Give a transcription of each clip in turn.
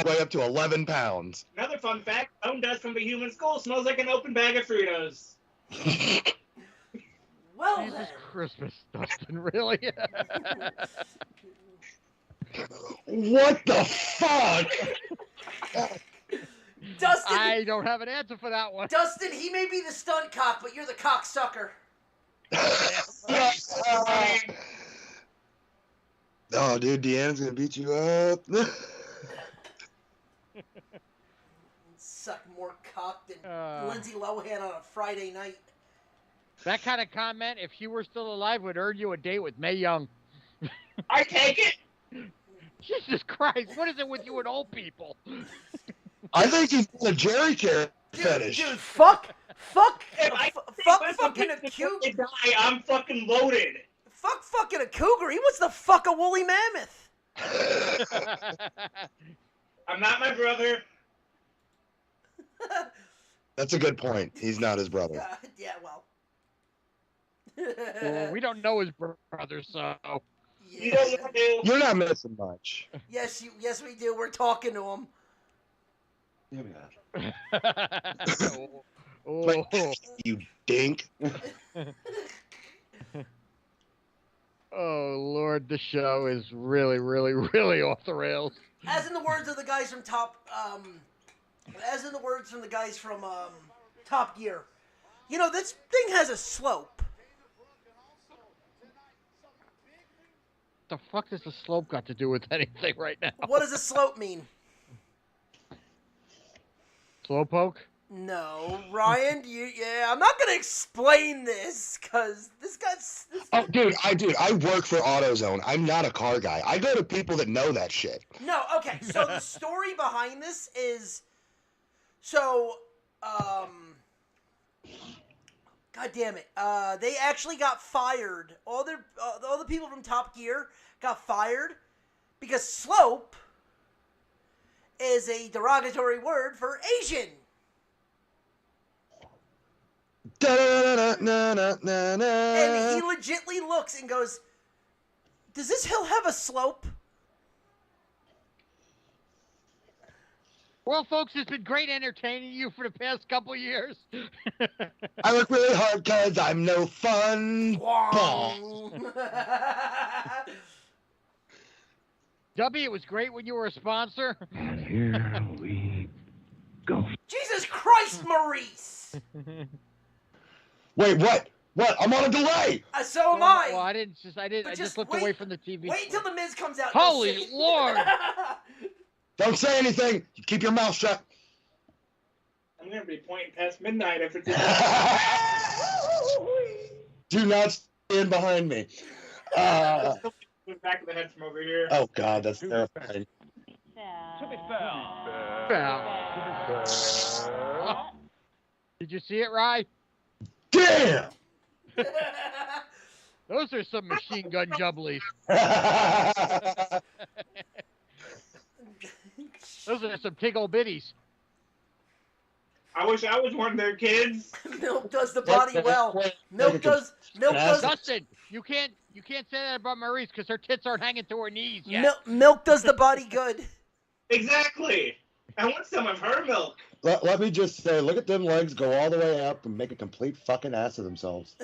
way up to 11 pounds. Another fun fact, bone dust from the human skull smells like an open bag of Fritos. Well, Jesus then. Christmas, Dustin, really? What the fuck? Dustin, I don't have an answer for that one. Dustin, he may be the stunt cock, but you're the cocksucker. Oh, dude, Deanna's gonna beat you up. Suck more cock than Lindsay Lohan on a Friday night. That kind of comment, if she were still alive, would earn you a date with Mae Young. I take it. Jesus Christ, what is it with you and old people? I think he's got a Jerry Care fetish. Dude, fuck If fucking a I cougar. die, I'm fucking loaded. Fuck fucking a cougar. He wants to fuck a woolly mammoth. I'm not my brother. That's a good point. He's not his brother. Yeah, well. Well, we don't know his brother, so. You don't want to. You're not missing much. Yes, we do. We're talking to him. Yeah, Oh. you dink. Oh, Lord, the show is really, really, really off the rails. As in the words of the guys from Top Gear. You know, this thing has a slope. What the fuck does the slope got to do with anything right now? What does a slope mean? Slowpoke? No, Ryan, I'm not gonna explain this, cause this guy's... Oh, dude, I work for AutoZone. I'm not a car guy. I go to people that know that shit. No, okay, so the story behind this is, God damn it, they actually got fired. All the people from Top Gear got fired because slope is a derogatory word for Asian. And he legitly looks and goes, does this hill have a slope? Well, folks, it's been great entertaining you for the past couple years. I work really hard because I'm no fun. Dubby, it was great when you were a sponsor. And here we go. Jesus Christ, Maurice! Wait, what? What? I'm on a delay! So am I! Well, I just looked away from the TV. Wait until the Miz comes out. Holy Lord! Don't say anything. Keep your mouth shut. I'm gonna be pointing past midnight if it's. Do not stand behind me. Back of the head from over here. Oh God, that's terrifying. Did you see it, Rye? Damn! Those are some machine gun jubblies. Those are some tickle bitties. I wish I was one of their kids. Milk does the body well. Milk does. Dustin, you can't say that about Maurice because her tits aren't hanging to her knees yet. Milk does the body good. Exactly. I want some of her milk. Let me just say, look at them legs go all the way up and make a complete fucking ass of themselves.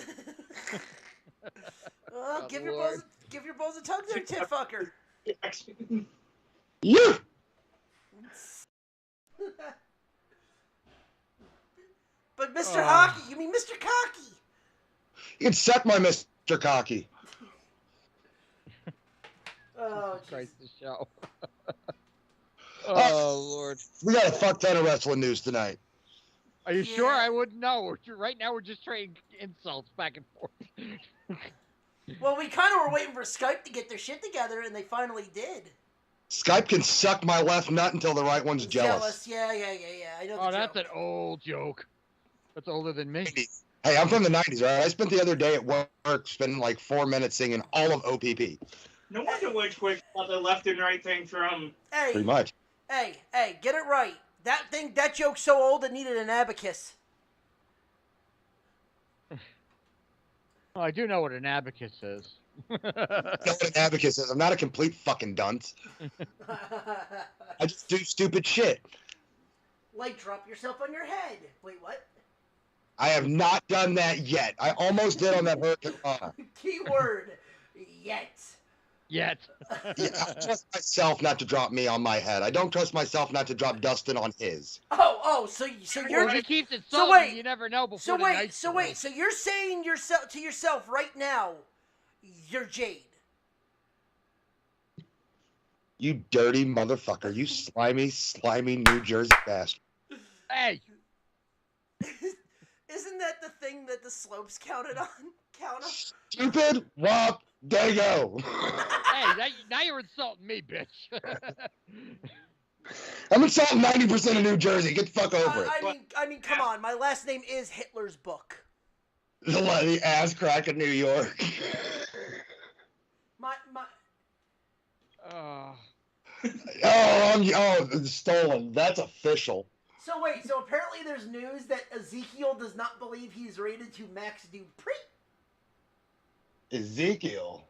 Give your balls a tug there, tit fucker. Yeah. But Mr. Hockey, you mean Mr. Cocky? You can suck my Mr. Cocky. Oh, Christ, the show. Oh, Lord. We got a fuck ton of wrestling news tonight. Are you sure? I wouldn't know. Right now, we're just trading insults back and forth. Well, we kind of were waiting for Skype to get their shit together, and they finally did. Skype can suck my left nut until the right one's jealous. Yeah. I know. Oh, that's an old joke. That's older than me. Hey, I'm from the 90s, right? I spent the other day at work spending like 4 minutes singing all of OPP. No wonder Witch Quick got the left and right thing from. Hey, pretty much. Hey, get it right. That joke's so old it needed an abacus. Well, I do know what an abacus is. know what an abacus is. I'm not a complete fucking dunce. I just do stupid shit. Like drop yourself on your head. Wait, what? I have not done that yet. I almost did on that Hurricane Rana. Keyword. Yet. Yet. Yeah, I trust myself not to drop me on my head. I don't trust myself not to drop Dustin on his. So you're. Well, he keeps it So salty. wait. You never know before So the wait. night's So through. wait. So you're saying to yourself right now, you're Jade. You dirty motherfucker. You slimy New Jersey bastard. Hey, Isn't that the thing that the slopes counted on? Count on? Stupid wop dago. hey, now you're insulting me, bitch. I'm insulting 90% of New Jersey. Get the fuck over it. I mean, come on. My last name is Hitler's book. The ass crack of New York. My. Stolen. That's official. So wait. So apparently, there's news that Ezekiel does not believe he's rated to Max Dupree. Ezekiel.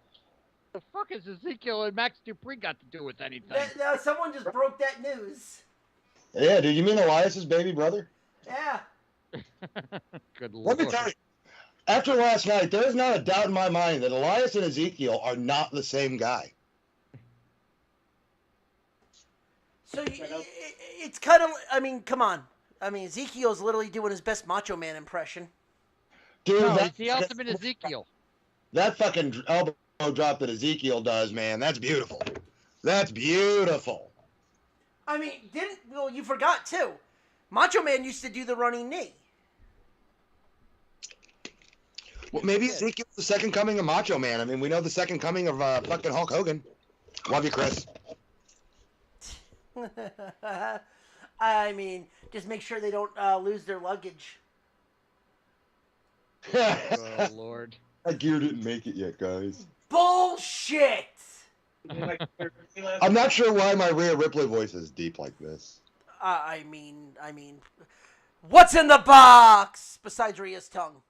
The fuck is Ezekiel and Max Dupree got to do with anything? Someone just broke that news. Yeah, dude. You mean Elias's baby brother? Yeah. Good lord. Let me tell you. After last night, there is not a doubt in my mind that Elias and Ezekiel are not the same guy. So it's kind of. I mean, come on. I mean, Ezekiel's literally doing his best Macho Man impression. Dude, No, that, it's the ultimate Ezekiel. that fucking elbow drop that Ezekiel does, man, that's beautiful. That's beautiful. I mean, you forgot too. Macho Man used to do the running knee. Well, maybe Ezekiel's the second coming of Macho Man. I mean, we know the second coming of fucking Hulk Hogan. Love you, Chris. I mean, just make sure they don't lose their luggage. Oh lord. That gear didn't make it yet, guys. Bullshit! I'm not sure why my Rhea Ripley voice is deep like this. I mean, what's in the box besides Rhea's tongue?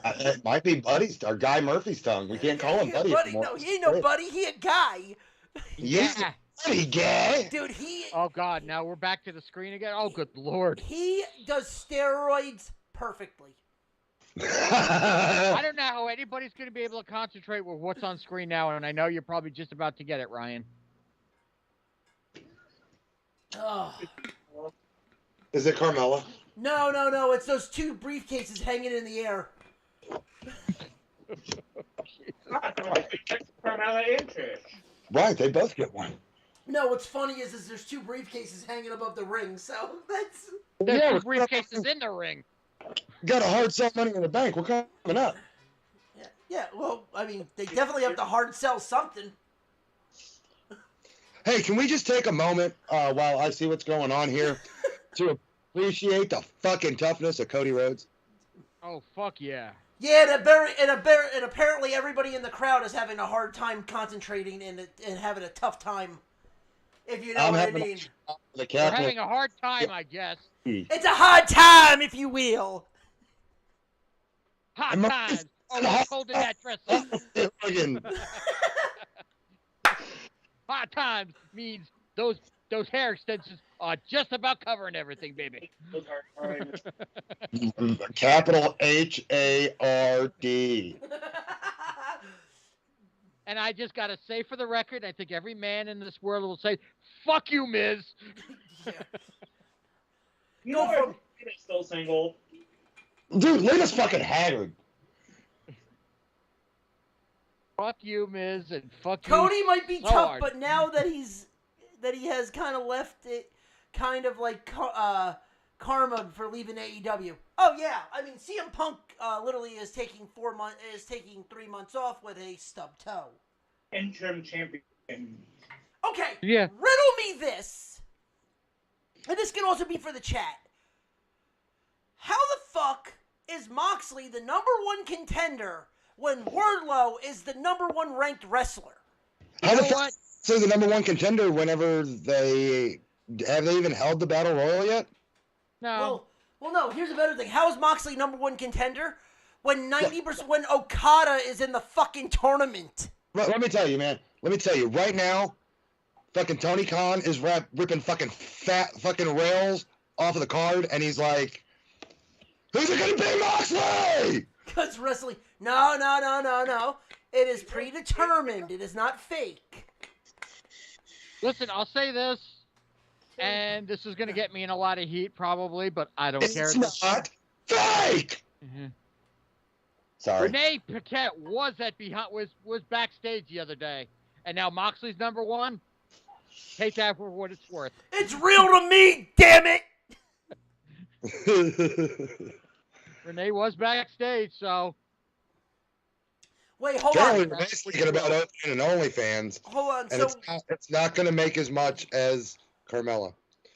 It might be Buddy's or Guy Murphy's tongue. We can't call him Buddy anymore. No, he ain't no Buddy. He a guy. Yeah. Buddy gay. Dude, he... Oh god, now we're back to the screen again? Oh good lord. He does steroids perfectly. I don't know how anybody's going to be able to concentrate with what's on screen now, and I know you're probably just about to get it, Ryan. Oh. Is it Carmella? No. It's those two briefcases hanging in the air. Right, they both get one. No, what's funny is there's two briefcases hanging above the ring, so that's... There's Yeah, two briefcases in the ring. Got a hard sell Money in the Bank. We're coming up. Yeah, well, I mean, they definitely have to hard sell something. Hey, can we just take a moment while I see what's going on here to appreciate the fucking toughness of Cody Rhodes? Oh, fuck yeah. Yeah, and apparently everybody in the crowd is having a hard time concentrating and having a tough time, if you know what I mean. The We're having a hard time, I guess. It's a hard time, if you will. Hot times. Oh, what's holding that dress up? Hot times means those hair extensions are just about covering everything, baby. Capital H-A-R-D. And I just got to say for the record, I think every man in this world will say, fuck you, Miz. Yeah. You know what? He's still single. Dude, Lena's fucking haggard. Fuck you, Miz, and fuck Cody you. might be so tough, hard. but now that he has kind of left it, kind of like karma for leaving AEW. Oh yeah, I mean CM Punk literally is taking 3 months off with a stub toe. Interim champion. Okay, Yeah. riddle me this, and this can also be for the chat. How the fuck is Moxley the #1 contender when Wardlow is the #1 ranked wrestler? How You the know fuck what? is the #1 contender whenever they even held the Battle Royal yet? No. Well, no. Here's a better thing. How is Moxley #1 contender when 90% when Okada is in the fucking tournament. Let me tell you, man. Let me tell you, right now, fucking Tony Khan is ripping fucking fat fucking rails off of the card, and he's like, "Who's it gonna be, Moxley?" Because wrestling, no. It is predetermined. It is not fake. Listen, I'll say this, and this is going to get me in a lot of heat probably, but I don't care. It's not fake. Mm-hmm. Sorry. Renee Paquette was backstage the other day, and now Moxley's number one. Take that for what it's worth. It's real to me, damn it. Renee was backstage, so. Wait, hold Generally, on. we're thinking about opening an OnlyFans, Hold on. and So it's not going to make as much as Carmella.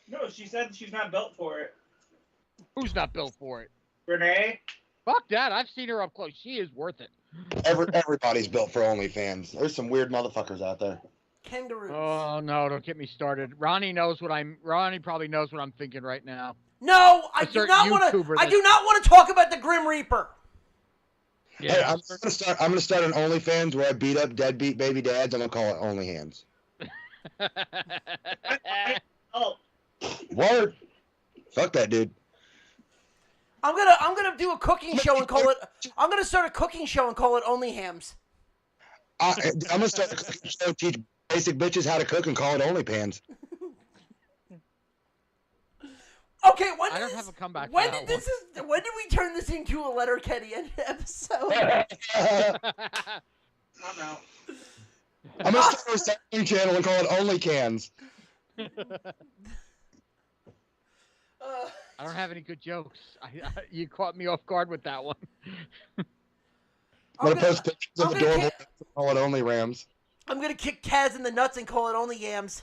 No, she said she's not built for it. Who's not built for it? Renee? Fuck that. I've seen her up close. She is worth it. Everybody's built for OnlyFans. There's some weird motherfuckers out there. kangaroos. Oh no! Don't get me started. Ronnie probably knows what I'm thinking right now. No, I do not want to. I do not want to talk about the Grim Reaper. Yeah. Hey, I'm gonna start an OnlyFans where I beat up deadbeat baby dads, and I'll call it Only Hands. Oh. Word. Fuck that dude. I'm gonna do a cooking show and call it. I'm gonna start a cooking show and call it Only Hams. I'm gonna start a cooking show, teach basic bitches how to cook, and call it OnlyPans. Okay, I don't have a comeback. When did we turn this into a Letterkenny episode? I'm out. I'm gonna start a recycling channel and call it Only Cans. I don't have any good jokes. You caught me off guard with that one. I'm gonna post pictures of adorable and call it Only Rams. I'm gonna kick Kaz in the nuts and call it Only Yams.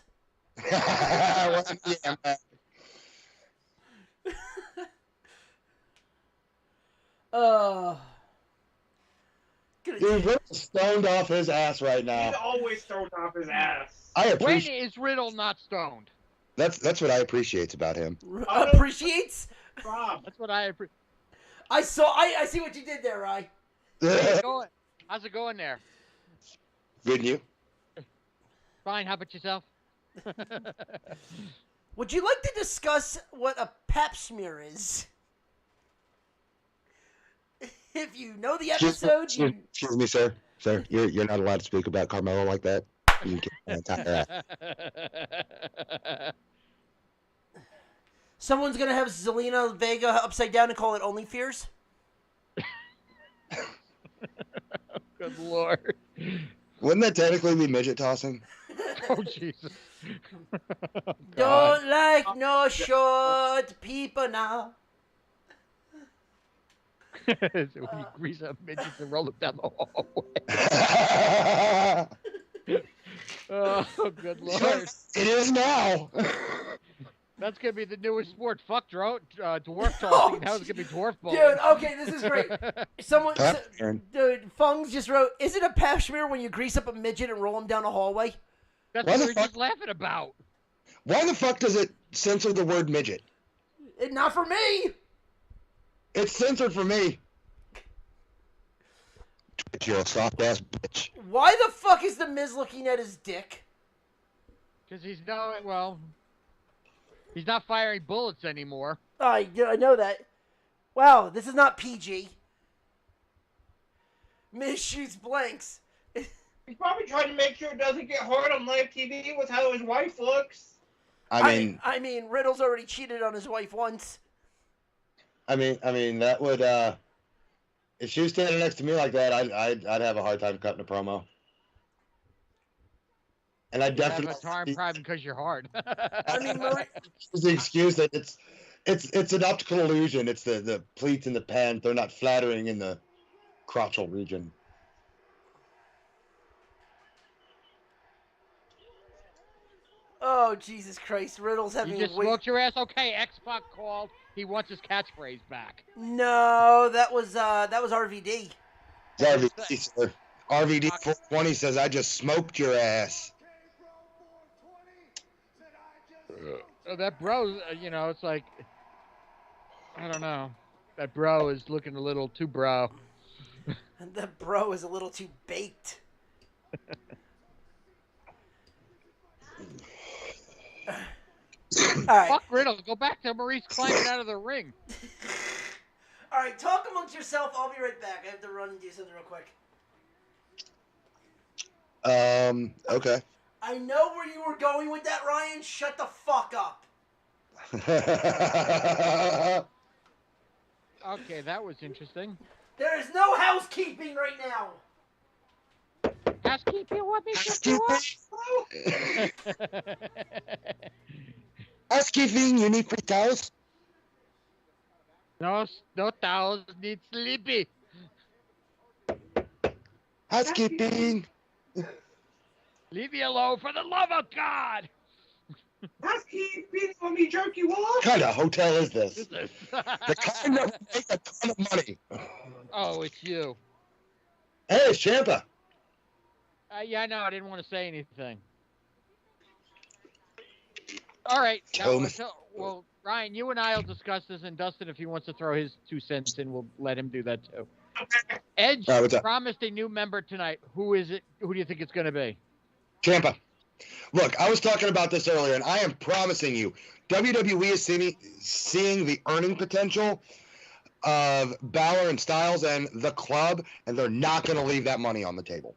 Dude, we're stoned off his ass right now. He's always thrown off his ass. I When appreciate. is Riddle not stoned? That's what I appreciate about him. Appreciates? Rob. That's what I appreciate. I see what you did there, Rye. How's it going there? Good, you? Fine. How about yourself? Would you like to discuss what a pap smear is? If you know the episode, Excuse me, sir. Sir, you're not allowed to speak about Carmelo like that. You can get that. Someone's gonna have Zelina Vega upside down and call it Only Fears. Good lord. Wouldn't that technically be midget tossing? Oh Jesus. Don't like no short people now. So when you grease up midgets and roll them down the hallway. Oh, good lord. It is now. That's gonna be the newest sport. Fuck dwarf tossing. Now it's gonna be dwarf bowling. Dude, okay, this is great. Dude, Fungs just wrote, is it a pap smear when you grease up a midget and roll him down a hallway? That's Why what the we were fuck- just laughing about. Why the fuck does it censor the word midget? Not for me. It's censored for me. You're a soft ass bitch. Why the fuck is the Miz looking at his dick? Because he's not firing bullets anymore. I know that. Wow, this is not PG. Miz shoots blanks. He's probably trying to make sure it doesn't get hard on live TV with how his wife looks. I mean, Riddle's already cheated on his wife once. mean, that would. If she was standing next to me like that, I'd have a hard time cutting a promo. And I You have definitely a time problem because you're hard. I mean, It's the excuse that it's an optical illusion. It's the pleats and the pants. They're not flattering in the crotchal region. oh Jesus Christ, Riddle's having. You just smoked your ass. Okay, X-Pac called. He wants his catchphrase back. No, that was RVD. It's RVD, sir. RVD 420 says, "I just smoked your ass." That bro, it's like, I don't know. That bro is looking a little too bro. And the bro is a little too baked. All right. Fuck Riddle. Go back to Maurice climbing out of the ring. All right, talk amongst yourself. I'll be right back. I have to run and do something real quick. Okay. I know where you were going with that, Ryan. Shut the fuck up. Okay, that was interesting. There is no housekeeping right now. Housekeeping, what makes you Housekeeping, you need free towels? No towels, need sleepy. Housekeeping. Leave me alone for the love of God. Housekeeping, let me jerk you off. What kind of hotel is this? This The kind that will make a ton of money. Oh, it's you. Hey, it's Champa. Yeah, no, I didn't want to say anything. All right. Now, Thomas. well, Ryan, you and I will discuss this, and Dustin, if he wants to throw his 2 cents in, we'll let him do that too. Edge What's up? promised a new member tonight. Who is it? Who do you think it's going to be? Champa. Look, I was talking about this earlier, and I am promising you, WWE is seeing the earning potential of Balor and Styles and the club, and they're not going to leave that money on the table.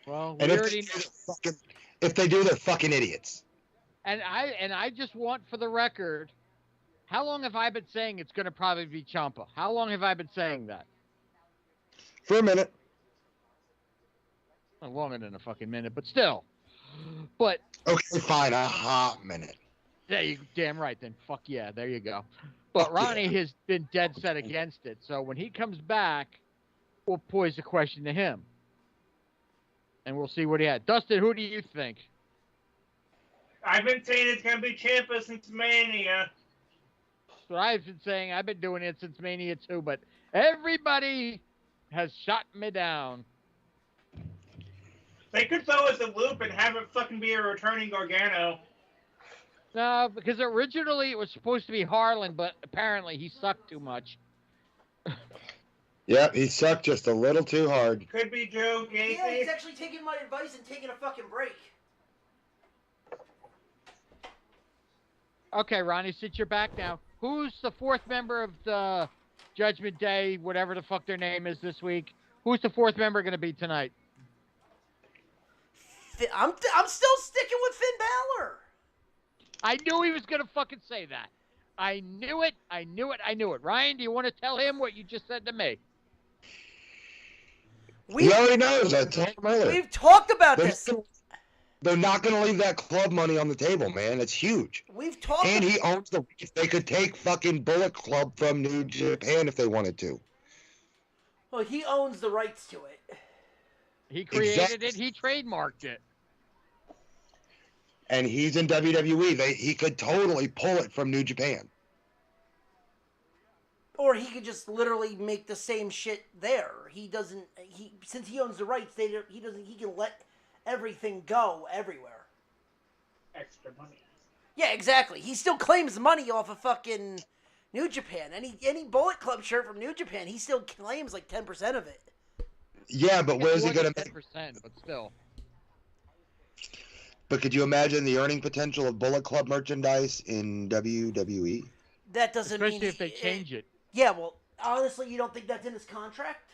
Well, And we if already they, do, if they do, they're fucking idiots. and I just want for the record, how long have I been saying it's going to probably be Ciampa? How long have I been saying that? For a minute. Not longer than a fucking minute, but still. But Okay, fine, a hot minute. yeah, you damn right. Then fuck yeah, there you go. But Ronnie has been dead set against it. So when he comes back, we'll pose the question to him, and we'll see what he had. Dustin, who do you think? I've been saying it's gonna be Ciampa since Mania. So I've been saying I've been doing it since Mania too, but everybody has shot me down. They could throw us a loop and have it fucking be a returning Gargano. No, because originally it was supposed to be Harlan, but apparently he sucked too much. Yep, he sucked just a little too hard. Could be Joe Gacy. Yeah, he's actually taking my advice and taking a fucking break. Okay, Ronnie, since you're back now, who's the 4th member of the Judgment Day, whatever the fuck their name is this week? Who's the 4th member going to be tonight? I'm still sticking with Finn Balor. I knew he was going to fucking say that. I knew it. Ryan, do you want to tell him what you just said to me? He already knows. I told him earlier. We've talked about this. They're not going to leave that club money on the table, man. It's huge. We've talked. And he owns the rights. They could take fucking Bullet Club from New Japan if they wanted to. Well, he owns the rights to it. He created it. He trademarked it. And he's in WWE. He could totally pull it from New Japan. Or he could just literally make the same shit there. He doesn't. Since he owns the rights, he doesn't. He can let everything go everywhere. Extra money. Yeah, exactly. He still claims money off of fucking New Japan. Any Bullet Club shirt from New Japan, he still claims like 10% of it. Yeah, but where's he going to 10%, but still. But could you imagine the earning potential of Bullet Club merchandise in WWE? That doesn't Especially mean if they change it. Yeah, well, honestly, you don't think that's in his contract?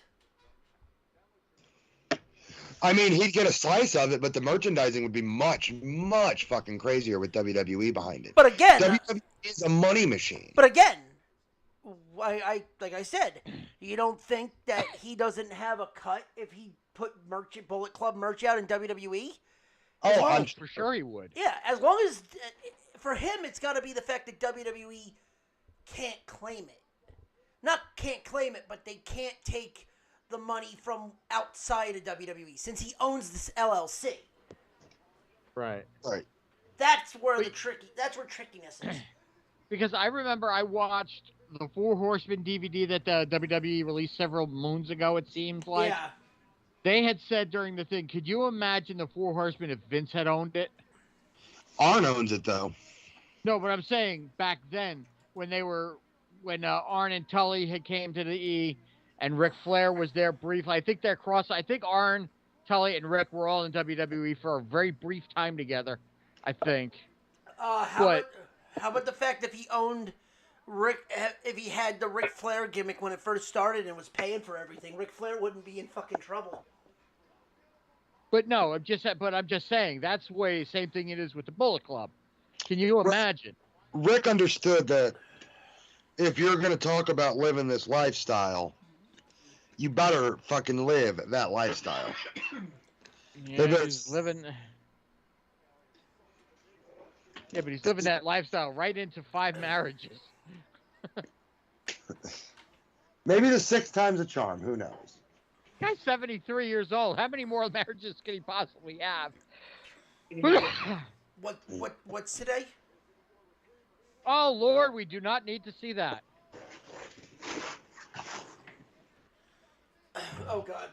I mean, he'd get a slice of it, but the merchandising would be much, much fucking crazier with WWE behind it. But again, WWE is a money machine. But again, I like I said, you don't think that he doesn't have a cut if he put Bullet Club merch out in WWE? Oh, I'm For sure he would. Yeah, as long as for him, it's got to be the fact that WWE can't claim it. Not can't claim it, but they can't take the money from outside of WWE since he owns this LLC. Right. Right. That's where trickiness is. Because I remember I watched the Four Horsemen DVD that the WWE released several moons ago, it seems like. Yeah. They had said during the thing, could you imagine the Four Horsemen if Vince had owned it? Arn owns it, though. No, but I'm saying back then, when they were when Arn and Tully had came to the E, and Ric Flair was there briefly. I think I think Arn, Tully, and Rick were all in WWE for a very brief time together. I think. But How about the fact if he owned if he had the Ric Flair gimmick when it first started and was paying for everything, Ric Flair wouldn't be in fucking trouble. But no, I'm just saying that's way same thing it is with the Bullet Club. Can you imagine? Rick understood that if you're going to talk about living this lifestyle, you better fucking live that lifestyle. Yeah, he's living. Yeah, but he's living that lifestyle right into 5 marriages. Maybe the 6th time's a charm. Who knows? Guy's 73 years old. How many more marriages can he possibly have? What's today? Oh Lord, we do not need to see that. Oh God.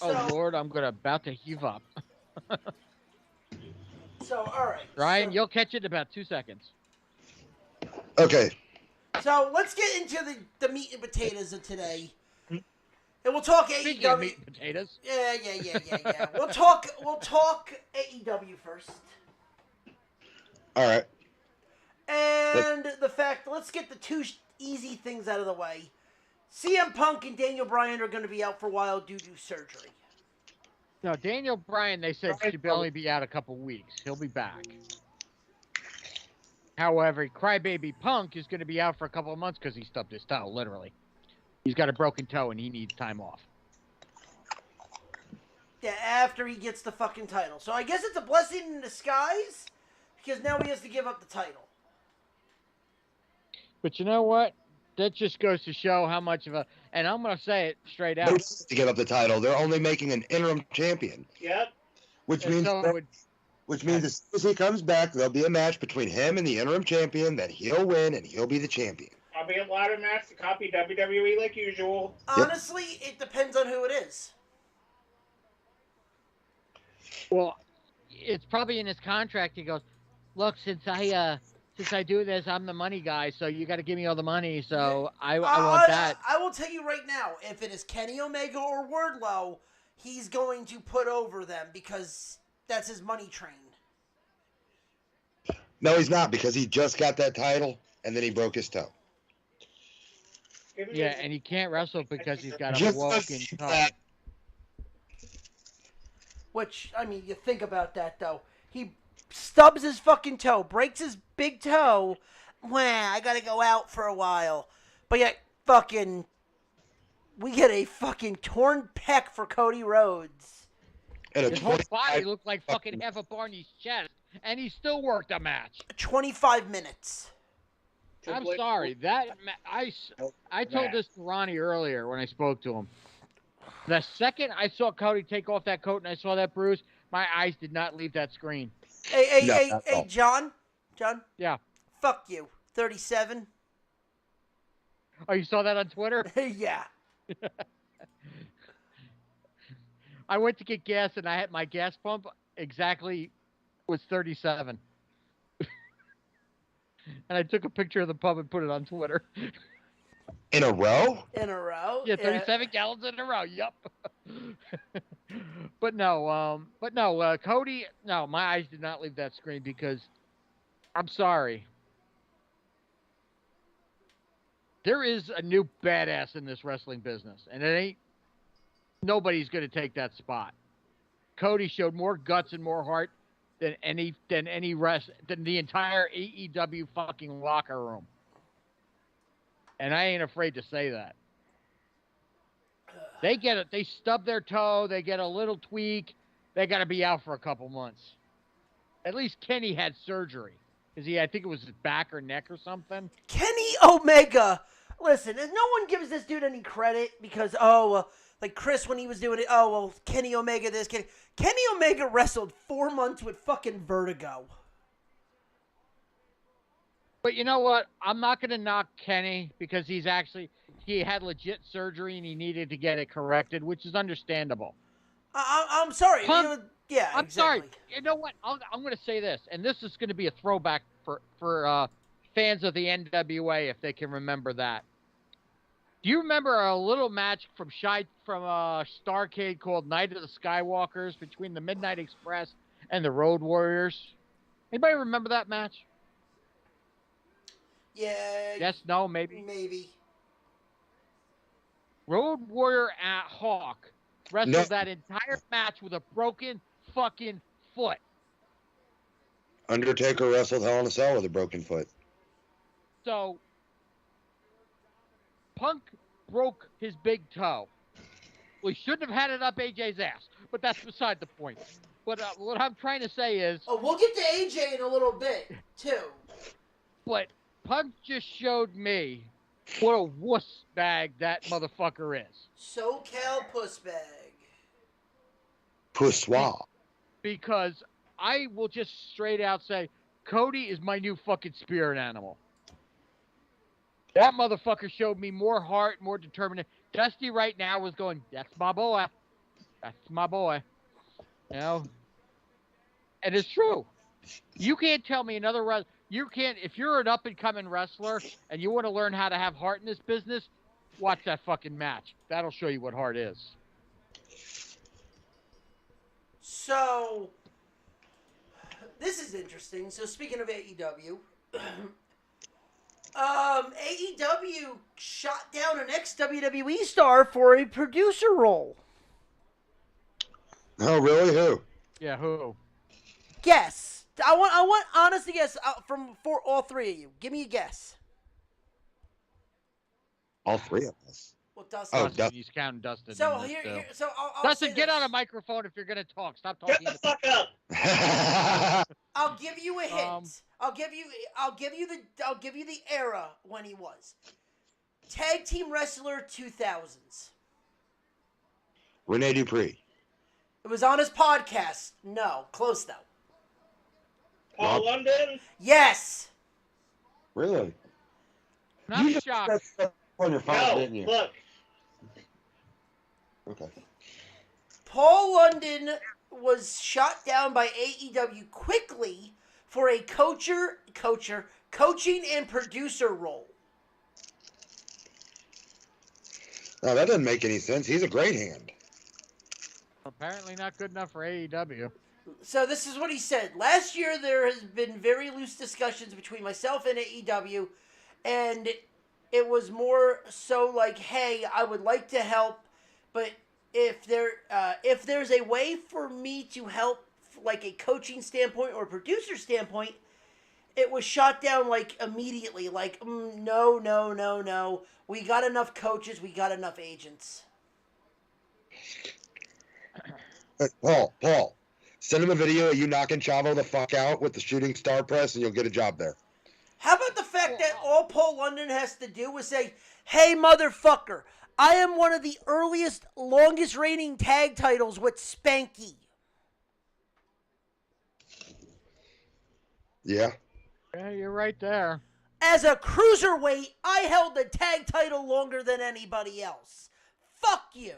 Oh Lord, I'm about to heave up. So all right, Ryan, you'll catch it in about 2 seconds. Okay. So let's get into the meat and potatoes of today. And we'll talk Speaking AEW. of meat and potatoes. Yeah. We'll talk AEW first. All right. And the fact, let's get the two easy things out of the way. CM Punk and Daniel Bryan are going to be out for a while due to surgery. No, Daniel Bryan, they said should only be out a couple weeks. He'll be back. However, Crybaby Punk is going to be out for a couple of months because he stubbed his toe, literally. He's got a broken toe and he needs time off. Yeah, after he gets the fucking title. So I guess it's a blessing in disguise because now he has to give up the title. But you know what? That just goes to show how much of a... And I'm going to say it straight out. To give up the title. They're only making an interim champion. Yep. Which means as soon as he comes back, there'll be a match between him and the interim champion that he'll win and he'll be the champion. I'll be a ladder match to copy WWE like usual. Honestly, It depends on who it is. Well, it's probably in his contract. He goes, look, since I do this, I'm the money guy, so you got to give me all the money, so I want that. I will tell you right now, if it is Kenny Omega or Wardlow, he's going to put over them because that's his money train. No, he's not, because he just got that title, and then he broke his toe. Yeah, and he can't wrestle because he's got a broken toe. Which, I mean, you think about that, though. He stubs his fucking toe, breaks his big toe. Wah, I gotta go out for a while. But yet, we get a fucking torn pec for Cody Rhodes. And his whole body looked like fucking half a Barney's chest, and he still worked a match. 25 minutes. I'm sorry. I told this to Ronnie earlier when I spoke to him. The second I saw Cody take off that coat and I saw that bruise, my eyes did not leave that screen. Hey, John? John? Yeah. Fuck you. 37? Oh, you saw that on Twitter? Yeah. I went to get gas and I had my gas pump exactly was 37. And I took a picture of the pump and put it on Twitter. In a row? In a row? Yeah, 37 gallons in a row. Yup. But no, Cody. No, my eyes did not leave that screen because I'm sorry. There is a new badass in this wrestling business, and nobody's going to take that spot. Cody showed more guts and more heart than the entire AEW fucking locker room. And I ain't afraid to say that. They get it. They stub their toe. They get a little tweak. They got to be out for a couple months. At least Kenny had surgery. I think it was his back or neck or something. Kenny Omega. Listen, no one gives this dude any credit because, like Chris when he was doing it, Kenny Omega this, Kenny Omega wrestled 4 months with fucking vertigo. But you know what? I'm not going to knock Kenny because he had legit surgery and he needed to get it corrected, which is understandable. I'm sorry. I'm exactly. sorry. You know what? I'm going to say this, and this is going to be a throwback for fans of the NWA, if they can remember that. Do you remember a little match from Starrcade called Night of the Skywalkers between the Midnight Express and the Road Warriors? Anybody remember that match? Yeah. Yes, no, maybe. Maybe. Road Warrior at Hawk wrestled No. that entire match with a broken fucking foot. Undertaker wrestled Hell in a Cell with a broken foot. So, Punk broke his big toe. Well, he shouldn't have had it up AJ's ass, but that's beside the point. But what I'm trying to say is... Oh, we'll get to AJ in a little bit, too. But Punk just showed me what a wuss bag that motherfucker is. SoCal puss bag. Poussoir. Because I will just straight out say, Cody is my new fucking spirit animal. That motherfucker showed me more heart, more determination. Dusty right now was going, that's my boy. That's my boy. You know? And it's true. You can't tell me another wrestler. You can't, if you're an up-and-coming wrestler and you want to learn how to have heart in this business, watch that fucking match. That'll show you what heart is. So, this is interesting. So, speaking of AEW, AEW shot down an ex-WWE star for a producer role. Oh, really? Who? Yeah, who? Guess. I want honest guess for all three of you. Give me a guess. All three of us. Well, Dustin. Oh, Dustin. Dustin. He's counting Dustin. So in this, here, so I'll Dustin, say get this. on a microphone if you're gonna talk. Stop Shut talking. the fuck up. I'll give you a hint. I'll give you the era when he was. Tag team wrestler 2000s. Rene Dupree. It was on his podcast. No, close though. Paul Rob? London. Yes. Really? Not You just shocked. pressed stuff on your phone, No, didn't you? look. Okay. Paul London was shot down by AEW quickly for a coaching and producer role. No, that doesn't make any sense. He's a great hand. Apparently not good enough for AEW. So this is what he said. Last year there has been very loose discussions between myself and AEW, and it was more so like, hey, I would like to help, but if there's a way for me to help, like a coaching standpoint or producer standpoint, it was shot down like immediately. Like, no. We got enough coaches. We got enough agents. Paul, send him a video of you knocking Chavo the fuck out with the shooting star press, and you'll get a job there. How about the fact that all Paul London has to do is say, hey, motherfucker, I am one of the earliest, longest reigning tag titles with Spanky. Yeah. Yeah, you're right there. As a cruiserweight, I held the tag title longer than anybody else. Fuck you.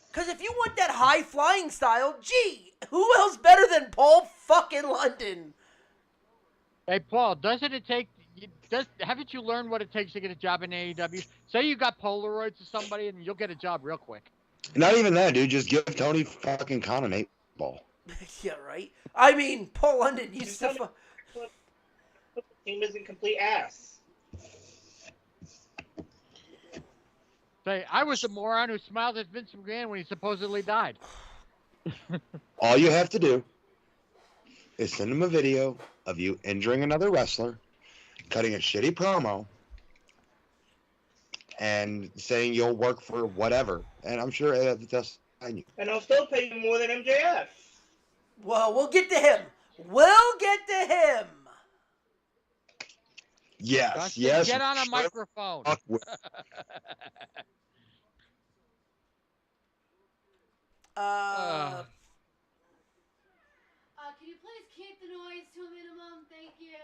Because if you want that high-flying style, gee, who else better than Paul fucking London? Hey, Paul, doesn't it take... haven't you learned what it takes to get a job in AEW? Say you got Polaroids to somebody and you'll get a job real quick. Not even that, dude. Just give Tony fucking Khan an 8-ball. Yeah, right? I mean, Paul London used to... The team isn't complete ass. Say, I was the moron who smiled at Vince McMahon when he supposedly died. All you have to do is send him a video of you injuring another wrestler, cutting a shitty promo, and saying you'll work for whatever. And I'm sure that's just you. And I'll still pay you more than MJF. Well, we'll get to him. We'll get to him. Yes, Dustin, yes. get on a sure microphone. fuck with- Can you please keep the noise to a minimum? Thank you.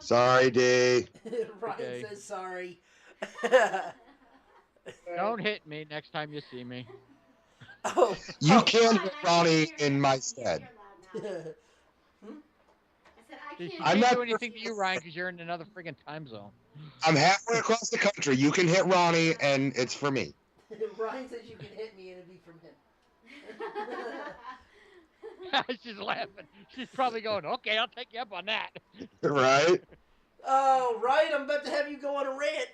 Sorry, D. Ryan Okay. says sorry. Don't hit me next time you see me. Oh, You can hit Ronnie in my stead. I said I She can't. I'm can't not- do anything to you, Ryan, because you're in another friggin' time zone. I'm halfway across the country. You can hit Ronnie, and it's for me. Ryan says you can hit me and it'd be from him. She's laughing. She's probably going, okay, I'll take you up on that. Right? Oh, Ryan, I'm about to have you go on a rant.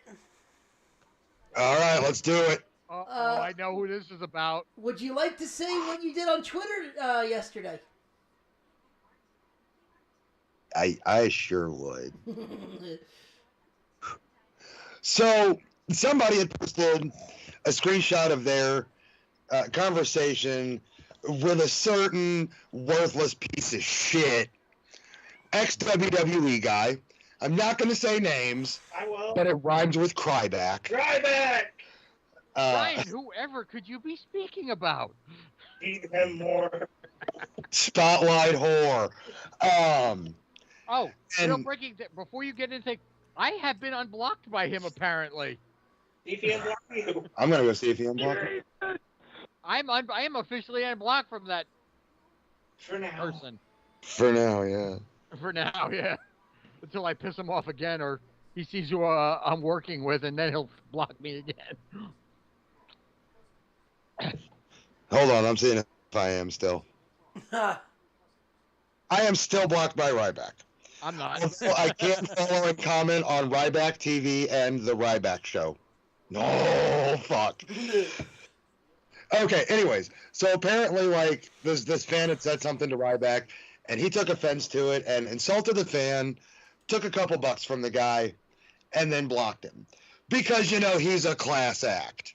All right, let's do it. Oh, I know who this is about. Would you like to say what you did on Twitter yesterday? I sure would. So somebody had posted a screenshot of their conversation with a certain worthless piece of shit ex-WWE guy. I'm not going to say names, I will. but it rhymes with cryback. Ryback! Ryan, whoever could you be speaking about? Need him more. Spotlight whore. Oh, And- before you get into, I have been unblocked by him apparently. See if he unblocked you. I'm going to go see if he unblocked it. I am officially unblocked from that For now. person For now, yeah. for now. Yeah, until I piss him off again, or he sees who I'm working with, and then he'll block me again. Hold on, I'm seeing if I am still. I am still blocked by Ryback. I'm not. Also, I can't follow and comment on Ryback TV and the Ryback Show. No, fuck. Okay, anyways, so apparently, like, this fan had said something to Ryback, and he took offense to it and insulted the fan, took a couple bucks from the guy, and then blocked him. Because, you know, he's a class act.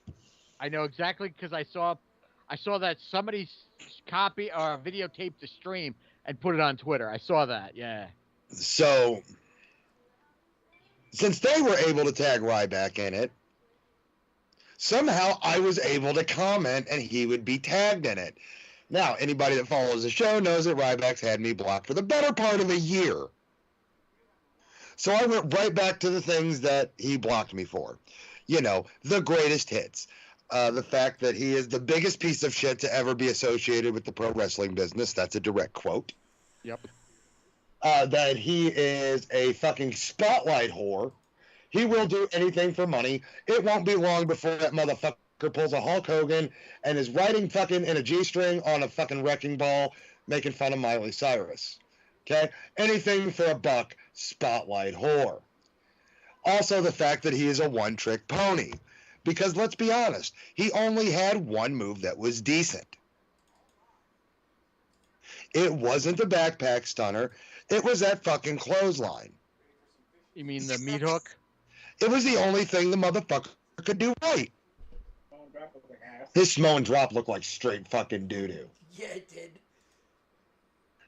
I know exactly because I saw that somebody copy or videotaped the stream and put it on Twitter. I saw that. Yeah. So, since they were able to tag Ryback in it, somehow I was able to comment and he would be tagged in it. Now, anybody that follows the show knows that Ryback's had me blocked for the better part of a year. So I went right back to the things that he blocked me for. You know, the greatest hits. The fact that he is the biggest piece of shit to ever be associated with the pro wrestling business. That's a direct quote. Yep. That he is a fucking spotlight whore. He will do anything for money. It won't be long before that motherfucker pulls a Hulk Hogan and is riding fucking in a G-string on a fucking wrecking ball making fun of Miley Cyrus. Okay? Anything for a buck, spotlight whore. Also the fact that he is a one-trick pony. Because let's be honest, he only had one move that was decent. It wasn't the backpack stunner. It was that fucking clothesline. You mean the meat hook? It was the only thing the motherfucker could do right. Oh, drop with the ass. His Samoan drop looked like straight fucking doo-doo. Yeah, it did.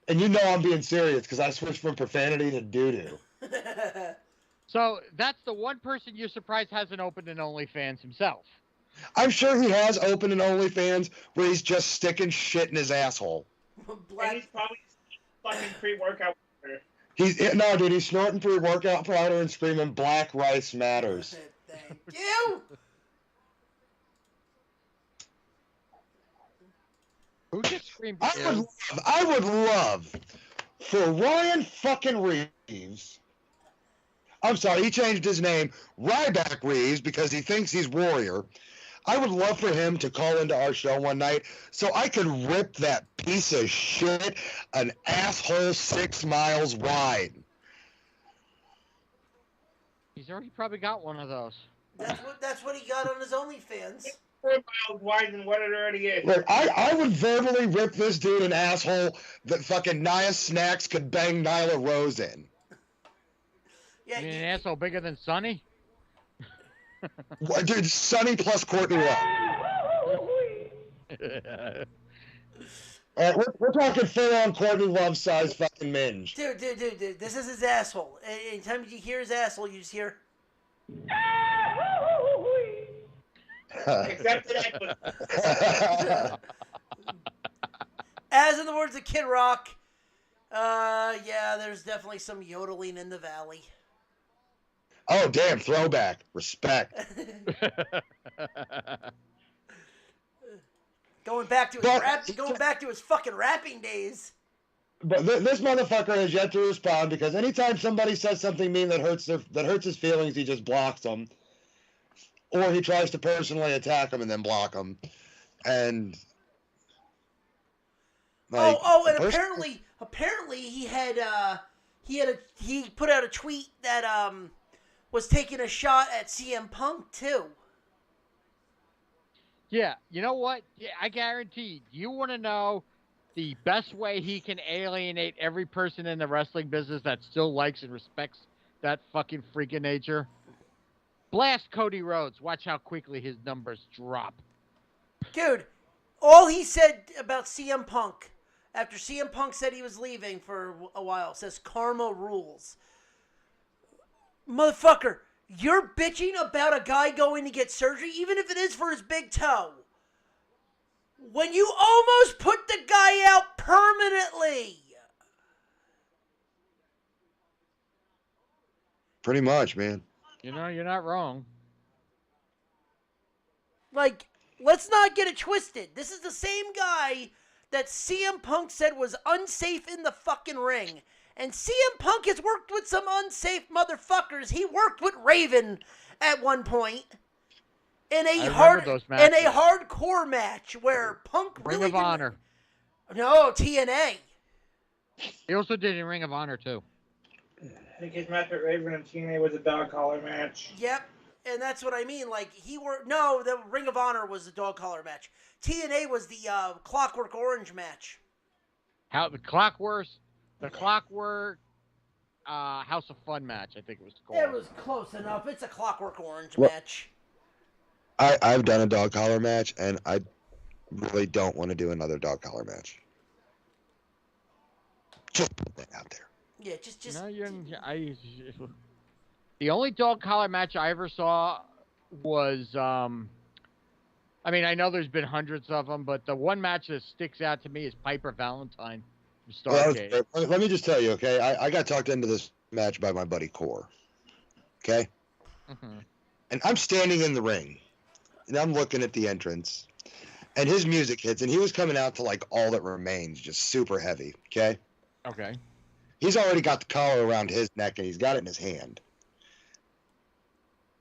And you know I'm being serious because I switched from profanity to doo-doo. So that's the one person you're surprised hasn't opened an OnlyFans himself. I'm sure he has opened an OnlyFans where he's just sticking shit in his asshole. And Black. he's probably fucking pre-workout. No, dude, he's snorting pre-workout powder and screaming Black Rice Matters. Thank you. Who just screamed? I would love for Ryan fucking Reeves. I'm sorry, he changed his name, Ryback Reeves, because he thinks he's Warrior. I would love for him to call into our show one night so I could rip that piece of shit an asshole 6 miles wide. He's already probably got one of those. That's what he got on his OnlyFans. 4 miles wide than what it already is. Look, I would verbally rip this dude an asshole that fucking Nia Snacks could bang Nyla Rose in. Yeah, You mean an asshole bigger than Sonny? What, dude, Sonny plus Courtney Love. All right, we're talking full-on Courtney Love size fucking minge. dude, this is his asshole. Anytime you hear his asshole, you just hear. Except for that. As in the words of Kid Rock, yeah, there's definitely some yodeling in the valley. Oh, damn, throwback. Respect. Going back to his But- going back to his fucking rapping days. But this motherfucker has yet to respond because anytime somebody says something mean that hurts his feelings, he just blocks them, or he tries to personally attack them and then block them. And like, and apparently he put out a tweet that was taking a shot at CM Punk too. Yeah, you know what? Yeah, I guarantee you want to know the best way he can alienate every person in the wrestling business that still likes and respects that fucking freak of nature? Blast Cody Rhodes. Watch how quickly his numbers drop. Dude, all he said about CM Punk, after CM Punk said he was leaving for a while, says karma rules. Motherfucker, you're bitching about a guy going to get surgery, even if it is for his big toe, when you almost put the guy out permanently. pretty much, man. You know, you're not wrong. Like, let's not get it twisted. This is the same guy that CM Punk said was unsafe in the fucking ring. And CM Punk has worked with some unsafe motherfuckers. He worked with Raven at one point in a hardcore match where Punk Ring really of Honor. No, TNA. He also did in Ring of Honor too. I think his match with Raven and TNA was a dog collar match. Yep. And that's what I mean. Like, the Ring of Honor was the dog collar match. TNA was the Clockwork Orange match. The Clockwork House of Fun match, I think it was called. It was close enough. It's a Clockwork Orange match. I've done a dog collar match, and I really don't want to do another dog collar match. Just put that out there. Yeah, just. No, the only dog collar match I ever saw was, I mean, I know there's been hundreds of them, but the one match that sticks out to me is Piper Valentine from Starrcade. Well, let me just tell you, okay? I got talked into this match by my buddy Core. Okay? Mm-hmm. And I'm standing in the ring, and I'm looking at the entrance, and his music hits, and he was coming out to, like, All That Remains, just super heavy, okay? Okay. He's already got the collar around his neck, and he's got it in his hand.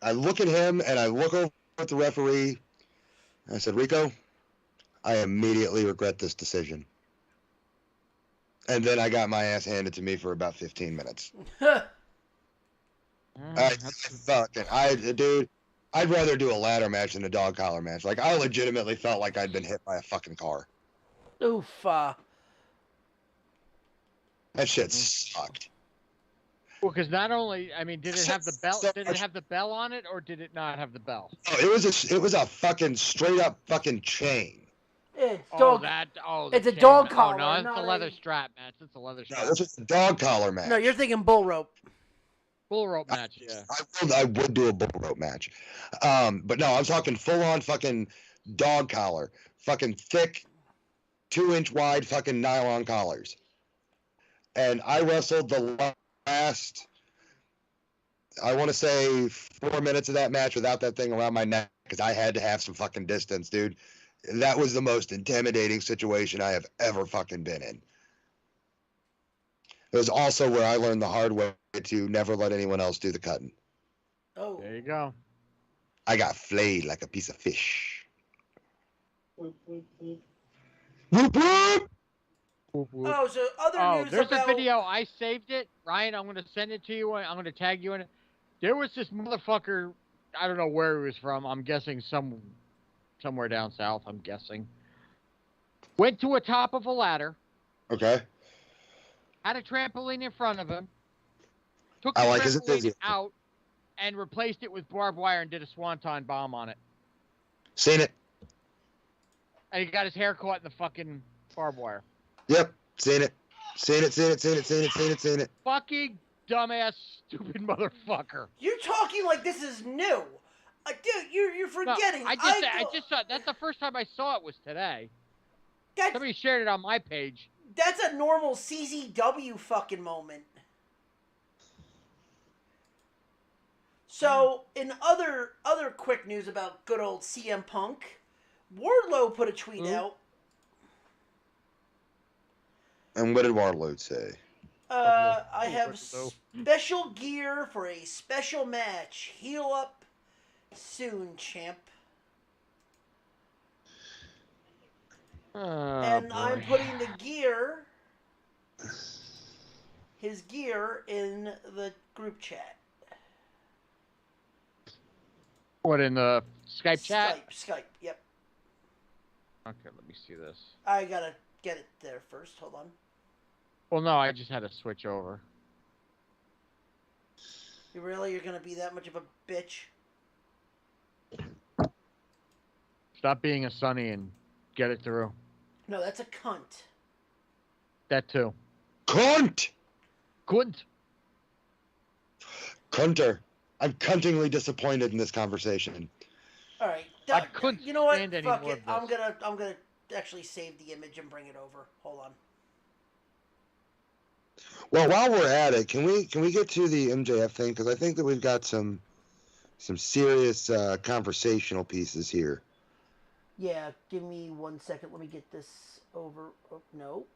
I look at him, and I look over at the referee, and I said, Rico, I immediately regret this decision. And then I got my ass handed to me for about 15 minutes. Dude, I'd rather do a ladder match than a dog collar match. Like, I legitimately felt like I'd been hit by a fucking car. Oof. That shit sucked. Well, because not only, I mean, did it have the bell? Did it have the bell on it, or did it not have the bell? Oh, it was a fucking straight up fucking chain. It's it's a dog collar. Oh, no, it's a leather strap match. It's a leather strap. No, this is a dog collar match. No, you're thinking bull rope. Bull rope match, yeah. I would do a bull rope match. But no, I'm talking full on fucking dog collar. Fucking thick, 2-inch wide fucking nylon collars. And I wrestled the last, I want to say 4 minutes of that match without that thing around my neck because I had to have some fucking distance, dude. That was the most intimidating situation I have ever fucking been in. It was also where I learned the hard way to never let anyone else do the cutting. Oh. There you go. I got flayed like a piece of fish. Whoop, whoop, whoop. Whoop, whoop. Oh, so other news there's about... a video. I saved it. Ryan, I'm going to send it to you. I'm going to tag you in it. There was this motherfucker. I don't know where he was from. I'm guessing somewhere down south, I'm guessing. Went to a top of a ladder. Okay. Had a trampoline in front of him. Took I the like his trampoline enthusiasm. out and replaced it with barbed wire and did a swanton bomb on it. Seen it. And he got his hair caught in the fucking barbed wire. Yep. Seen it. Seen it. Fucking dumbass, stupid motherfucker. You're talking like this is new. Dude, you're forgetting. No, I just saw it. That's the first time I saw it was today. Somebody shared it on my page. That's a normal CZW fucking moment. So, in other quick news about good old CM Punk, Wardlow put a tweet out. And what did Warlord say? I have special gear for a special match. Heal up soon, champ. And I'm putting the gear, his gear, in the group chat. What, in the Skype chat? Skype, yep. Okay, let me see this. I gotta get it there first. Hold on. Well, no, I just had to switch over. You're gonna be that much of a bitch? Stop being a Sonny and get it through. No, that's a cunt. That too. Cunt! Cunt. Cunter. I'm cuntingly disappointed in this conversation. All right. I couldn't You know what? stand any Fuck more it. of this. I'm gonna actually save the image and bring it over. Hold on. Well, while we're at it, can we get to the MJF thing? Because I think that we've got some serious conversational pieces here. Yeah, give me 1 second. Let me get this over. Oh, no.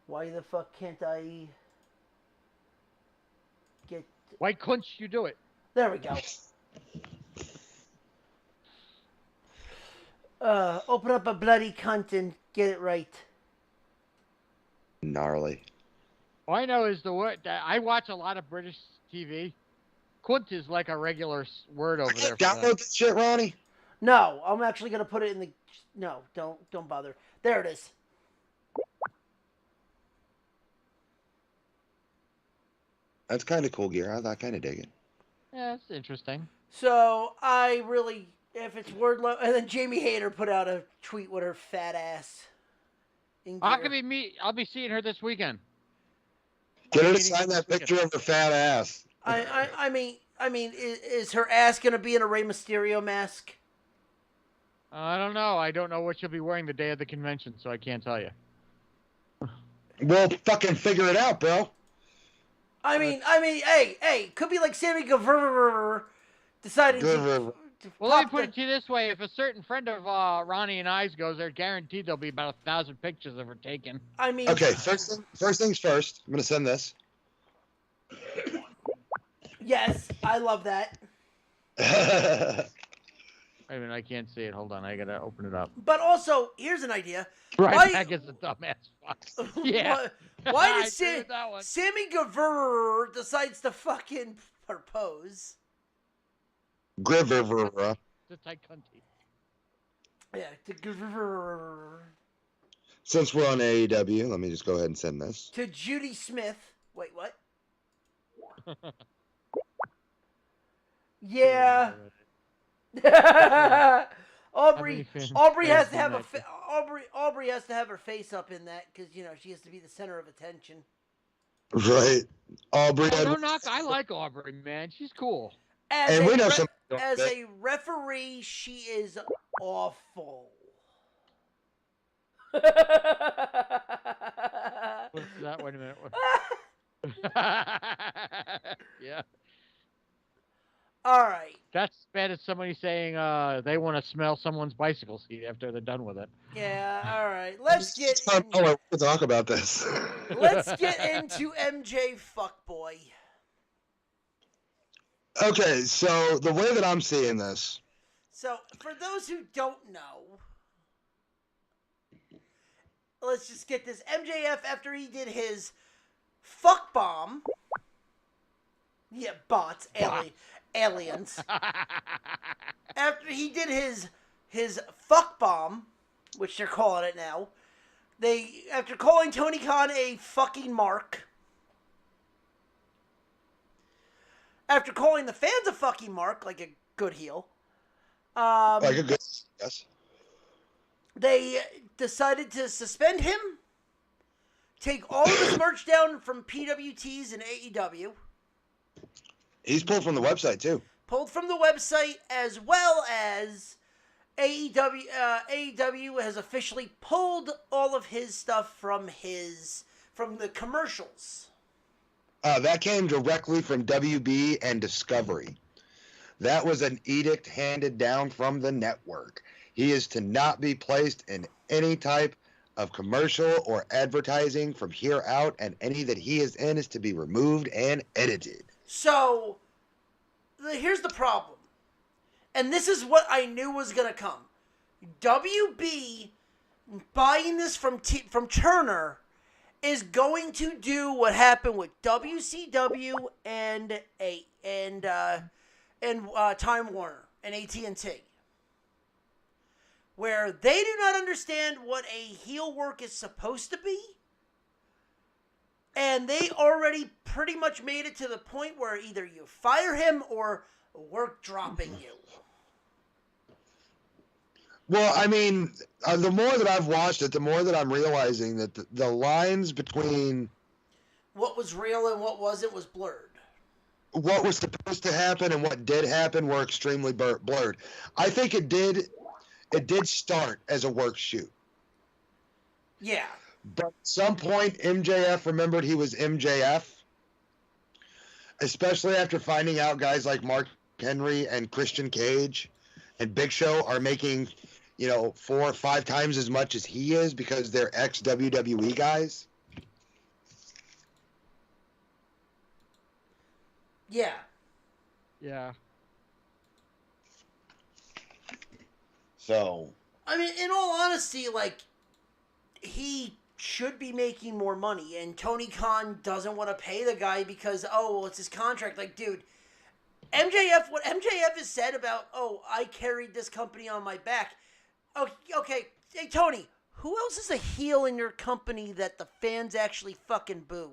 Why the fuck can't I get... Why couldn't you do it? There we go. Open up a bloody cunt and get it right. Gnarly. All I know is the word. I watch a lot of British TV. Cunt is like a regular word over there. Download this shit, Ronnie. No, I'm actually gonna put it in the... No, don't bother. There it is. That's kind of cool gear. I kind of dig it. Yeah, it's interesting. So, I really... If it's word... And then Jamie Hayter put out a tweet with her fat ass. How can be me? I'll be seeing her this weekend. Get her to sign that picture of her fat ass. I mean, is her ass gonna be in a Rey Mysterio mask? I don't know. I don't know what she'll be wearing the day of the convention, so I can't tell you. We'll fucking figure it out, bro. I mean, hey, could be like Sammy Guevara deciding to well, let me put it to you this way: if a certain friend of Ronnie and I's goes there, guaranteed there'll be about 1,000 pictures of her taken. I mean, okay. First things first. I'm gonna send this. Yes, I love that. Wait a minute, I can't see it. Hold on, I gotta open it up. But also, here's an idea. Right, that gets a dumbass fuck. Yeah. Why did Sammy Guevara decides to fucking propose? Guevara. The tight cunty. Yeah, to Guevara. Since we're on AEW, let me just go ahead and send this. To Judy Smith. Wait, what? Yeah. Aubrey has to have Aubrey has to have her face up in that because she has to be the center of attention. Right, Aubrey. No knock. I like Aubrey, man. She's cool. As a referee, she is awful. What's that? Wait a minute. Yeah. All right. That's as bad as somebody saying they want to smell someone's bicycle seat after they're done with it. Yeah, all right. Let's get we'll talk about this. Let's get into MJ Fuckboy. Okay, so the way that I'm seeing this. So, for those who don't know, let's just get this. MJF, after he did his fuck bomb. Yeah, bots, aliens. After he did his fuck bomb, which they're calling it now, after calling Tony Khan a fucking mark, after calling the fans a fucking mark, like a good heel, like a good, yes, they decided to suspend him, take all of his merch down from PWTs and AEW. He's pulled from the website too. Pulled from the website, as well as AEW. AEW has officially pulled all of his stuff from the commercials. That came directly from WB and Discovery. That was an edict handed down from the network. He is to not be placed in any type of commercial or advertising from here out, and any that he is in is to be removed and edited. So, here's the problem. And this is what I knew was going to come. WB buying this from Turner is going to do what happened with WCW and Time Warner and AT&T, where they do not understand what a heel work is supposed to be, and they already pretty much made it to the point where either you fire him or we're dropping you. Well, I mean, the more that I've watched it, the more that I'm realizing that the lines between what was real and what wasn't was blurred. What was supposed to happen and what did happen were extremely blurred. I think it did start as a work shoot. Yeah. But at some point, MJF remembered he was MJF, especially after finding out guys like Mark Henry and Christian Cage and Big Show are making, 4 or 5 times as much as he is because they're ex-WWE guys. Yeah. Yeah. So. I mean, in all honesty, he should be making more money, and Tony Khan doesn't want to pay the guy because, it's his contract. Dude, what MJF has said about, I carried this company on my back. Oh, okay. Hey, Tony, who else is a heel in your company that the fans actually fucking boo?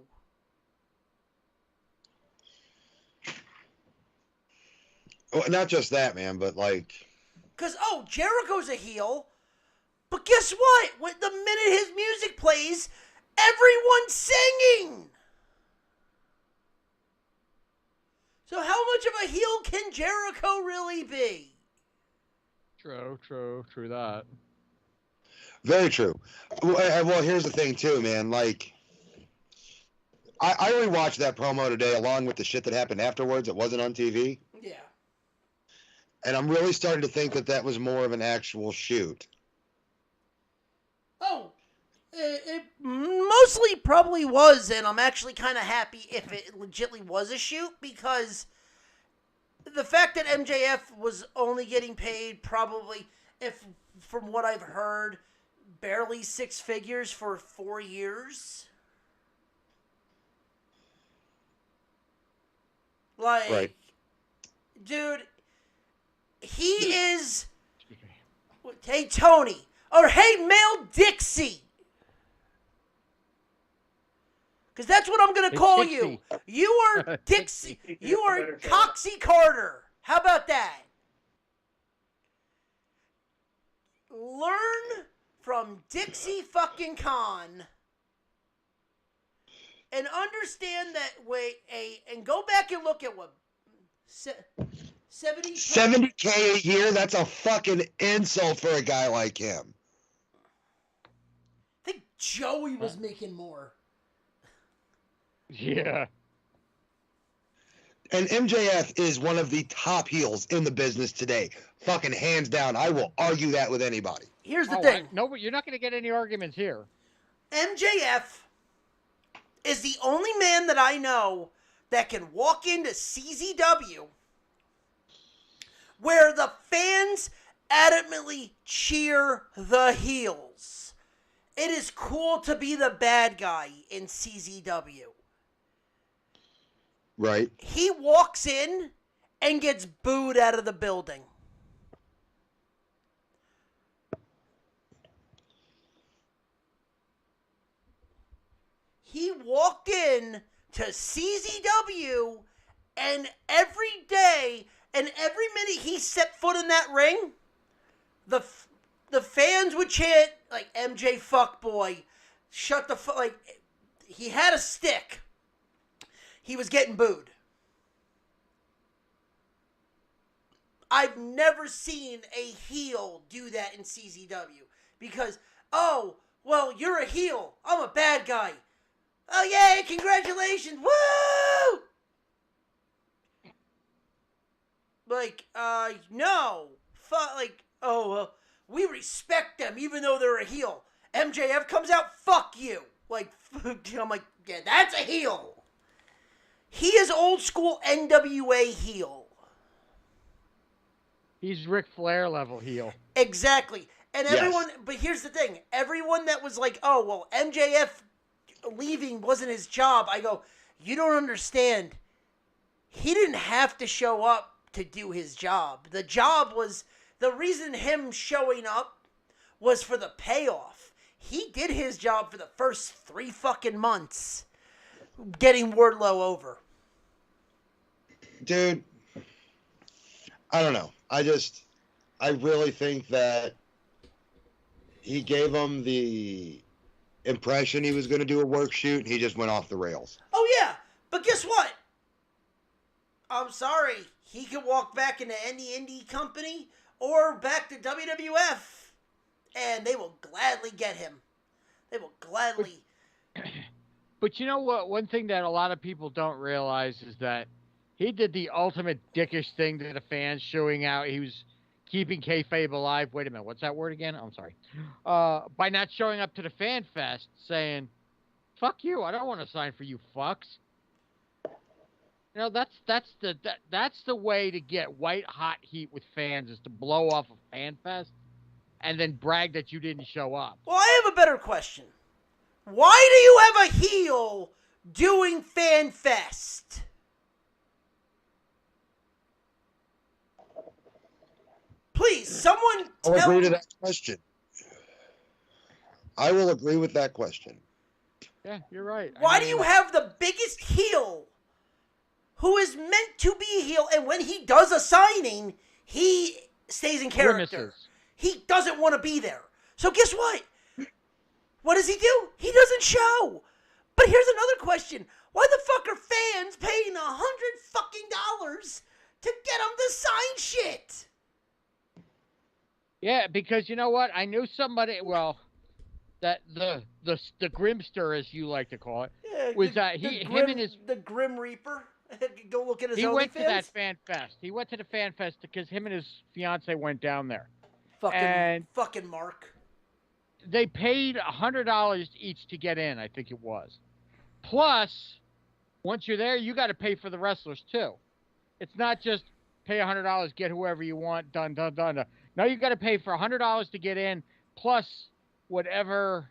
Well, not just that, man, but Because, Jericho's a heel, but guess what? When the minute his music plays, everyone's singing! So how much of a heel can Jericho really be? True that. Very true. Well, here's the thing, too, man. I rewatched that promo today along with the shit that happened afterwards. It wasn't on TV. Yeah. And I'm really starting to think that was more of an actual shoot. It mostly probably was, and I'm actually kind of happy if it legitimately was a shoot, because the fact that MJF was only getting paid probably, if from what I've heard, barely 6 figures for 4 years. Right. Dude, he is... Hey, Tony. Or hey, Male Dixie. Because that's what I'm going to call you. You are Dixie. You are Coxie Carter. How about that? Learn from Dixie fucking Khan. And understand that and go back and look at what 70K a year? That's a fucking insult for a guy like him. I think Joey was making more. Yeah. And MJF is one of the top heels in the business today. Fucking hands down. I will argue that with anybody. Here's the thing. No, but you're not going to get any arguments here. MJF is the only man that I know that can walk into CZW where the fans adamantly cheer the heels. It is cool to be the bad guy in CZW. Right. He walks in and gets booed out of the building. He walked in to CZW, and every day and every minute he set foot in that ring, the fans would chant MJ fuckboy, shut the fuck. He had a stick. He was getting booed. I've never seen a heel do that in CZW because, you're a heel. I'm a bad guy. Oh, yay, congratulations. Woo! No. we respect them even though they're a heel. MJF comes out, fuck you. Like, I'm like, yeah, that's a heel. He is old school NWA heel. He's Ric Flair level heel. Exactly. And Yes. everyone, but here's the thing. Everyone that was like, oh, well, MJF leaving wasn't his job. I go, you don't understand. He didn't have to show up to do his job. The job was, the reason him showing up was for the payoff. He did his job for the first 3 fucking months, getting Wardlow over. Dude, I don't know. I really think that he gave him the impression he was going to do a work shoot, and he just went off the rails. Oh, yeah. But guess what? I'm sorry. He can walk back into any indie company or back to WWF, and they will gladly get him. They will gladly. But you know what? One thing that a lot of people don't realize is that he did the ultimate dickish thing to the fans, showing out he was keeping kayfabe alive. Wait a minute, what's that word again? I'm sorry. By not showing up to the fan fest, saying, "Fuck you! I don't want to sign for you fucks." You know, that's the way to get white hot heat with fans, is to blow off a fan fest and then brag that you didn't show up. Well, I have a better question. Why do you have a heel doing Fan Fest? Please, someone I'll tell agree me. to that question. I will agree with that question. Yeah, you're right. Why do you have the biggest heel who is meant to be a heel, and when he does a signing, he stays in character? Grimaces. He doesn't want to be there. So guess what? What does he do? He doesn't show. But here's another question. Why the fuck are fans paying $100 fucking to get him to sign shit? Yeah, because you know what? I knew somebody. Well, that the Grimster, as you like to call it, Yeah, was him and his. the Grim Reaper. Go look at his He went to that OnlyFans. fan fest. He went to the fan fest because him and his fiance went down there. Fucking Mark. They paid $100 each to get in. I think it was. Plus, once you're there, you got to pay for the wrestlers too. It's not just pay $100, get whoever you want, done. No, you got to pay for $100 to get in, plus whatever.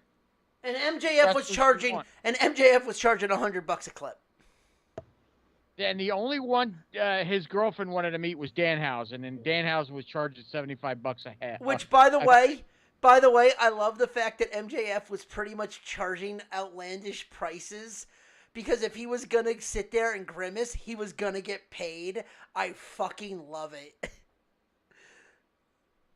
And MJF was charging. And MJF was charging $100 a clip. And the only one his girlfriend wanted to meet was Danhausen, and Danhausen was charging $75 a head. Which, by the way, I love the fact that MJF was pretty much charging outlandish prices, because if he was gonna sit there and grimace, he was gonna get paid. I fucking love it.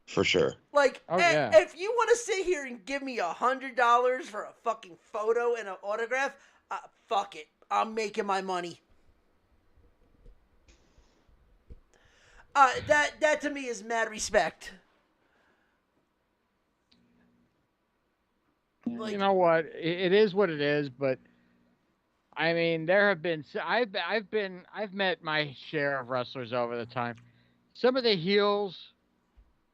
For sure. Like, yeah. if you want to sit here and give me $100 for a fucking photo and an autograph, fuck it. I'm making my money. That to me is mad respect. Like, You know what? It is what it is, but I mean, there have been I've met my share of wrestlers over the time. Some of the heels,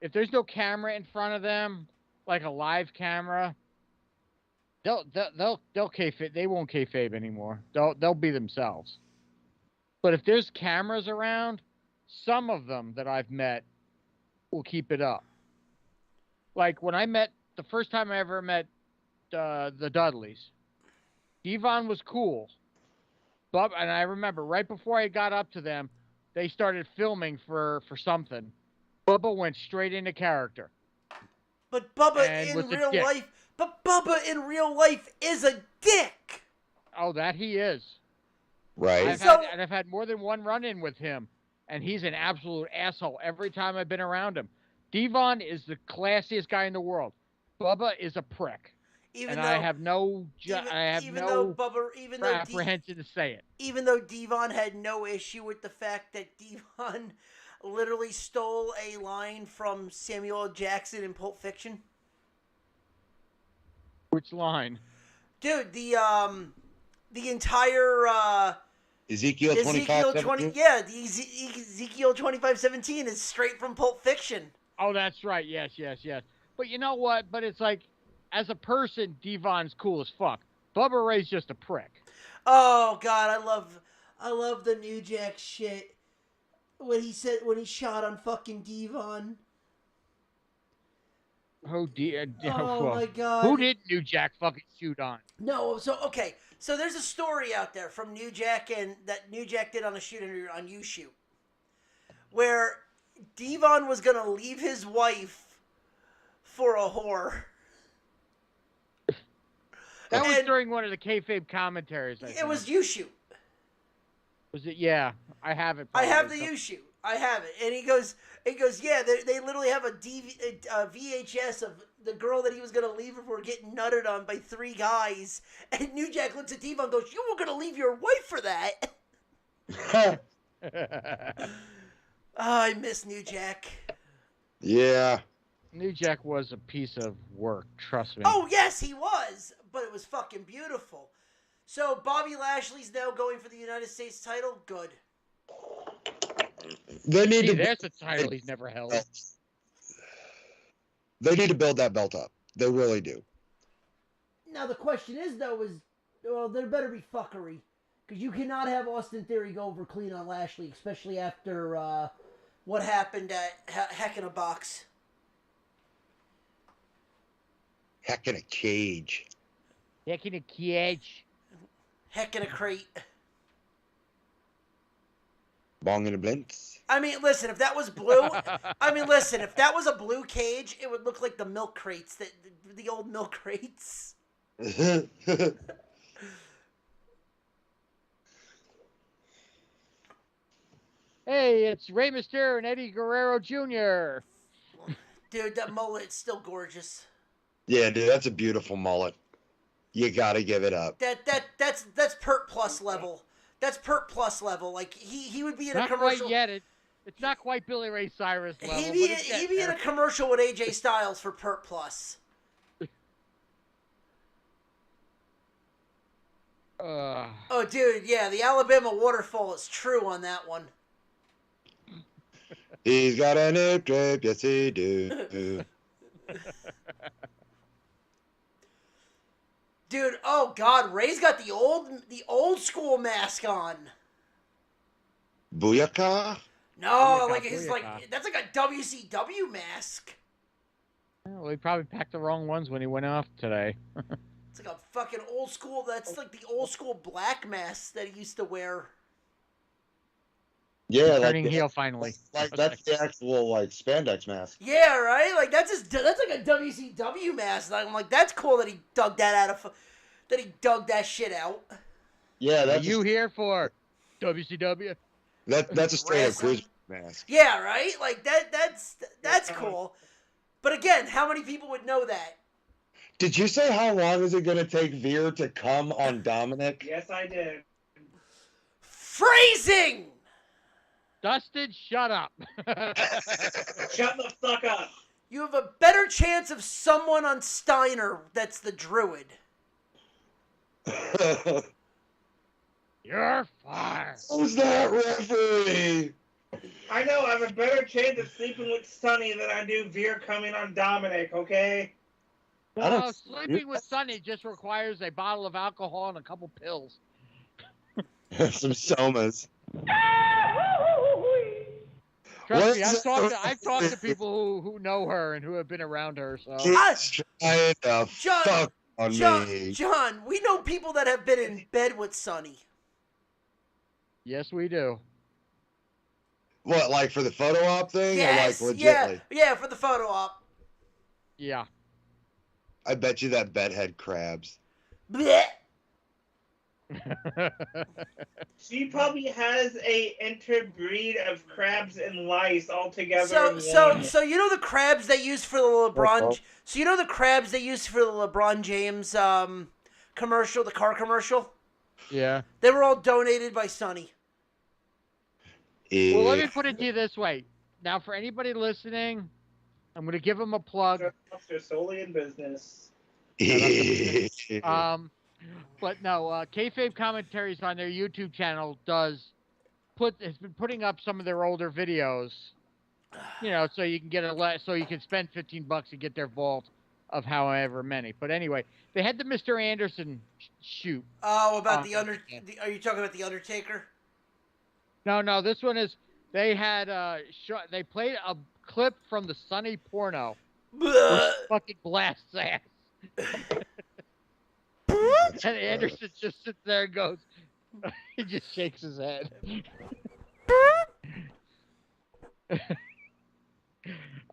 if there's no camera in front of them, like a live camera, they'll kayfabe. They won't kayfabe anymore. They'll be themselves. But if there's cameras around, some of them that I've met will keep it up. Like when I met the first time I ever met the Dudleys, Devon was cool, and I remember right before I got up to them, they started filming for something. Bubba went straight into character. But Bubba And in with the real dick. life, is a dick. Oh, that he is. Right. I've had more than one run-in with him, and he's an absolute asshole every time I've been around him. Devon is the classiest guy in the world. Bubba is a prick. I have no apprehension to say it. Even though Devon had no issue with the fact that Devon literally stole a line from Samuel L. Jackson in Pulp Fiction. Which line? Dude, the entire Ezekiel 25:17? yeah, the Ezekiel 25:17 is straight from Pulp Fiction. Oh, that's right. Yes. But you know what? But it's like, as a person, Devon's cool as fuck. Bubba Ray's just a prick. Oh God, I love the New Jack shit when he shot on fucking Devon. Oh dear. Oh my God. Who did New Jack fucking shoot on? No, so okay, so there's a story out there from New Jack and that New Jack did on a shoot on YouShoot, where Devon was gonna leave his wife for a whore. That was And during one of the kayfabe commentaries. I it think. was YouShoot. Was it? Yeah, I have it. I have the probably. YouShoot. I have it, and he goes, yeah, they literally have a VHS of the girl that he was gonna leave her for getting nutted on by 3 guys, and New Jack looks at Devon and goes, "You were gonna leave your wife for that." Oh, I miss New Jack. Yeah. New Jack was a piece of work. Trust me. Oh yes, he was, but it was fucking beautiful. So Bobby Lashley's now going for the United States title. Good. They need Gee, to. there's a title he's never held. They need to build that belt up. They really do. Now the question is though, well, there better be fuckery, because you cannot have Austin Theory go over clean on Lashley, especially after what happened at Heck in a Box. Heck in a cage. Heck in a cage. Heck in a crate. Bong in a blintz. I mean, listen, if that was blue, if that was a blue cage, it would look like the milk crates, the old milk crates. Hey, it's Rey Mysterio and Eddie Guerrero Jr. Dude, that mullet's still gorgeous. Yeah, dude, that's a beautiful mullet. You gotta give it up. That's Pert Plus level. That's Pert Plus level. Like he would be in a Not commercial. quite yet. It's not quite Billy Ray Cyrus level. He'd but be in a commercial with AJ Styles for Pert Plus. Oh, dude, yeah, the Alabama waterfall is true on that one. He's got a nip drip, yes he do. Dude, oh God, Ray's got the old school mask on. Booyaka? No, Booyaka, like it's booyaka. like that's like a WCW mask. Well, he probably packed the wrong ones when he went off today. It's like a fucking old school. That's like the old school black mask that he used to wear. Yeah, Turning heel finally. Like that's the actual like spandex mask. Yeah, right. Like that's like a WCW mask. Like, I'm like, that's cool that he dug that shit out. Yeah, What are that's you here for? WCW? that's a straight up Wrestling. cruiser mask. Yeah, right. Like that's cool. But again, how many people would know that? Did you say how long is it gonna take Veer to come on Dominic? Yes, I did. Phrasing. Dustin, shut up. Shut the fuck up. You have a better chance of someone on Steiner that's the Druid. You're fired. Who's that referee? I know, I have a better chance of sleeping with Sonny than I do Veer coming on Dominic, okay? I don't- No, sleeping with Sonny just requires a bottle of alcohol and a couple pills. Some somas. Trust me, What's- I've talked to people who know her and who have been around her. So He's trying to John- fuck on me. John, we know people that have been in bed with Sonny. yes, we do. What, like for the photo op thing? Yes, Or like legitly? yeah, for the photo op. Yeah. I bet you that bed had crabs. Blech. She probably has a interbreed of crabs and lice all together So in one. so you know the crabs they use for the LeBron. Uh-huh. So you know the crabs they use for the LeBron James commercial, the car commercial. Yeah. They were all donated by Sonny. Well, let me put it to you this way. Now, for anybody listening, I'm going to give them a plug. They're solely in business. But no, Kayfabe Commentaries on their YouTube channel has been putting up some of their older videos So you can get so you can spend $15 to get their vault of however many. But anyway, they had the Mr. Anderson shoot. Oh, about Yeah. Are you talking about the Undertaker? No, this one is. They had they played a clip from the Sunny porno, which fucking blasts ass. And Anderson just sits there and goes, he just shakes his head.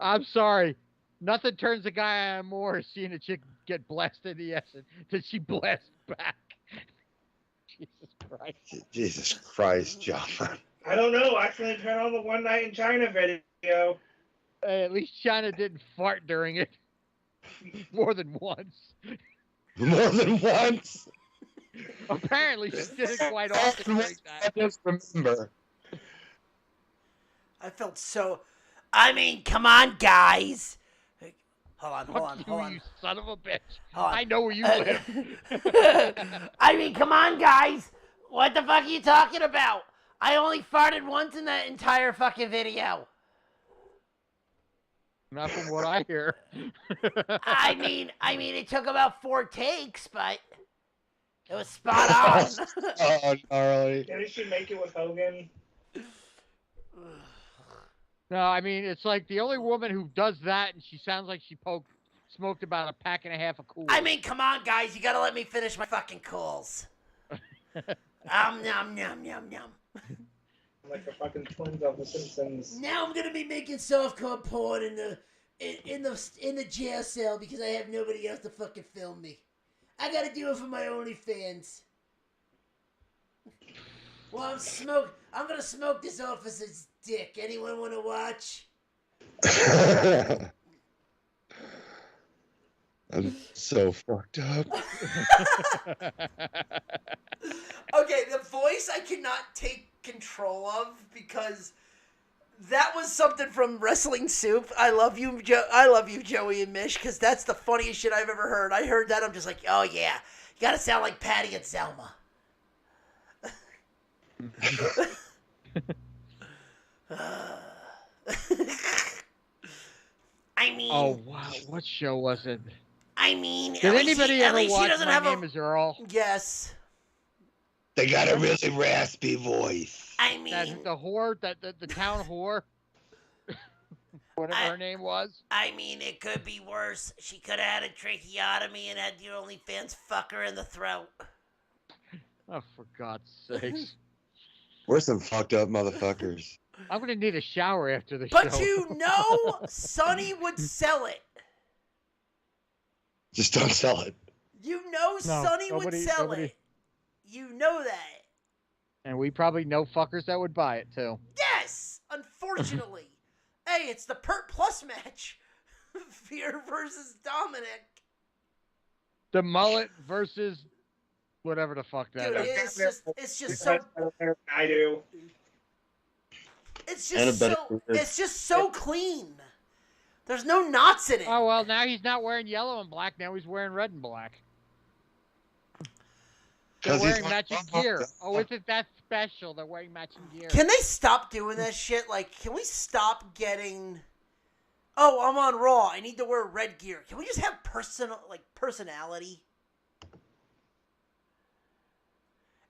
I'm sorry. Nothing turns a guy on more seeing a chick get blasted in the ass than she blasts back. Jesus Christ. Jesus Christ, John. I don't know. I accidentally turned on the One Night in China video. At least China didn't fart during it. More than once. More than once? Apparently, she did it quite often during that. I just remember. I felt so. I mean, come on, guys. Hold on. Fuck you, you son of a bitch. Hold on. I know where you live. I mean, come on, guys. What the fuck are you talking about? I only farted once in that entire fucking video. Not from what I hear. I mean, it took about 4 takes, but it was spot on. Oh, gnarly. Didn't she make it with Hogan? No, I mean, it's like the only woman who does that, and she sounds like she smoked about a pack and a half of Kool-Aid. I mean, come on, guys. You gotta let me finish my fucking calls. Nom, nom, nom, nom. Like the fucking twins of The Simpsons. Now I'm gonna be making softcore porn in the jail cell because I have nobody else to fucking film me. I gotta do it for my OnlyFans. Well, I'm gonna smoke this officer's dick. Anyone wanna watch? I'm so fucked up. Okay, the voice I cannot take control of because that was something from Wrestling Soup. I love you, Joey and Mish, because that's the funniest shit I've ever heard. I heard that, I'm just like, oh yeah, you gotta sound like Patty and Selma. I mean. Oh wow, what show was it? I mean, did anybody ever watch My Name Is Earl? Yes. They got a really raspy voice. I mean, the whore, the town whore, whatever her name was. I mean, it could be worse. She could have had a tracheotomy and had the OnlyFans fuck her in the throat. Oh, for God's sakes! We're some fucked up motherfuckers. I'm gonna need a shower after the show. But you know, Sonny would sell it. Just don't sell it. You know, Sonny would sell it. You know that. And we probably know fuckers that would buy it too. Yes, unfortunately. Hey, it's the Pert Plus match. Fear versus Dominic. The mullet versus whatever the fuck that Dude, is. it's just so. I do. It's just so clean. There's no knots in it. Oh well, now he's not wearing yellow and black. Now he's wearing red and black. They're wearing matching gear. Oh, isn't that special? They're wearing matching gear. Can they stop doing that shit? Like, can we stop getting? Oh, I'm on Raw. I need to wear red gear. Can we just have personality?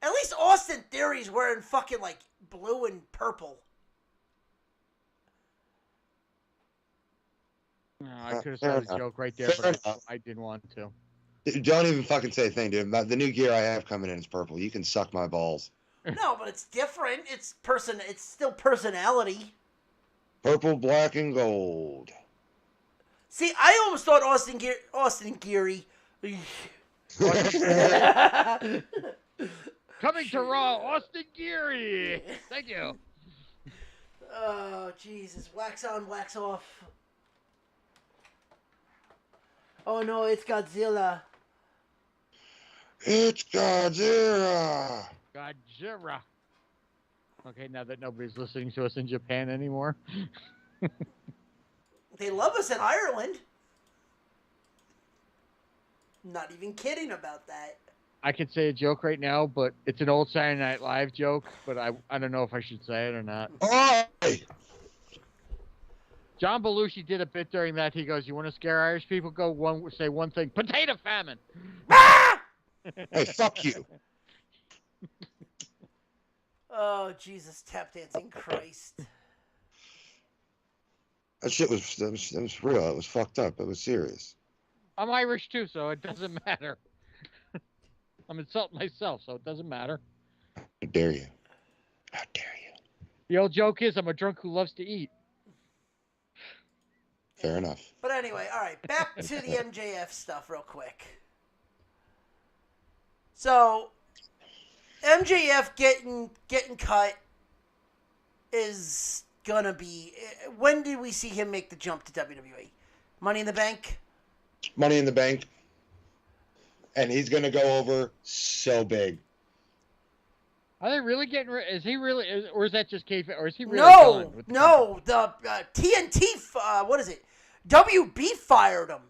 At least Austin Theory's wearing fucking like blue and purple. No, I could have said a joke right there, but I didn't want to. Don't even fucking say a thing, dude. The new gear I have coming in is purple. You can suck my balls. No, but it's different. It's still personality. Purple, black, and gold. See, I almost thought Austin Geary. Coming to Raw, Austin Geary. Thank you. Oh, Jesus. Wax on, wax off. Oh, no, it's Godzilla. It's Godzilla. Godzilla. Okay, now that nobody's listening to us in Japan anymore. They love us in Ireland. Not even kidding about that. I could say a joke right now, but it's an old Saturday Night Live joke, but I don't know if I should say it or not. Oi! John Belushi did a bit during that. He goes, "You want to scare Irish people? Say one thing: potato famine." Ah! Hey, fuck you. Oh, Jesus, tap dancing Christ. That shit was real. It was fucked up. It was serious. I'm Irish too, so it doesn't matter. I'm insulting myself, so it doesn't matter. How dare you? How dare you? The old joke is, I'm a drunk who loves to eat. Fair enough. But anyway, all right, back to the MJF stuff real quick. So, MJF getting cut is gonna be. When did we see him make the jump to WWE? Money in the Bank? Money in the Bank. And he's going to go over so big. Are they really getting rid? Is he really, or is that just kayfabe? Or is he really No, done with the no. The TNT, what is it? WB fired him.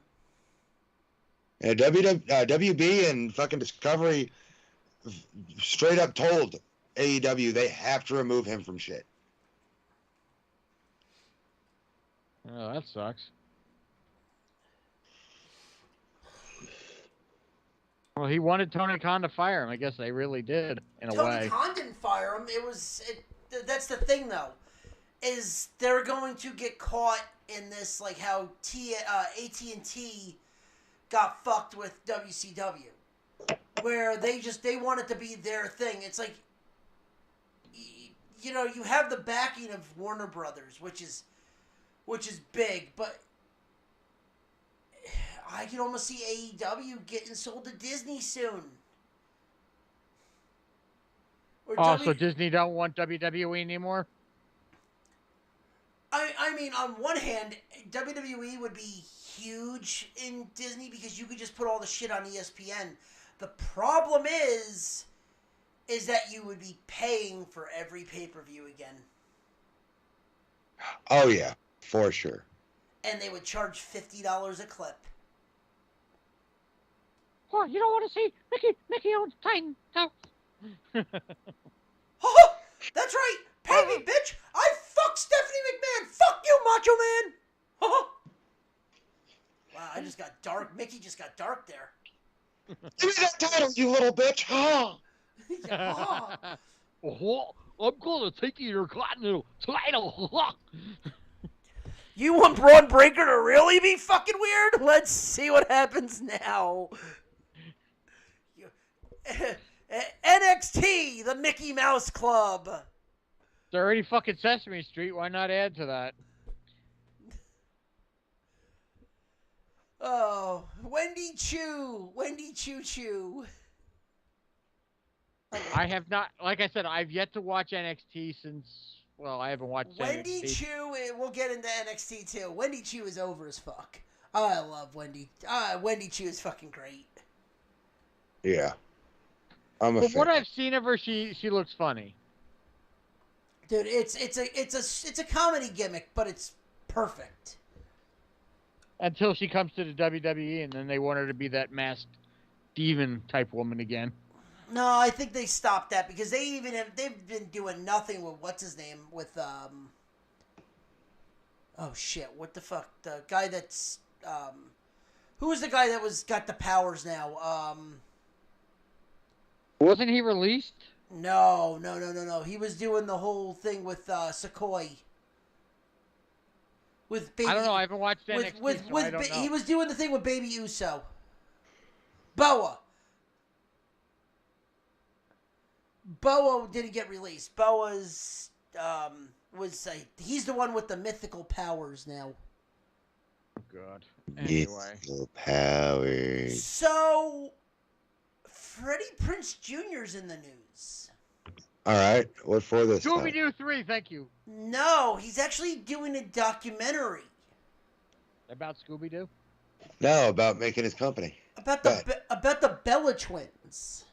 Yeah, WB and fucking Discovery straight up told AEW they have to remove him from shit. Oh, that sucks. Well, he wanted Tony Khan to fire him. I guess they really did, in a way. Tony Khan didn't fire him. That's the thing, though, is they're going to get caught in this, like how AT&T got fucked with WCW, where they want it to be their thing. It's like, you know, you have the backing of Warner Brothers, which is big, but I can almost see AEW getting sold to Disney soon. So Disney don't want WWE anymore? I mean, on one hand, WWE would be huge in Disney because you could just put all the shit on ESPN. The problem is that you would be paying for every pay-per-view again. Oh, yeah, for sure. And they would charge $50 a clip. Oh, you don't want to see Mickey owns Titan. No. Oh, that's right. Pay me, bitch. I fuck Stephanie McMahon. Fuck you, Macho Man. Oh. Wow, I just got dark. Mickey just got dark there. Give me that title, you little bitch. Oh. Yeah. Oh, I'm going to take you your Continental title. You want Braun Breaker to really be fucking weird? Let's see what happens now. NXT, the Mickey Mouse Club. It's already fucking Sesame Street. Why not add to that? Oh, Wendy Choo Choo. I have not, like I said, I've yet to watch NXT since, well, I haven't watched Wendy NXT. Choo, we'll get into NXT too. Wendy Choo is over as fuck. Oh, I love Wendy. Wendy Choo is fucking great. Yeah. I'm a But fan. what I've seen of her, she looks funny. Dude, it's a comedy gimmick, but it's perfect. Until she comes to the WWE, and then they want her to be that masked demon type woman again. No, I think they stopped that because they've been doing nothing with what's his name with oh shit, what the fuck, the guy that's who was the guy that got the powers now? Wasn't he released? No. He was doing the whole thing with Sequoia. With Baby, I don't know. I haven't watched NXT, so I don't know. He was doing the thing with Baby Uso. Boa didn't get released. Boa's he's the one with the mythical powers now. Oh God. Anyway. Mythical powers. So, Freddie Prinze Jr.'s in the news. All right. What for this time? Scooby-Doo 3, thank you. No, he's actually doing a documentary. About Scooby-Doo? No, about making his company. About the Bella twins.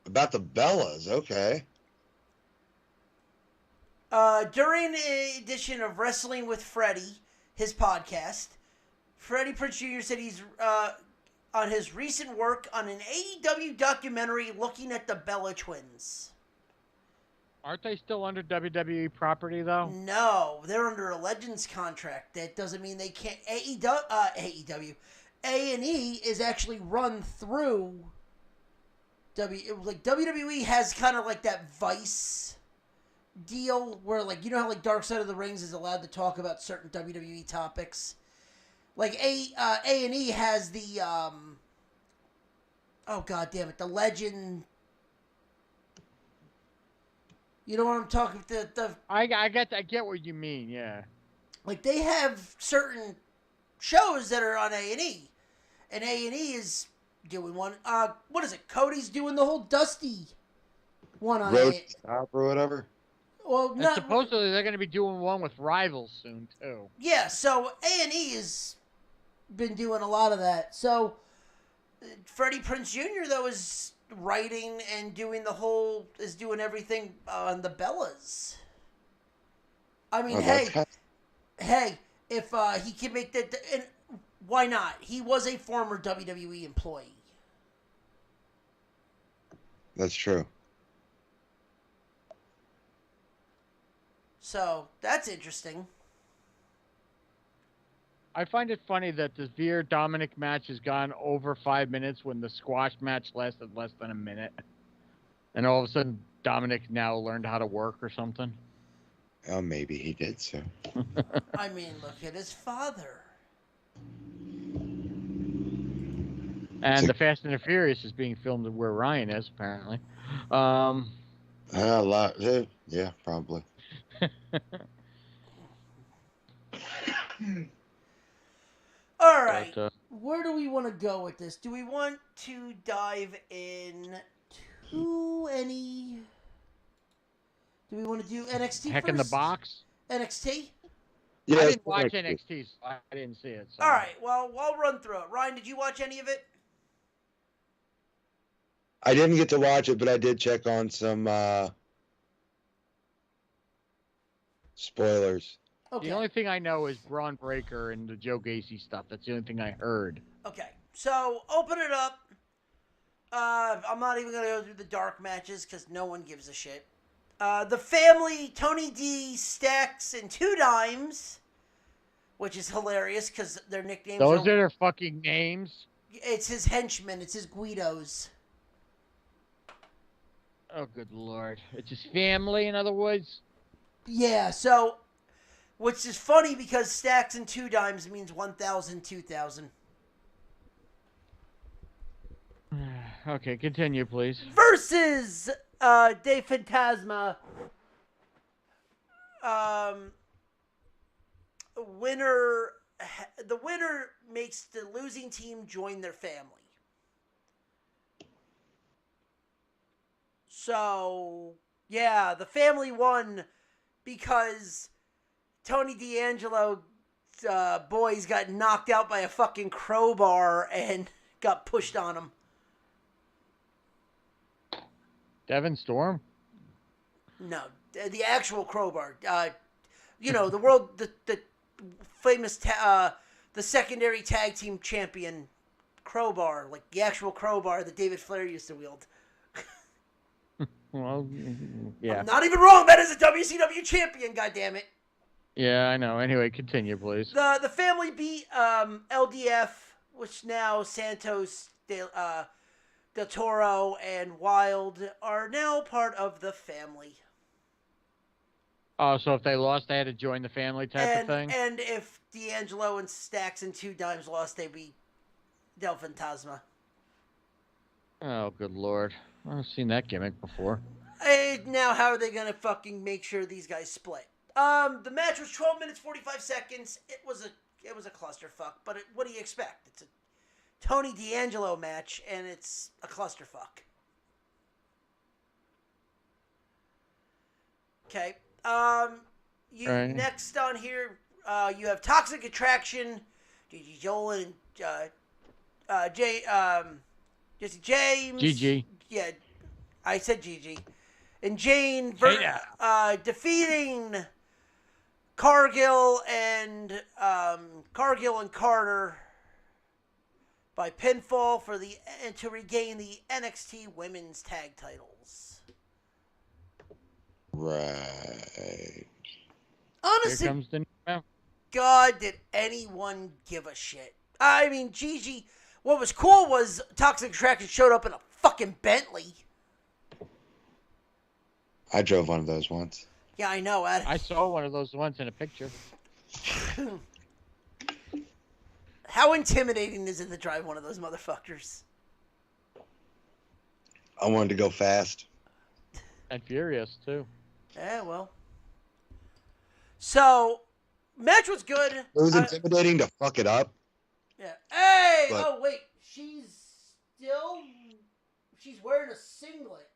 About the Bellas, okay. During an edition of Wrestling with Freddie, his podcast, Freddie Prinze Jr. said he's on his recent work on an AEW documentary looking at the Bella twins. Aren't they still under WWE property though? No, they're under a Legends contract. That doesn't mean they can't. AEW, A&E is actually run through like WWE has kind of like that Vice deal where, like, you know how like Dark Side of the Rings is allowed to talk about certain WWE topics. Like A&E has the oh god damn it, the Legend. You know what I'm talking about? I get what you mean. Yeah. Like, they have certain shows that are on A&E, and A&E is doing one. What is it? Cody's doing the whole Dusty one on Road A&E. Stop or whatever. Well, And not supposedly they're going to be doing one with Rivals soon too. yeah. So A&E has been doing a lot of that. So Freddie Prinze Jr. though is writing and doing doing everything on the Bellas. I mean, Oh, hey, that's hey, if he can make that, and why not? He was a former WWE employee. That's true. So that's interesting. I find it funny that the Veer Dominic match has gone over 5 minutes when the squash match lasted less than a minute. And all of a sudden, Dominic now learned how to work or something. Oh, maybe he did so. I mean, look at his father. And the Fast and the Furious is being filmed where Ryan is, apparently. A lot. Yeah, probably. All right. But, Where do we want to go with this? Do we want to dive in to any? Do we want to do NXT Heck first? in the Box. NXT? Yeah, I didn't watch NXT, so I didn't see it. So. All right. Well, I'll run through it. Ryan, did you watch any of it? I didn't get to watch it, but I did check on some spoilers. Okay. The only thing I know is Braun Breaker and the Joe Gacy stuff. That's the only thing I heard. Okay. So open it up. I'm not even gonna go through the dark matches because no one gives a shit. The family, Tony D, Stacks, and Two Dimes, which is hilarious because their nicknames Those are are their fucking names. It's his henchmen. It's his Guidos. Oh, good lord. It's his family, in other words. Yeah, so, which is funny because Stacks and Two Dimes means 1,000, 2,000. Okay, continue, please. Versus De Fantasma. The winner makes the losing team join their family. So, yeah, the family won because Tony D'Angelo boys got knocked out by a fucking crowbar and got pushed on him. Devin Storm? No, the actual crowbar. You know, the famous, the secondary tag team champion crowbar, like the actual crowbar that David Flair used to wield. Well, yeah. I'm not even wrong. That is a WCW champion. goddammit. Yeah, I know. Anyway, continue, please. The family beat LDF, which now Santos, Del Toro, and Wild are now part of the family. Oh, so if they lost, they had to join the family type of thing? And if D'Angelo and Stacks and Two Dimes lost, they beat Del Fantasma. Oh, good lord. I've seen that gimmick before. Now, how are they going to fucking make sure these guys split? The match was 12 minutes, 45 seconds. It was a clusterfuck, but what do you expect? It's a Tony D'Angelo match, and it's a clusterfuck. Okay. Next on here, you have Toxic Attraction, Gigi Dolan, and Jesse James. GG. Yeah, I said Gigi. And Jane defeating Cargill and Carter by pinfall to regain the NXT Women's Tag Titles. Right. Honestly, Here comes the new God, did anyone give a shit? I mean, Gigi, what was cool was Toxic Attraction showed up in a fucking Bentley. I drove one of those once. Yeah, I know. I saw one of those once in a picture. How intimidating is it to drive one of those motherfuckers? I wanted to go fast. And furious, too. Yeah, well. So, match was good. It was intimidating to fuck it up. Yeah. Hey! But- Oh, wait. She's wearing a singlet.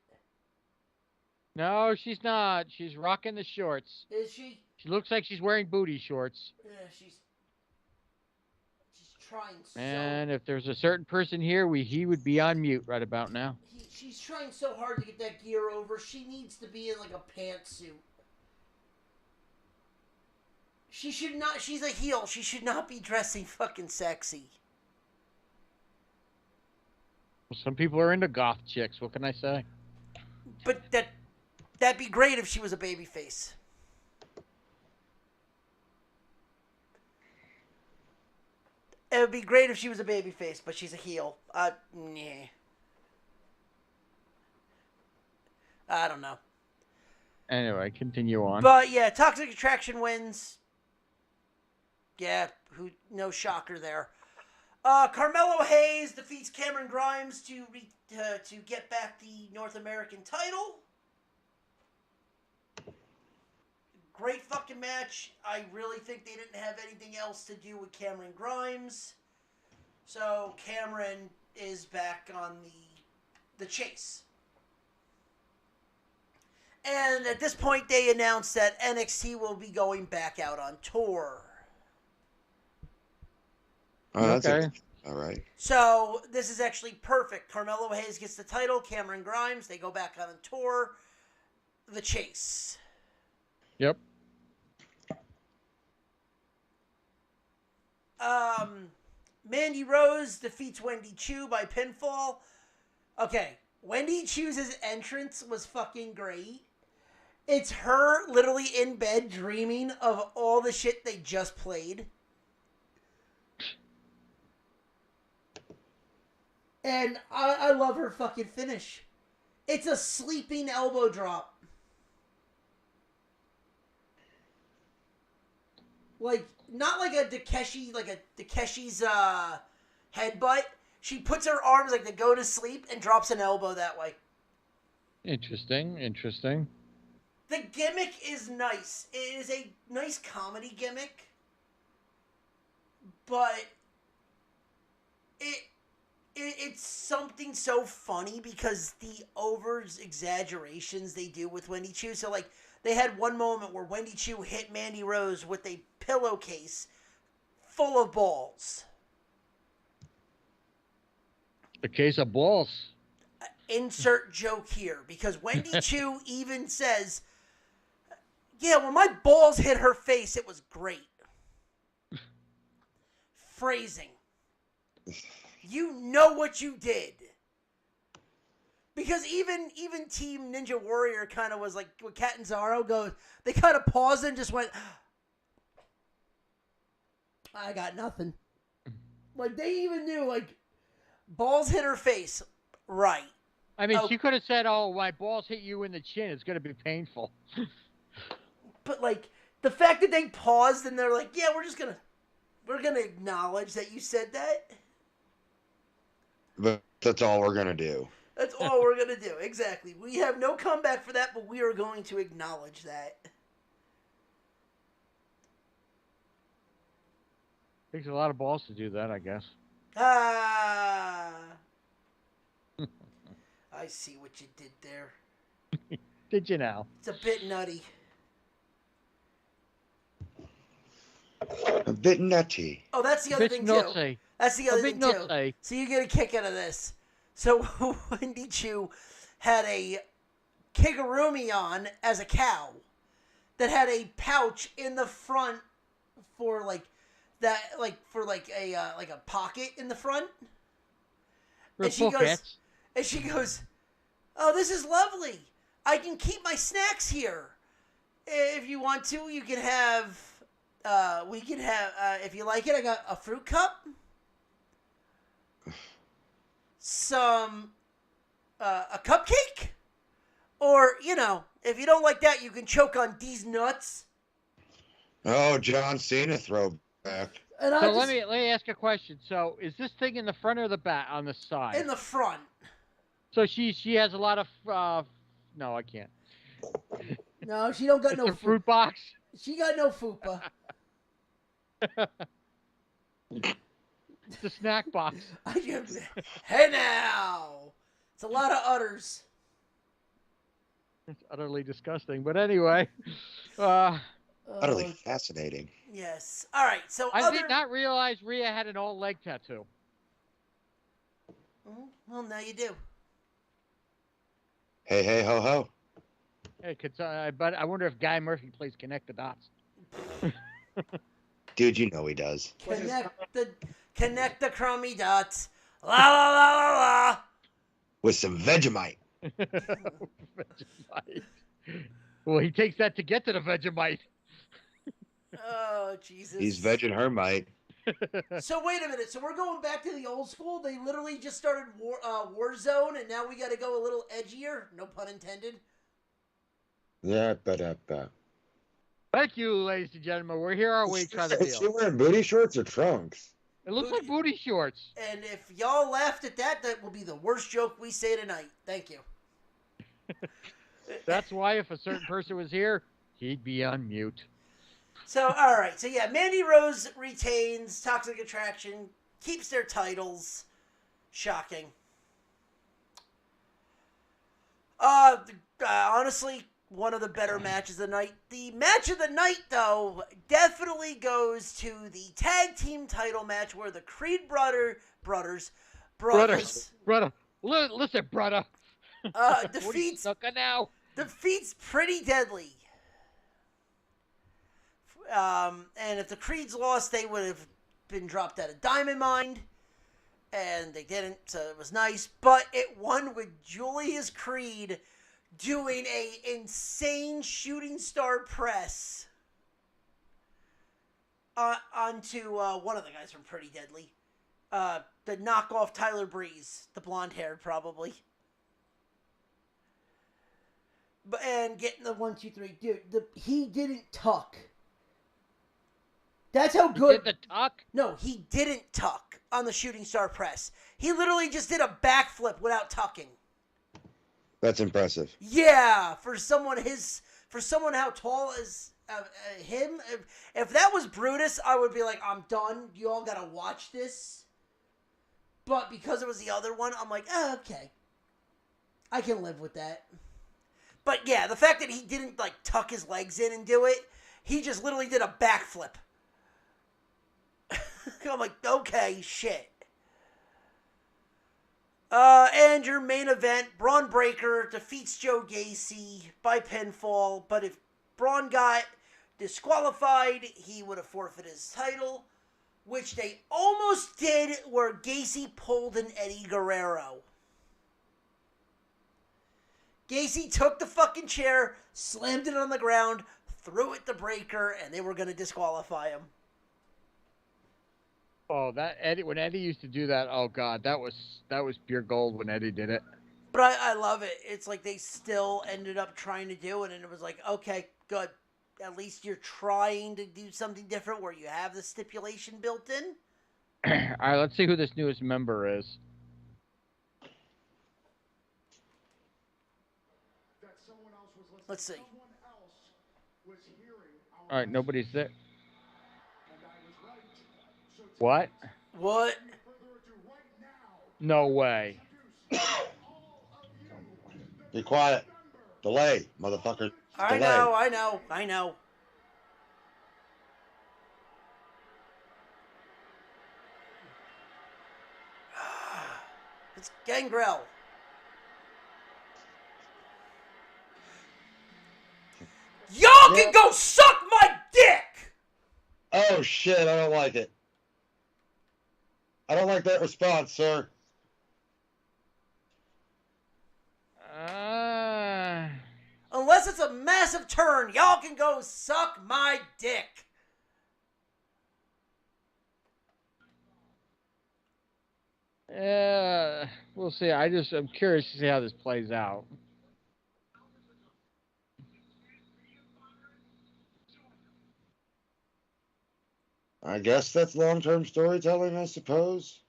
No, she's not. She's rocking the shorts. Is she? She looks like she's wearing booty shorts. Yeah, she's trying so... And if there's a certain person here, he would be on mute right about now. She's trying so hard to get that gear over. She needs to be in, like, a pantsuit. She should not... She's a heel. She should not be dressing fucking sexy. Well, some people are into goth chicks. What can I say? But that'd be great if she was a babyface. It would be great if she was a babyface, but she's a heel. Nah. I don't know. Anyway, continue on. But yeah, Toxic Attraction wins. Yeah, no shocker there. Carmelo Hayes defeats Cameron Grimes to get back the North American title. Great fucking match. I really think they didn't have anything else to do with Cameron Grimes. So Cameron is back on the chase. And at this point, they announced that NXT will be going back out on tour. Oh, that's Okay. all right. So this is actually perfect. Carmelo Hayes gets the title. Cameron Grimes, they go back on tour. The chase. Yep. Mandy Rose defeats Wendy Chu by pinfall. Okay, Wendy Chu's entrance was fucking great. It's her literally in bed dreaming of all the shit they just played. And I love her fucking finish. It's a sleeping elbow drop. Like, not like a Takeshi's headbutt. She puts her arms like to go to sleep and drops an elbow that way. Interesting. The gimmick is nice. It is a nice comedy gimmick. But it's something so funny because the over-exaggerations they do with Wendy Chu. So, like, they had one moment where Wendy Chu hit Mandy Rose with a pillowcase full of balls. A case of balls. Insert joke here, because Wendy Chu even says, yeah, when my balls hit her face, it was great. Phrasing. You know what you did. Because even Team Ninja Warrior kind of was like, when Catanzaro goes, they kind of paused and just went, I got nothing. Like, they even knew, like, balls hit her face. Right. I mean, she could have said, oh, my balls hit you in the chin. It's going to be painful. But, like, the fact that they paused and they're like, yeah, we're gonna acknowledge that you said that. But that's all we're gonna do. That's all we're gonna do. Exactly. We have no comeback for that, but we are going to acknowledge that. Takes a lot of balls to do that, I guess. Ah. I see what you did there. Did you now? It's a bit nutty. A bit nutty. Oh, that's the other thing, too. Nutty. That's the other A bit thing, too. nutty. So you get a kick out of this. So Wendy Chu had a kigurumi on as a cow that had a pouch in the front for like that, like for like a pocket in the front. And she goes, oh, this is lovely. I can keep my snacks here. If you want to, you can have. We can have. If you like it, I got a fruit cup. Some. A cupcake. Or, you know, if you don't like that, you can choke on these nuts. Oh, John Cena throwback. And So let me ask a question. So is this thing in the front or the back on the side? in the front. So she has a lot of no, I can't. No, she don't got It's no a fruit box. She got no fupa. It's a snack box. Hey now, it's a lot of udders. It's utterly disgusting. But anyway, Utterly fascinating. Yes. All right. So I did not realize Rhea had an all leg tattoo. Well, now you do. Hey, hey, ho, ho. Hey, but I wonder if Guy Murphy plays Connect the Dots. Dude, you know he does. Connect the crummy dots. La la la la la. With some Vegemite. Vegemite. Well, he takes that to get to the Vegemite. Oh, Jesus. He's vegging Hermite. So wait a minute. So we're going back to the old school. They literally just started Warzone, and now we got to go a little edgier. No pun intended. Yeah, but Thank you, ladies and gentlemen. We're here our way. Try the Is she deal. wearing booty shorts or trunks? It looks like booty shorts. And if y'all laughed at that, that will be the worst joke we say tonight. Thank you. That's why if a certain person was here, he'd be on mute. So, all right. So, yeah, Mandy Rose retains Toxic Attraction, keeps their titles. Shocking. Honestly, one of the better matches of the night. The match of the night, though, definitely goes to the tag team title match where the Creed brothers, Listen, brother. defeats now. Pretty Deadly. And if the Creeds lost, they would have been dropped out of Diamond Mine. And they didn't, so it was nice. But it won with Julius Creed doing a insane shooting star press onto one of the guys from Pretty Deadly. The knockoff Tyler Breeze, the blonde-haired probably. And getting the 1, 2, 3. Dude, he didn't tuck. That's how good. He did the tuck? No, he didn't tuck on the shooting star press. He literally just did a backflip without tucking. That's impressive. Yeah, for someone how tall as him. If that was Brutus, I would be like, I'm done. You all gotta watch this. But because it was the other one, I'm like, oh, okay. I can live with that. But yeah, the fact that he didn't like tuck his legs in and do it, he just literally did a backflip. I'm like, okay, shit. And your main event, Braun Breaker defeats Joe Gacy by pinfall. But if Braun got disqualified, he would have forfeited his title, which they almost did where Gacy pulled an Eddie Guerrero. Gacy took the fucking chair, slammed it on the ground, threw it to Breaker, and they were going to disqualify him. Oh, when Eddie used to do that, oh god, that was pure gold when Eddie did it. But I love it. It's like they still ended up trying to do it, and it was like, okay, good. At least you're trying to do something different where you have the stipulation built in. All right, let's see who this newest member is. Let's see. All right, nobody's there. What? What? No way. Be quiet. Delay, motherfucker. I know. It's Gangrel. Y'all can go suck my dick! Oh, shit, I don't like it. I don't like that response, sir. unless it's a massive turn, y'all can go suck my dick. We'll see. I'm curious to see how this plays out. I guess that's long-term storytelling, I suppose.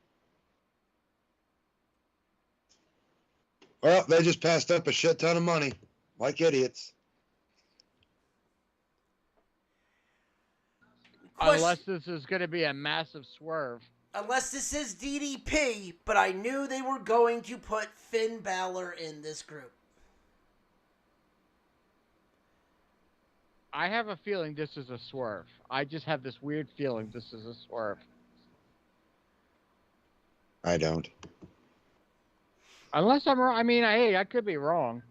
Well, they just passed up a shit ton of money, like idiots. Unless this is going to be a massive swerve. Unless this is DDP, but I knew they were going to put Finn Balor in this group. I have a feeling this is a swerve. I just have this weird feeling this is a swerve. I don't. Unless I'm wrong. I mean, hey, I could be wrong.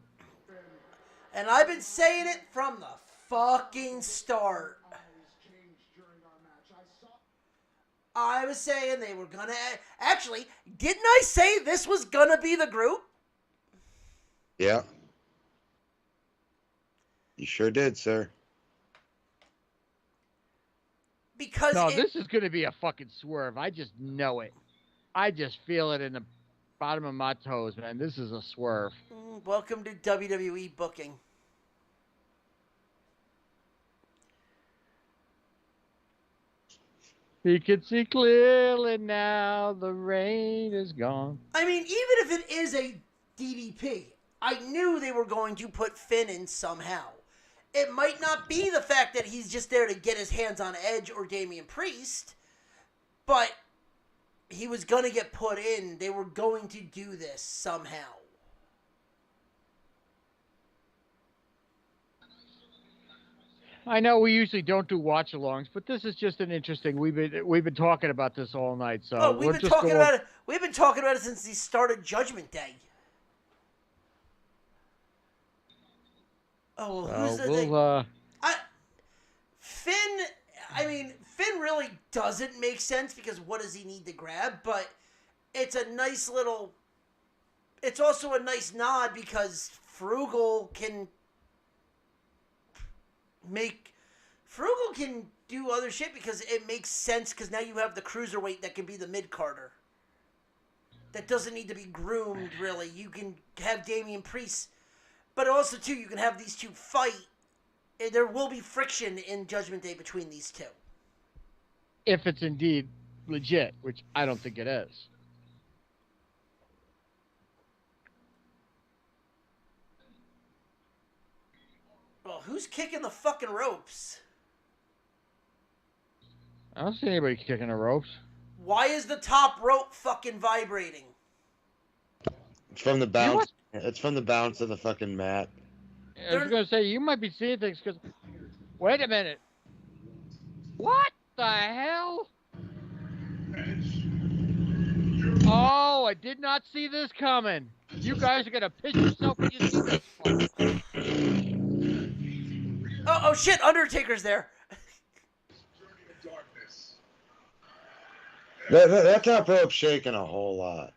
And I've been saying it from the fucking start. I was saying they were gonna... Actually, didn't I say this was gonna be the group? Yeah. You sure did, sir. Because no, this is going to be a fucking swerve. I just know it. I just feel it in the bottom of my toes, man. This is a swerve. Welcome to WWE booking. He can see clearly now. The rain is gone. I mean, even if it is a DDP, I knew they were going to put Finn in somehow. It might not be the fact that he's just there to get his hands on Edge or Damian Priest, but he was going to get put in. They were going to do this somehow. I know we usually don't do watch-alongs, but this is just an interesting. We've been talking about this all night, so we've been talking about it. We've been talking about it since he started Judgment Day. Oh, who's the thing? Finn. I mean, Finn really doesn't make sense because what does he need to grab? But it's a nice little. It's also a nice nod because Frugal can do other shit because it makes sense because now you have the cruiserweight that can be the mid-carder. That doesn't need to be groomed, really. You can have Damian Priest, but also, too, you can have these two fight. There will be friction in Judgment Day between these two. If it's indeed legit, which I don't think it is. Well, who's kicking the fucking ropes? I don't see anybody kicking the ropes. Why is the top rope fucking vibrating? It's from the bounce. It's from the bounce of the fucking mat. I was going to say, you might be seeing things because... Wait a minute. What the hell? Oh, I did not see this coming. You guys are going to piss yourself when you see this one. Oh shit, Undertaker's there. That top rope's shaking a whole lot.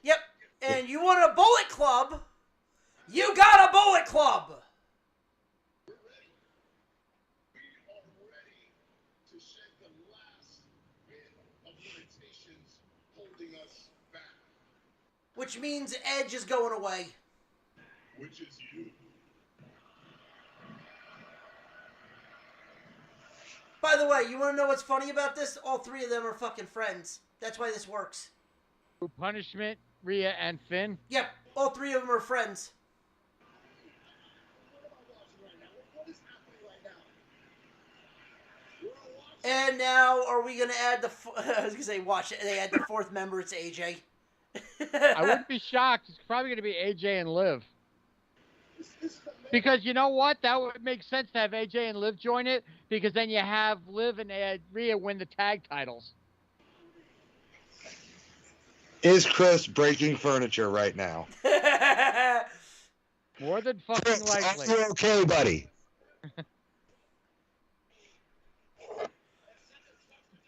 Yep, and you want a Bullet Club? You got a Bullet Club! Which means Edge is going away. Which is you. By the way, you want to know what's funny about this? All three of them are fucking friends. That's why this works. Punishment, Rhea, and Finn? Yep, all three of them are friends. And now, are we going to add the... I was going to say, watch it. They add the fourth member. It's AJ. I wouldn't be shocked. It's probably going to be AJ and Liv. Because you know what? That would make sense to have AJ and Liv join it. Because then you have Liv and Rhea win the tag titles. Is Chris breaking furniture right now? More than fucking likely. You're okay, buddy.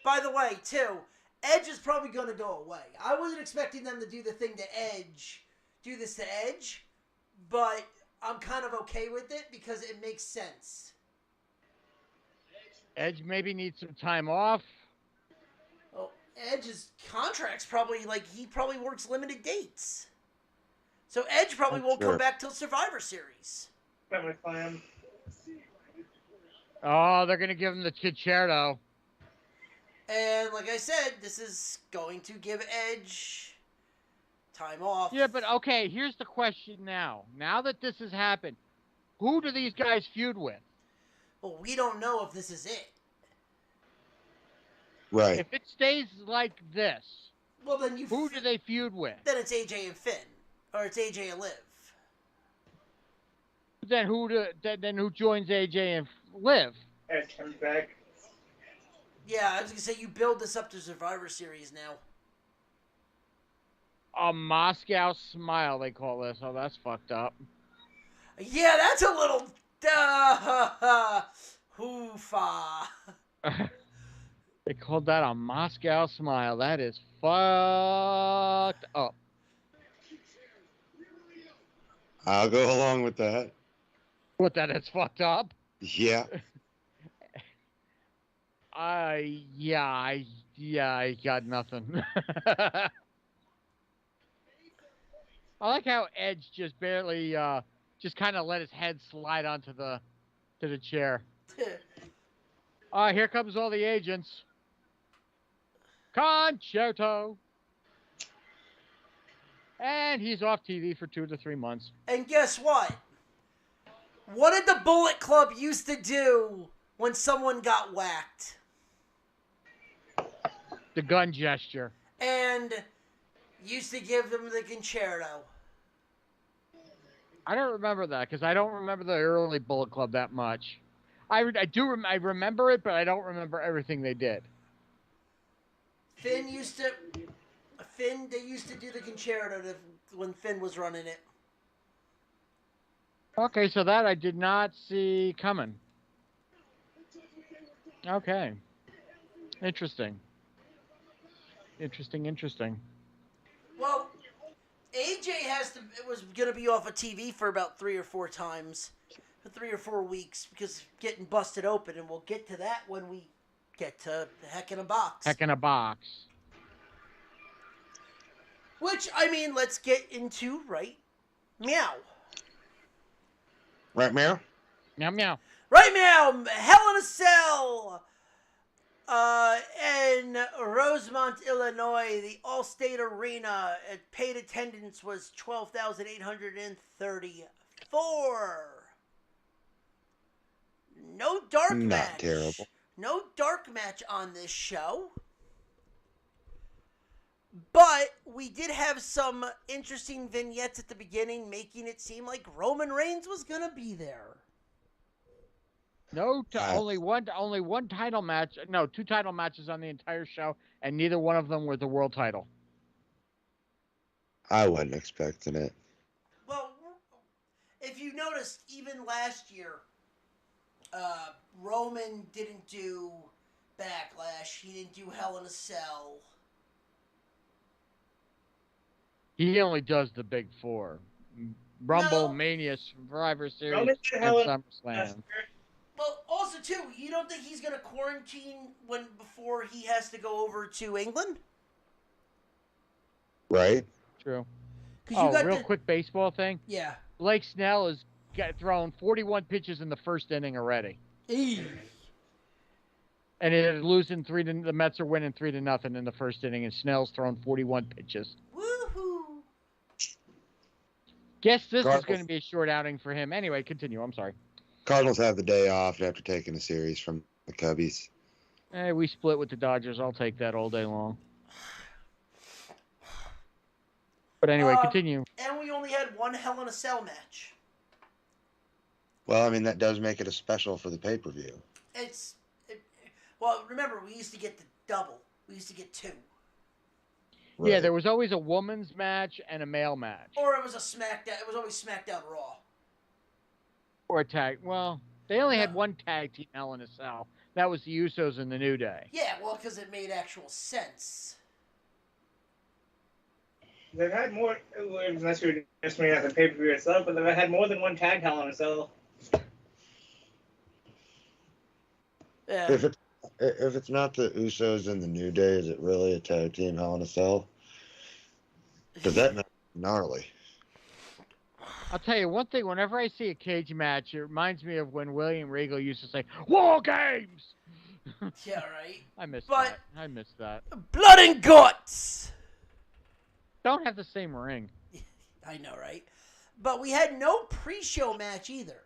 By the way, too, Edge is probably going to go away. I wasn't expecting them to do the thing to Edge, do this to Edge, but I'm kind of okay with it because it makes sense. Edge maybe needs some time off. Well, Edge's contract's probably, like, he probably works limited dates. So Edge probably won't come back till Survivor Series. SummerSlam. Oh, they're going to give him the Chicharito. And like I said, this is going to give Edge time off. Yeah, but okay, here's the question now. Now that this has happened, who do these guys feud with? Well, we don't know if this is it. Right. If it stays like this, Well, then who do they feud with? Then it's AJ and Finn, or it's AJ and Liv. Then who joins AJ and Liv? Edge comes back. Yeah, I was gonna say you build this up to Survivor Series now. A Moscow Smile, they call this. Oh, that's fucked up. Yeah, that's a little hoofa. They called that a Moscow Smile. That is fucked up. I'll go along with that. What, that is fucked up? Yeah. I got nothing. I like how Edge just barely, just kind of let his head slide onto the chair. Here comes all the agents. Concerto. And he's off TV for 2 to 3 months. And guess what? What did the Bullet Club used to do when someone got whacked? The gun gesture. And used to give them the concerto. I don't remember that because I don't remember the early Bullet Club that much. I remember it, but I don't remember everything they did. They used to do the concerto when Finn was running it. Okay, so that I did not see coming. Okay. Interesting. Well, AJ was going to be off of TV for about 3 or 4 times, for 3 or 4 weeks, because getting busted open, and we'll get to that when we get to Heck in a Box. Heck in a Box. Which, I mean, let's get into right meow. Right, Meow? Meow meow. Right meow, Hell in a Cell. In Rosemont, Illinois, the Allstate Arena, paid attendance was 12,834. No dark match. Not terrible. No dark match on this show. But we did have some interesting vignettes at the beginning, making it seem like Roman Reigns was going to be there. No, only one title match. No, 2 title matches on the entire show, and neither one of them were the world title. I wasn't expecting it. Well, if you noticed, even last year, Roman didn't do Backlash. He didn't do Hell in a Cell. He only does the big 4. Rumble, No. Mania, Survivor Series, Roman did and Hell in- SummerSlam. Well, also too, you don't think he's going to quarantine before he has to go over to England? Right? True. 'Cause you got real quick baseball thing. Yeah. Blake Snell has thrown 41 pitches in the first inning already. Eee. And it is losing the Mets are winning 3-0 in the first inning, and Snell's thrown 41 pitches. Woohoo! Guess this is Cardinals. going to be a short outing for him. Anyway, continue. I'm sorry. Cardinals have the day off after taking a series from the Cubbies. Hey, we split with the Dodgers. I'll take that all day long. But anyway, continue. And we only had one Hell in a Cell match. Well, I mean, that does make it a special for the pay-per-view. Well, remember, we used to get the double. We used to get 2. Right. Yeah, there was always a woman's match and a male match. Or it was a SmackDown. It was always SmackDown Raw. Or a tag. Well, they only had one tag team Hell in a Cell. that was the Usos in the New Day. Yeah, well, because it made actual sense. They've had more, unless you're just made out the pay-per-view itself, but they've had more than one tag Hell in a Cell. Yeah. If it's not the Usos and the New Day, is it really a tag team Hell in a Cell? Because that match is gnarly. I'll tell you one thing. Whenever I see a cage match, it reminds me of when William Regal used to say, "War Games." Yeah, right. I miss But- that. I miss that. Blood and guts. Don't have the same ring. I know, right? But we had no pre-show match either.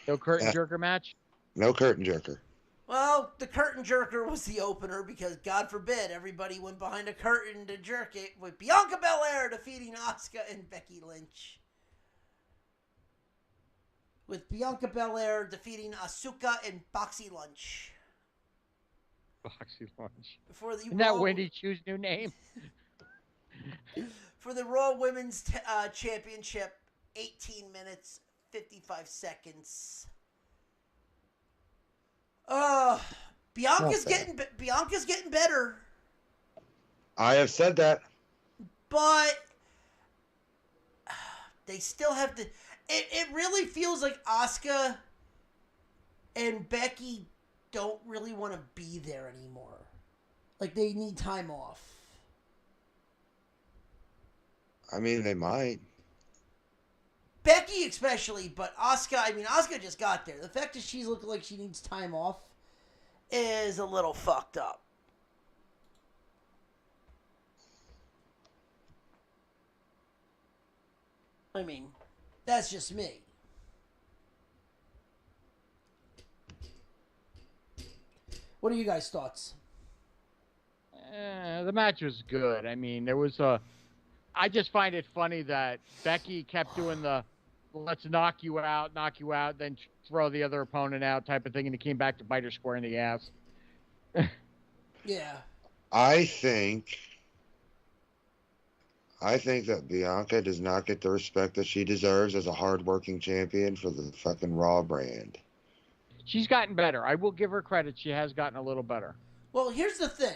No curtain jerker match. No curtain jerker. Well, the curtain jerker was the opener because, God forbid, everybody went behind a curtain to jerk it with Bianca Belair defeating Asuka and Becky Lynch. With Bianca Belair defeating Asuka and Boxy Lunch. Boxy lunch. For the Isn't that Raw- Wendy Chu's new name? For the Raw Women's Championship, 18 minutes, 55 seconds. Bianca's getting better, I have said that. but they still have to. It really feels like Asuka and Becky don't really want to be there anymore. Like they need time off. I mean, they might. Becky especially, but Asuka, Asuka just got there. The fact that she's looking like she needs time off is a little fucked up. I mean, that's just me. What are you guys' thoughts? The match was good. I mean, there was a. I just find it funny that Becky kept doing the "let's knock you out," then throw the other opponent out type of thing, and it came back to bite her square in the ass. Yeah. I think that Bianca does not get the respect that she deserves as a hardworking champion for the fucking Raw brand. She's gotten better. I will give her credit. She has gotten a little better. Well, here's the thing.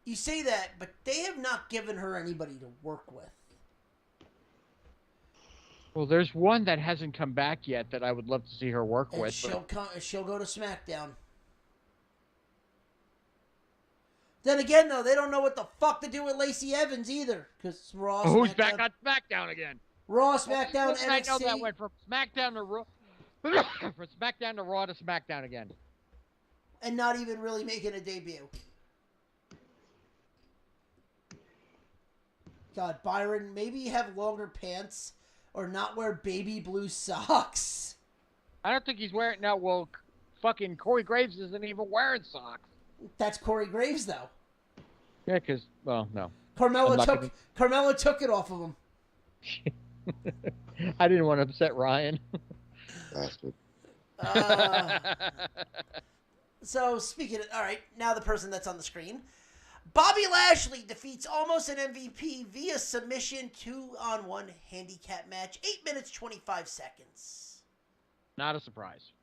You say that, but they have not given her anybody to work with. Well, there's one that hasn't come back yet that I would love to see her work And with. she'll go to SmackDown. Then again, though, they don't know what the fuck to do with Lacey Evans either, because Raw, Who's SmackDown, back on SmackDown again? Raw, SmackDown, What's SmackDown NXT. that went from SmackDown to Raw, from SmackDown to Raw to SmackDown again. And not even really making a debut. God, Byron, maybe have longer pants or not wear baby blue socks. I don't think he's wearing now. Well, fucking Corey Graves isn't even wearing socks. That's Corey Graves, though. Yeah, because no, Carmella I'm not took it off of him. I didn't want to upset Ryan. Bastard. So speaking of, all right, now the person that's on the screen. Bobby Lashley defeats almost an MVP via submission 2-on-1 handicap match. 8 minutes, 25 seconds. Not a surprise.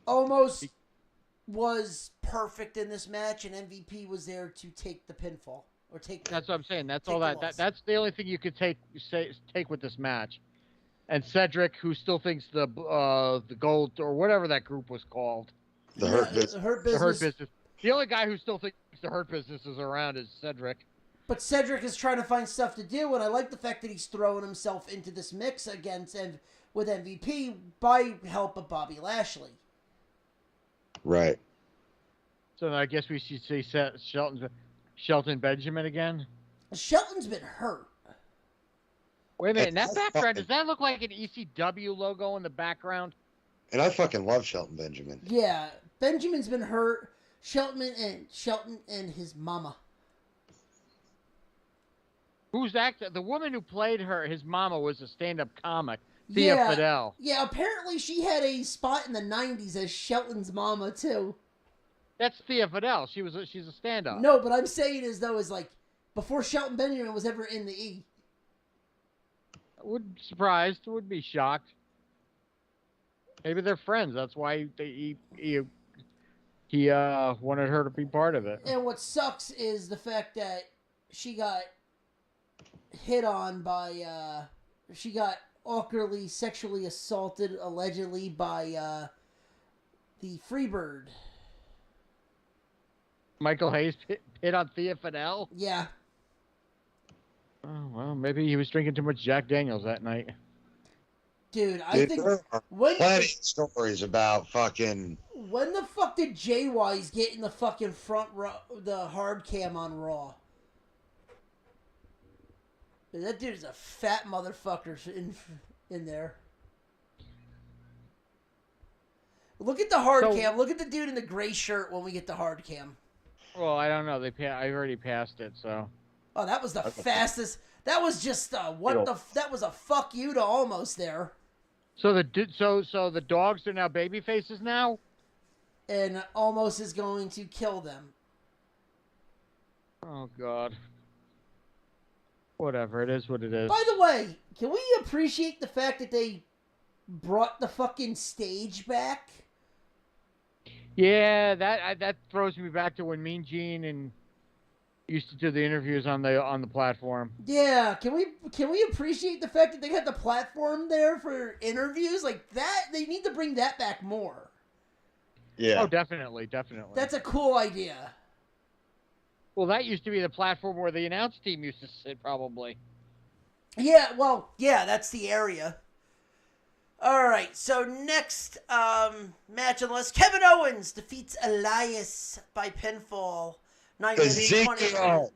Almost was perfect in this match, and MVP was there to take the pinfall. Or take. That's what I'm saying. That's take all the that loss. that's the only thing you could take with this match. And Cedric, who still thinks the gold or whatever that group was called, The Hurt Business. The Hurt the Business. Hurt Business. The only guy who still thinks the Hurt Business is around is Cedric. But Cedric is trying to find stuff to do, and I like the fact that he's throwing himself into this mix against and with MVP by help of Bobby Lashley. Right. So I guess we should see Shelton Benjamin again. Shelton's been hurt. Wait a minute, in that background, does that look like an ECW logo in the background? And I fucking love Shelton Benjamin. Yeah, Benjamin's been hurt. Shelton and his mama. Who's that? The woman who played his mama was a stand-up comic, Thea Fidel. Yeah, apparently she had a spot in the 90s as Shelton's mama, too. That's Thea Fidel. She's a stand-up. No, but I'm saying as though as like before Shelton Benjamin was ever in the E. I wouldn't be surprised. Would be shocked. Maybe they're friends. That's why he wanted her to be part of it. And what sucks is the fact that she got hit on by, she got awkwardly sexually assaulted, allegedly, by the Freebird. Michael Hayes hit on Thea Fidel. Yeah. Oh well, maybe he was drinking too much Jack Daniels that night. Dude, I Dude, think there are when plenty of stories about fucking. when the fuck did JY's get in the fucking front row, the hard cam on Raw? Dude, that dude is a fat motherfucker in there. Look at the hard cam. Look at the dude in the gray shirt when we get the hard cam. Well, I don't know. I already passed it, so. Oh, that was the fastest. That was just that was a fuck you to almost there. So the dogs are now baby faces now. And almost is going to kill them. Oh God. Whatever, it is what it is. By the way, can we appreciate the fact that they brought the fucking stage back? Yeah, that throws me back to when Mean Gene and used to do the interviews on the platform. Yeah, can we appreciate the fact that they got the platform there for interviews like that? They need to bring that back more. Yeah. Oh, definitely. That's a cool idea. Well, that used to be the platform where the announce team used to sit, probably. Yeah, well, yeah, that's the area. All right, so next match on the list, Kevin Owens defeats Elias by pinfall. 9 minutes 20 seconds.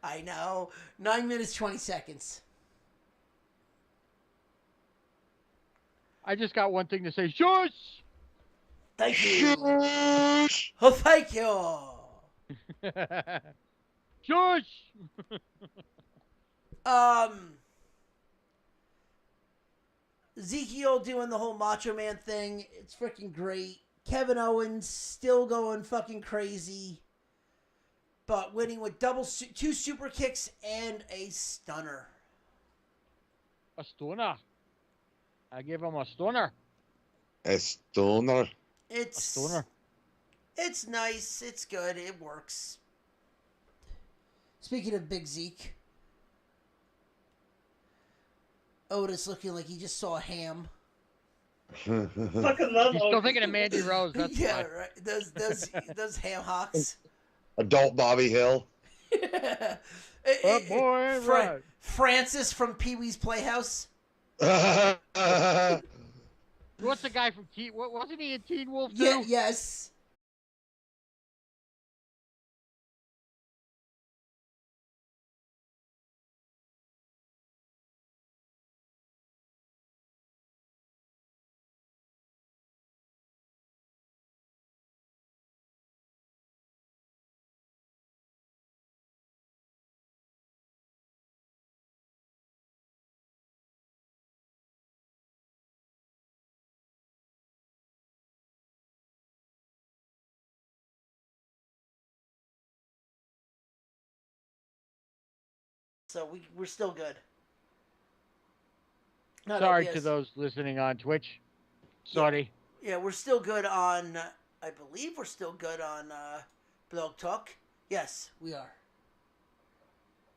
I know. 9 minutes 20 seconds. I just got one thing to say. Shush! Thank you. Oh, thank you. Shush! Ezekiel doing the whole Macho Man thing. It's freaking great. Kevin Owens still going fucking crazy, but winning with two super kicks and a stunner. A stunner. I give him a stunner. A stunner. It's A stunner. It's nice. It's good. It works. Speaking of Big Zeke, Otis looking like he just saw a ham. Fucking love. He's still thinking of Mandy Rose. That's Yeah, why. right. Those ham hocks. Adult Bobby Hill. That boy, right. Francis from Pee Wee's Playhouse. Yes. What's the guy from Teen? Wasn't he in Teen Wolf too? Yeah. Yes. So we're still good. Not Sorry obvious. to those listening on Twitch. Sorry. Yeah, we're still good on. I believe we're still good on Blog Talk. Yes, we are.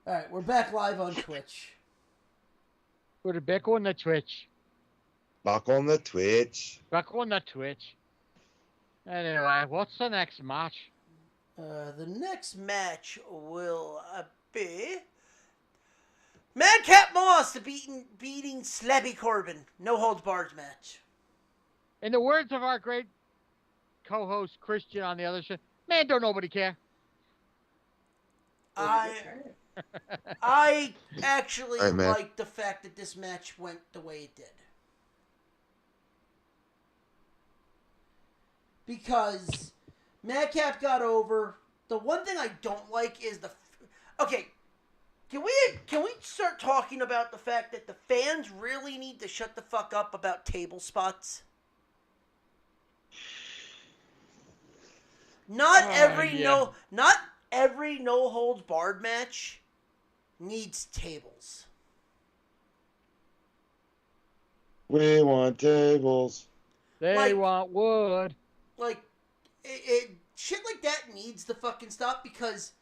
All right, we're back live on Twitch. We're back on the Twitch. Back on the Twitch. Back on the Twitch. Anyway, what's the next match? The next match will be Madcap Moss beating Slabby Corbin. No holds barred match. In the words of our great co-host Christian on the other show, man, don't nobody care. I actually All right, man. like the fact that this match went the way it did. Because Madcap got over. The one thing I don't like is okay, can we start talking about the fact that the fans really need to shut the fuck up about table spots? Not every no holds barred match needs tables. We want tables. They Like- want wood. Like, shit like that needs to fucking stop, because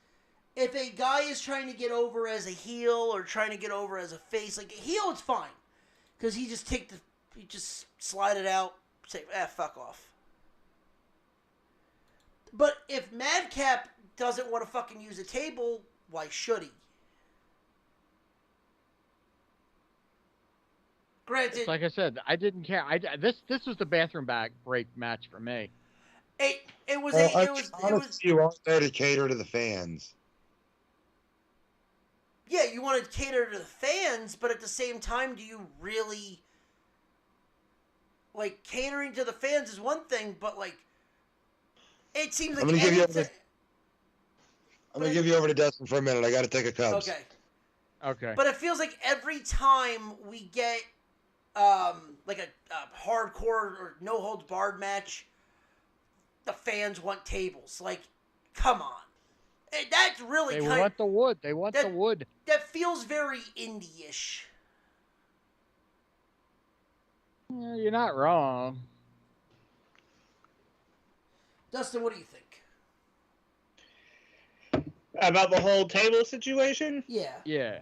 if a guy is trying to get over as a heel or trying to get over as a face, like a heel, it's fine, because he just slide it out, say, fuck off. But if Madcap doesn't want to fucking use a table, why should he? Granted, Like I said, I didn't care. This was the bathroom break match for me. it was Honestly, you want there to cater to the fans. yeah, you want to cater to the fans, but at the same time, do you really, like, catering to the fans is one thing, but like, it seems like I'm gonna give you anything- I'm gonna give you over to Dustin for a minute. I gotta take a Cubs. okay. Okay. But it feels like every time we get like a hardcore or no holds barred match, the fans want tables. Like, come on. That's really They want the wood. They want the wood. That feels very indie-ish. Yeah, you're not wrong. Dustin, what do you think? About the whole table situation? Yeah. Yeah.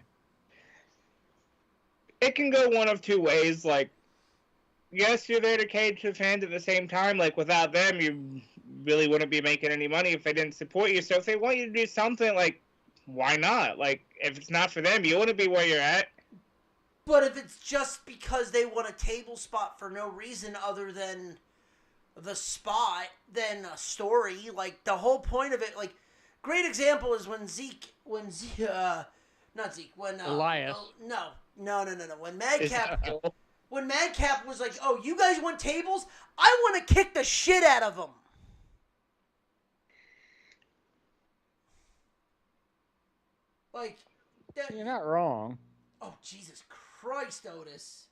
It can go one of two ways. Like, yes, you're there to cater to fans at the same time. Like, without them, you really wouldn't be making any money if they didn't support you. So if they want you to do something, like, why not? Like, if it's not for them, you wouldn't be where you're at. But if it's just because they want a table spot for no reason other than the spot, then a story, like, the whole point of it, like, great example is when Elias. When Madcap was like, "Oh, you guys want tables? I want to kick the shit out of them." Like, that, You're not wrong. oh, Jesus Christ, Otis.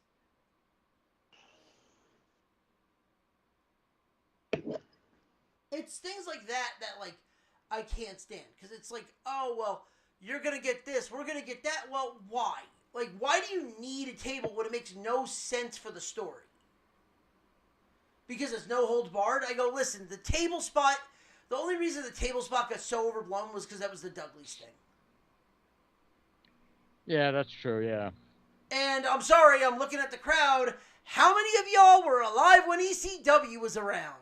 It's things like that like, I can't stand. Because it's like, oh, well, you're going to get this, we're going to get that. Well, why? Like, why do you need a table when it makes no sense for the story? Because it's no holds barred? I go, listen, the table spot, the only reason the table spot got so overblown was because that was the Dudley's thing. Yeah, that's true, yeah. And I'm sorry, I'm looking at the crowd. How many of y'all were alive when ECW was around?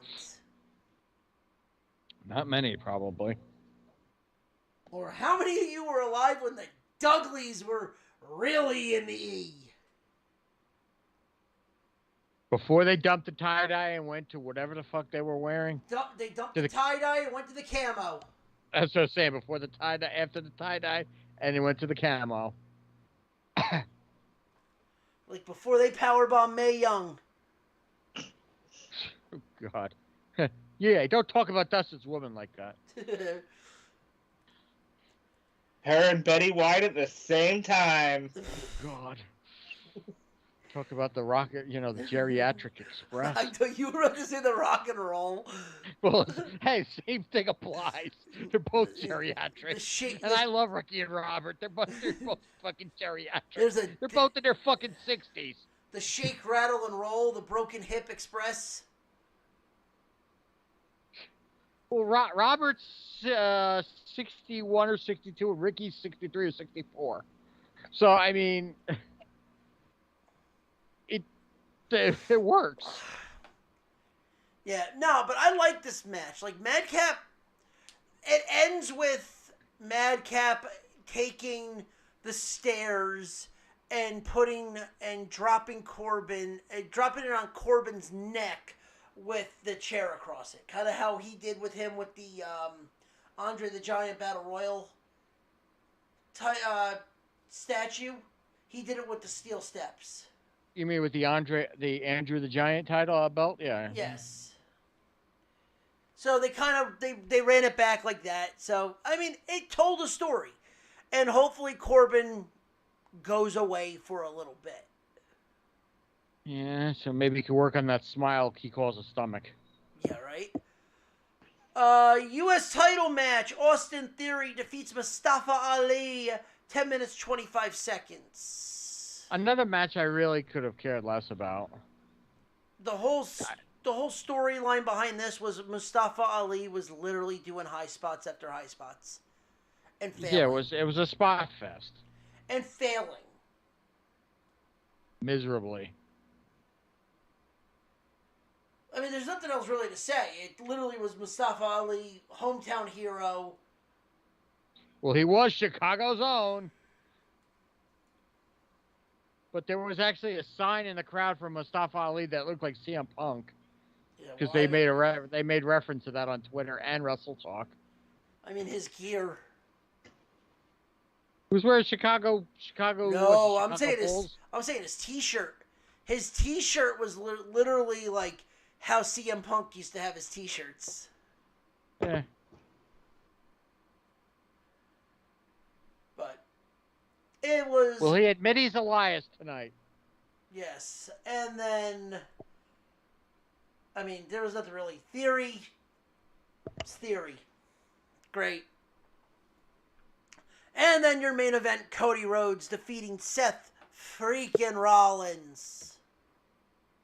Not many, probably. Or how many of you were alive when the Dudleys were really in the E? Before they dumped the tie-dye and went to whatever the fuck they were wearing? They dumped the tie-dye and went to the camo. That's what I'm saying. Before the tie-dye, after the tie-dye, and they went to the camo. Like before they powerbomb Mae Young. Oh, God. Yeah, don't talk about Dustin's woman like that. Her and Betty White at the same time. God. Talk about the rocket, the geriatric express. I thought you were about to say the rock and roll. Well, hey, same thing applies. They're both geriatric. And I love Ricky and Robert. They're both fucking geriatric. They're both in their fucking 60s. The shake, rattle, and roll, the broken hip express. Well, Robert's 61 or 62, and Ricky's 63 or 64. So, I mean, it works. Yeah, no, but I like this match. Like, Madcap, it ends with Madcap taking the stairs and dropping it on Corbin's neck with the chair across it. Kind of how he did with him with the Andre the Giant Battle Royal statue. He did it with the steel steps. You mean with the Andrew the Giant title belt? Yeah. Yes. So they they ran it back like that. So, I mean, it told a story. And hopefully Corbin goes away for a little bit. Yeah, so maybe he could work on that smile he calls a stomach. Yeah, right? U.S. title match. Austin Theory defeats Mustafa Ali. 10 minutes, 25 seconds. Another match I really could have cared less about. The whole storyline behind this was Mustafa Ali was literally doing high spots after high spots and failing. Yeah, it was a spot fest. And failing. Miserably. I mean, there's nothing else really to say. It literally was Mustafa Ali, hometown hero. Well, he was Chicago's own. But there was actually a sign in the crowd for Mustafa Ali that looked like CM Punk. Because they made reference to that on Twitter and Wrestle Talk. I mean, his gear. Who's wearing Chicago? No, I'm saying his T-shirt. His T-shirt was literally like how CM Punk used to have his T-shirts. Yeah. But it was. Will he admit he's Elias tonight? Yes, and then. I mean, there was nothing really. Theory. It's theory. Great. And then your main event, Cody Rhodes defeating Seth freaking Rollins.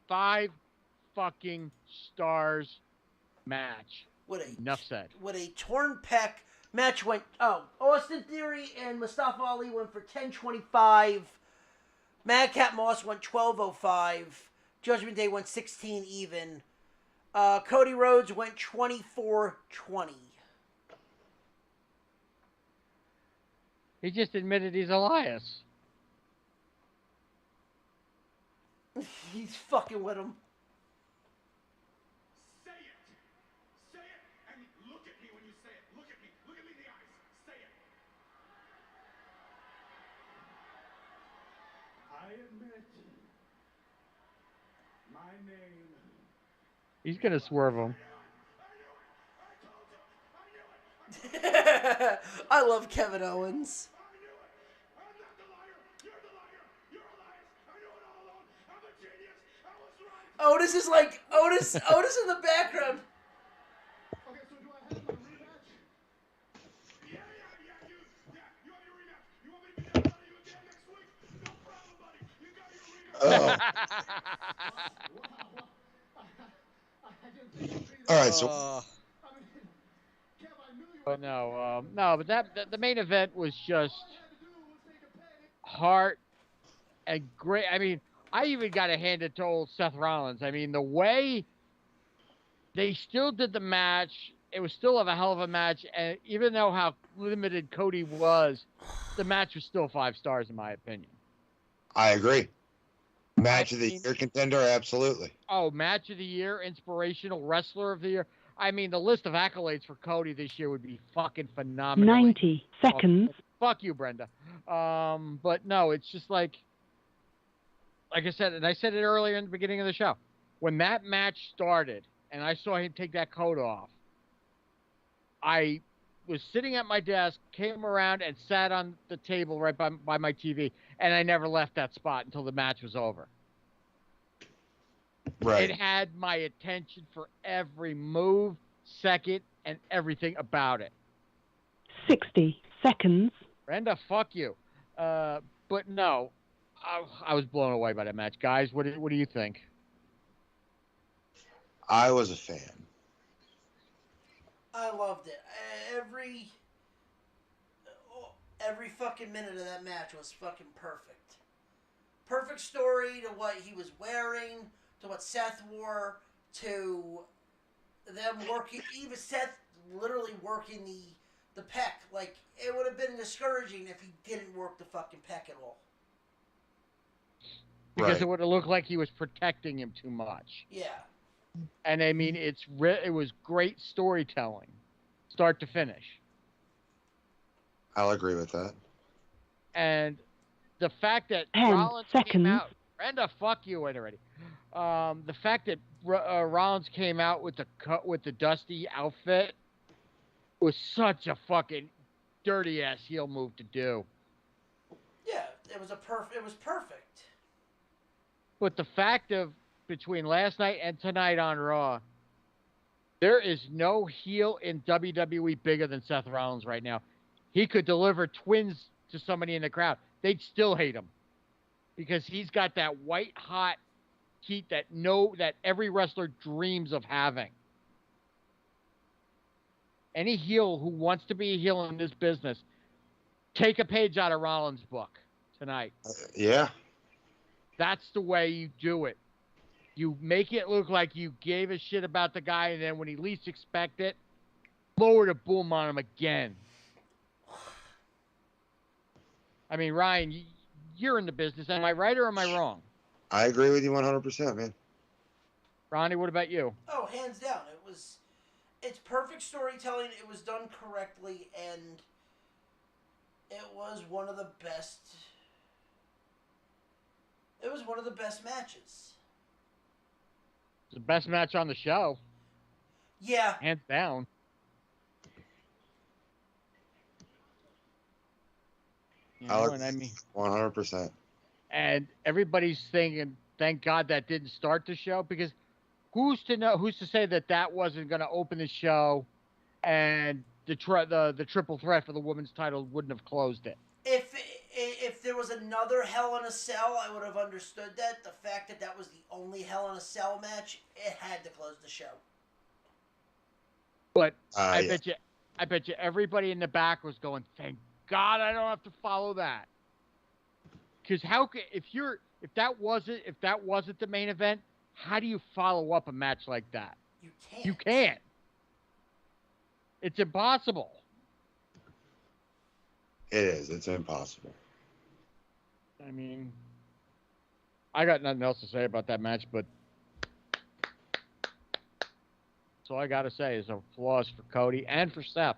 5 fucking stars match. Enough said. With a torn pec, match went. Oh, Austin Theory and Mustafa Ali went for 10.25. Madcap Moss went 12.05. Judgment Day went 16 even. Cody Rhodes went 24.20. He just admitted he's Elias. He's fucking with him. Say it. Say it and look at me when you say it. Look at me. Look at me in the eyes. Say it. I admit my name. He's gonna swerve him. I love Kevin Owens. Otis is like Otis in the background. Okay, so do I have my rematch? Yeah, you have your rematch. You want me to be down on you again next week? No problem, buddy. You got your rematch. All right, so But no, but the main event was just heart and great. I mean, I even got to hand it to old Seth Rollins. I mean, the way they still did the match, it was still a hell of a match. And even though how limited Cody was, the match was still 5 stars in my opinion. I agree. Match of the year contender, absolutely. Oh, match of the year, inspirational wrestler of the year. I mean, the list of accolades for Cody this year would be fucking phenomenal. 90 seconds. Fuck you, Brenda. But no, it's just like I said, and I said it earlier in the beginning of the show. When that match started and I saw him take that coat off, I was sitting at my desk, came around and sat on the table right by my TV, and I never left that spot until the match was over. Right. It had my attention for every move, second, and everything about it. 60 seconds. Brenda, fuck you. But no, I was blown away by that match. Guys, what do you think? I was a fan. I loved it. Every fucking minute of that match was fucking perfect. Perfect story to what he was wearing, to what Seth wore, to them working, even Seth literally working the pec. Like, it would have been discouraging if he didn't work the fucking pec at all. Because it would have looked like he was protecting him too much. Yeah. And I mean, it was great storytelling, start to finish. I'll agree with that. And the fact that 10 Rollins seconds. came out, Brenda, fuck you already. The fact that Rollins came out with the dusty outfit was such a fucking dirty ass heel move to do. Yeah, it was perfect. But the fact of between last night and tonight on Raw, there is no heel in WWE bigger than Seth Rollins right now. He could deliver twins to somebody in the crowd. They'd still hate him. because he's got that white hot heat that every wrestler dreams of having. Any heel who wants to be a heel in this business, take a page out of Rollins' book tonight. Yeah. That's the way you do it. You make it look like you gave a shit about the guy, and then when he least expect it, lower the boom on him again. I mean, Ryan, you're in the business. Am I right or am I wrong? I agree with you 100%, man. Ronnie, what about you? Oh, hands down. It's perfect storytelling. It was done correctly, and it was one of the best. It was one of the best matches. It's the best match on the show. Yeah. Hands down. You know, and I mean, 100%. and everybody's thinking, thank God that didn't start the show, because who's to say that wasn't going to open the show, and the triple threat for the women's title wouldn't have closed it. If there was another Hell in a Cell, I would have understood that. The fact that was the only Hell in a Cell match, it had to close the show. But I bet you everybody in the back was going, thank God I don't have to follow that. Because if that wasn't the main event, how do you follow up a match like that? You can't. You can't. It's impossible. It is. It's impossible. I mean, I got nothing else to say about that match, but that's all I got to say is applause for Cody and for Seth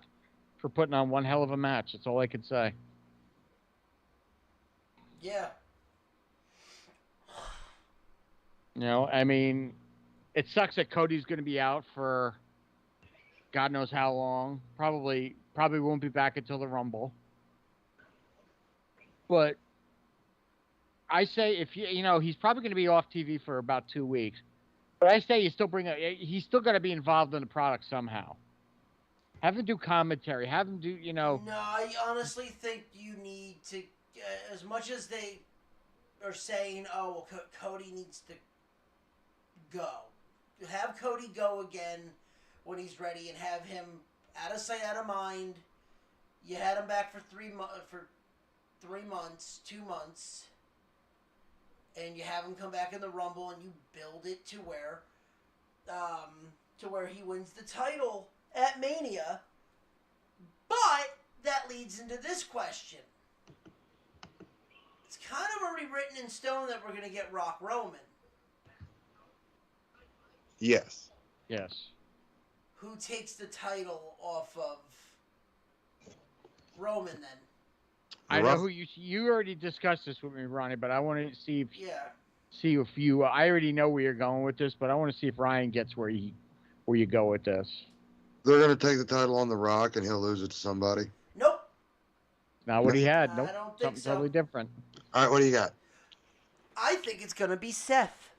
for putting on one hell of a match. That's all I can say. Yeah. You know, I mean, it sucks that Cody's going to be out for God knows how long. Probably won't be back until the Rumble. But I say he's probably going to be off TV for about 2 weeks. But I say he's still got to be involved in the product somehow. Have him do commentary. Have him do, No, I honestly think you need to, as much as they are saying, oh, well, Cody needs to go. Have Cody go again when he's ready, and have him out of sight, out of mind. You had him back for 3 months, 2 months, and you have him come back in the Rumble, and you build it to where he wins the title at Mania. But that leads into this question. It's kind of already written in stone that we're going to get Rock Roman. Yes. Yes. Who takes the title off of Roman then? I know who you already discussed this with me, Ronnie, but I want to see if I already know where you're going with this, but I want to see if Ryan gets where you go with this. They're going to take the title on The Rock, and he'll lose it to somebody. Nope. Not what he had. I Nope. don't think Something so. totally different. All right, what do you got? I think it's going to be Seth.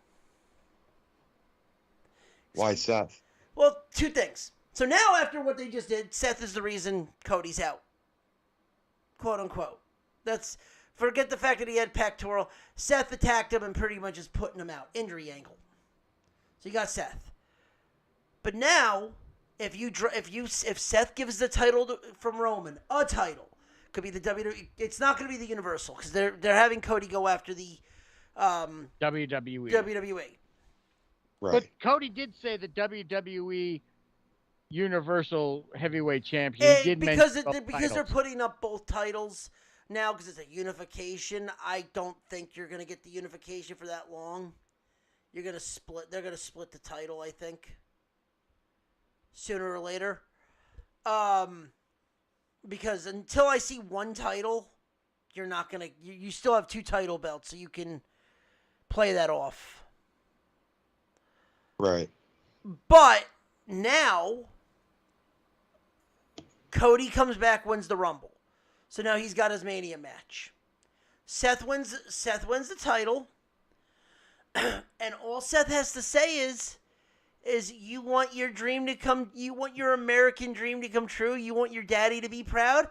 Why Seth? Well, 2 things. So now, after what they just did, Seth is the reason Cody's out. Quote unquote. Forget the fact that he had pectoral. Seth attacked him and pretty much is putting him out. Injury angle. So you got Seth. But now, if Seth gives the title from Roman, a title, could be the WWE. It's not going to be the Universal because they're having Cody go after the WWE. Right. But Cody did say the WWE Universal Heavyweight Champion. He did because mention they're putting up both titles now because it's a unification. I don't think you're going to get the unification for that long. They're going to split the title, I think, sooner or later. Because until I see one title, you're not going to. You still have 2 title belts, so you can play that off. Right. But now, Cody comes back, wins the Rumble. So now he's got his Mania match. Seth wins the title. And all Seth has to say is you want your American dream to come true? You want your daddy to be proud?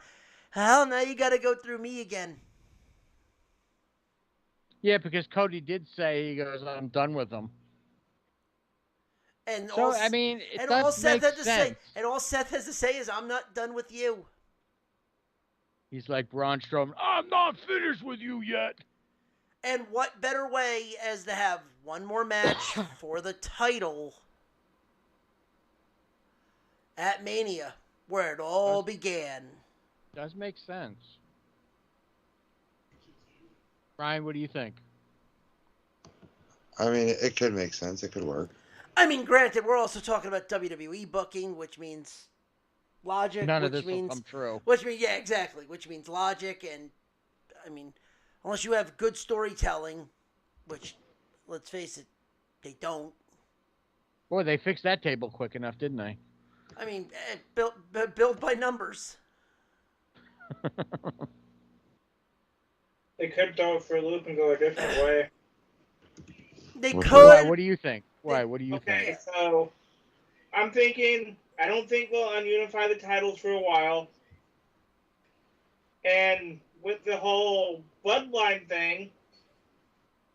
Well, now you got to go through me again. Yeah, because Cody did say, he goes, I'm done with them. And So, all, I mean, it and does all Seth make had to say, sense. and all Seth has to say is, "I'm not done with you." He's like Braun Strowman, I'm not finished with you yet. And what better way as to have one more match for the title at Mania, where it all began. Does make sense. Ryan, what do you think? I mean, it could make sense. It could work. I mean, granted, we're also talking about WWE booking, which means logic. None of which this will means, come true. Which means, yeah, exactly. Which means logic, and I mean, unless you have good storytelling, which, let's face it, they don't. Boy, they fixed that table quick enough, didn't they? I mean, built by numbers. They could throw it for a loop and go a different way. They Which could. Why, what do you think? Why, what do you Okay, think? so I'm thinking I don't think they'll ununify the titles for a while. And with the whole bloodline thing,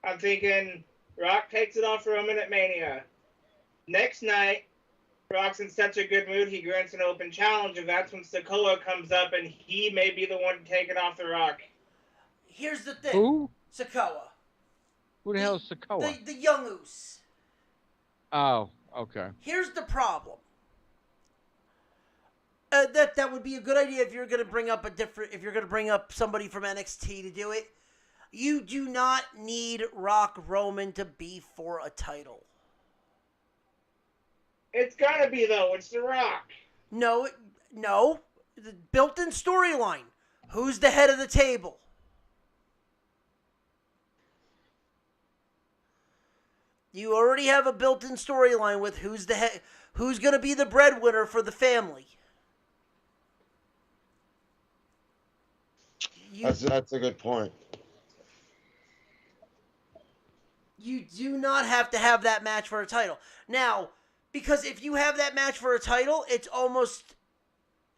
I'm thinking Rock takes it off Roman at Mania. Next night, Rock's in such a good mood, he grants an open challenge, and that's when Sikoa comes up, and he may be the one to take it off the Rock. Here's the thing. Who? Sikoa. Who the hell is Sikoa? The young Oos. Oh, okay. Here's the problem. That would be a good idea if you're going to bring up if you're going to bring up somebody from NXT to do it. You do not need Rock Roman to be for a title. It's gotta be, though. It's The Rock. No. The built-in storyline. Who's the head of the table? You already have a built-in storyline with who's the head, who's going to be the breadwinner for the family. That's a good point. You do not have to have that match for a title. Now, because if you have that match for a title, it's almost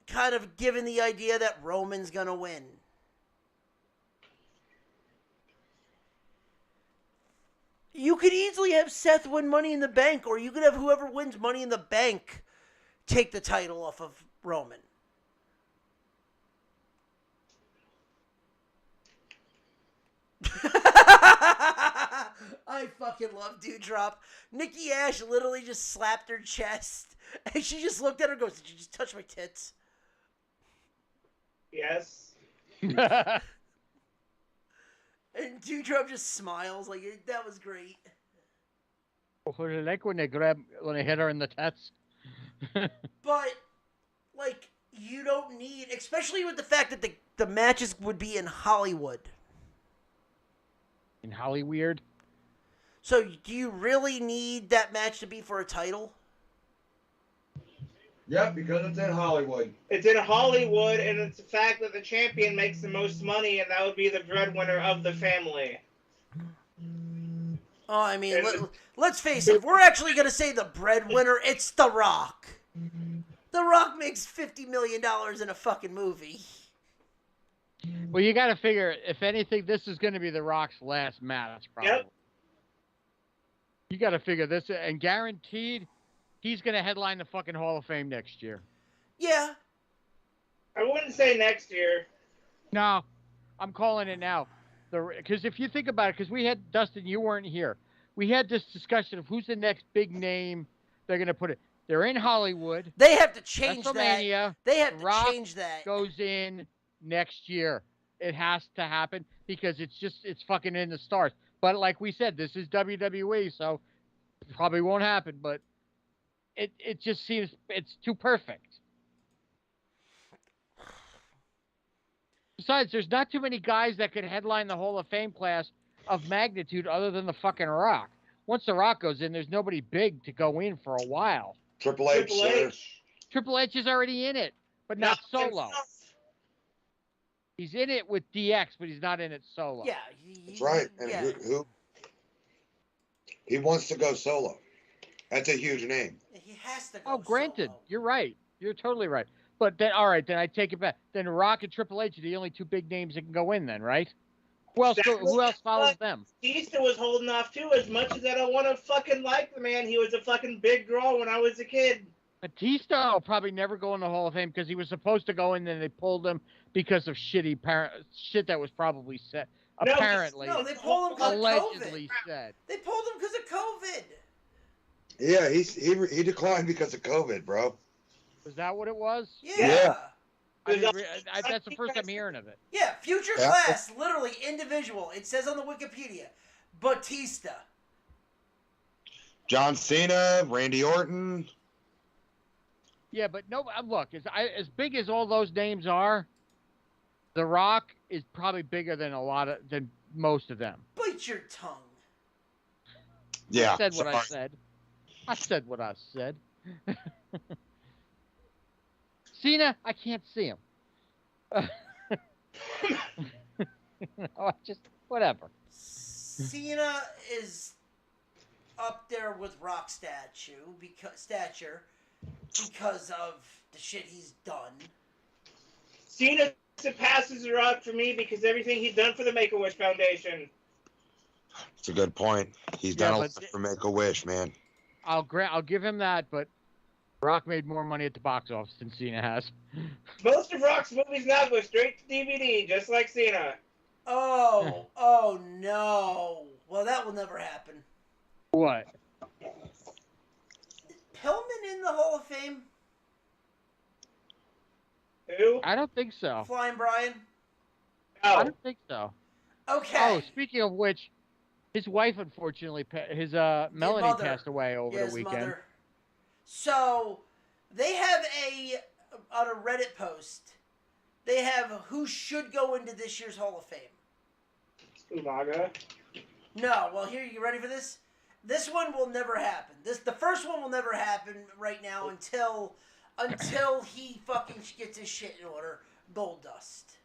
kind of given the idea that Roman's going to win. You could easily have Seth win Money in the Bank, or you could have whoever wins Money in the Bank take the title off of Roman. I fucking love Dewdrop. Nikki Ash literally just slapped her chest, and she just looked at her and goes, "Did you just touch my tits?" Yes. And Dewdrop just smiles like that was great. I like when they hit her in the tits. But like you don't need, especially with the fact that the matches would be in Hollywood. In Hollyweird. So do you really need that match to be for a title? Yep, because it's in Hollywood. It's in Hollywood, and it's the fact that the champion makes the most money, and that would be the breadwinner of the family. Oh, I mean, let's face it. If we're actually going to say the breadwinner, it's The Rock. The Rock makes $50 million in a fucking movie. Well, you got to figure, if anything, this is going to be The Rock's last match, probably. Yep. You got to figure this, and guaranteed, he's going to headline the fucking Hall of Fame next year. Yeah. I wouldn't say next year. No, I'm calling it now. Because if you think about it, because we had, Dustin, you weren't here. We had this discussion of who's the next big name they're going to put it. They're in Hollywood. They have to change WrestleMania, that. They have to Rock change that. Goes in next year. It has to happen because it's fucking in the stars. But like we said, this is WWE, so it probably won't happen. But it just seems it's too perfect. Besides, there's not too many guys that could headline the Hall of Fame class of magnitude other than the fucking Rock. Once the Rock goes in, there's nobody big to go in for a while. Triple H, Triple sir. H. Triple H is already in it, but not solo. He's in it with DX, but he's not in it solo. Yeah. That's right. And yeah. who? He wants to go solo. That's a huge name. He has to go Oh, granted, solo. you're right. You're totally right. But then, all right, then I take it back. Then Rock and Triple H are the only two big names that can go in then, right? Who else follows them? Batista was holding off too. As much as I don't want to fucking like the man, he was a fucking big draw when I was a kid. Batista will probably never go in the Hall of Fame because he was supposed to go in, and they pulled him because of shit that was probably said. No, Apparently, No, they pulled him because of allegedly COVID. said. They pulled him because of COVID. Yeah, he declined because of COVID, bro. Was that what it was? Yeah. I didn't that's the first I'm hearing of it. Yeah, future Yeah. class, literally individual. It says on the Wikipedia, Batista. John Cena, Randy Orton. Yeah, but no, look, as big as all those names are, The Rock is probably bigger than than most of them. Bite your tongue. Yeah. I said what I sorry. said. I said what I said. Cena, I can't see him. Just whatever. Cena is up there with Rock stature because of the shit he's done. Cena surpasses The Rock for me because everything he's done for the Make-A-Wish Foundation. It's a good point. He's done a lot for Make-A-Wish, man. I'll give him that, but Rock made more money at the box office than Cena has. Most of Rock's movies now go straight to DVD, just like Cena. Oh no. Well, that will never happen. What? Pillman in the Hall of Fame? Who? I don't think so. Flying Brian? I No. don't think so. Okay. Oh, speaking of which, his wife unfortunately, Melanie mother. passed away over Yeah, the his weekend. mother. So, they have on a Reddit post, they have who should go into this year's Hall of Fame. Umaga. No, well, here, you ready for this? This one will never happen. The first one will never happen right now until he fucking gets his shit in order. Goldust.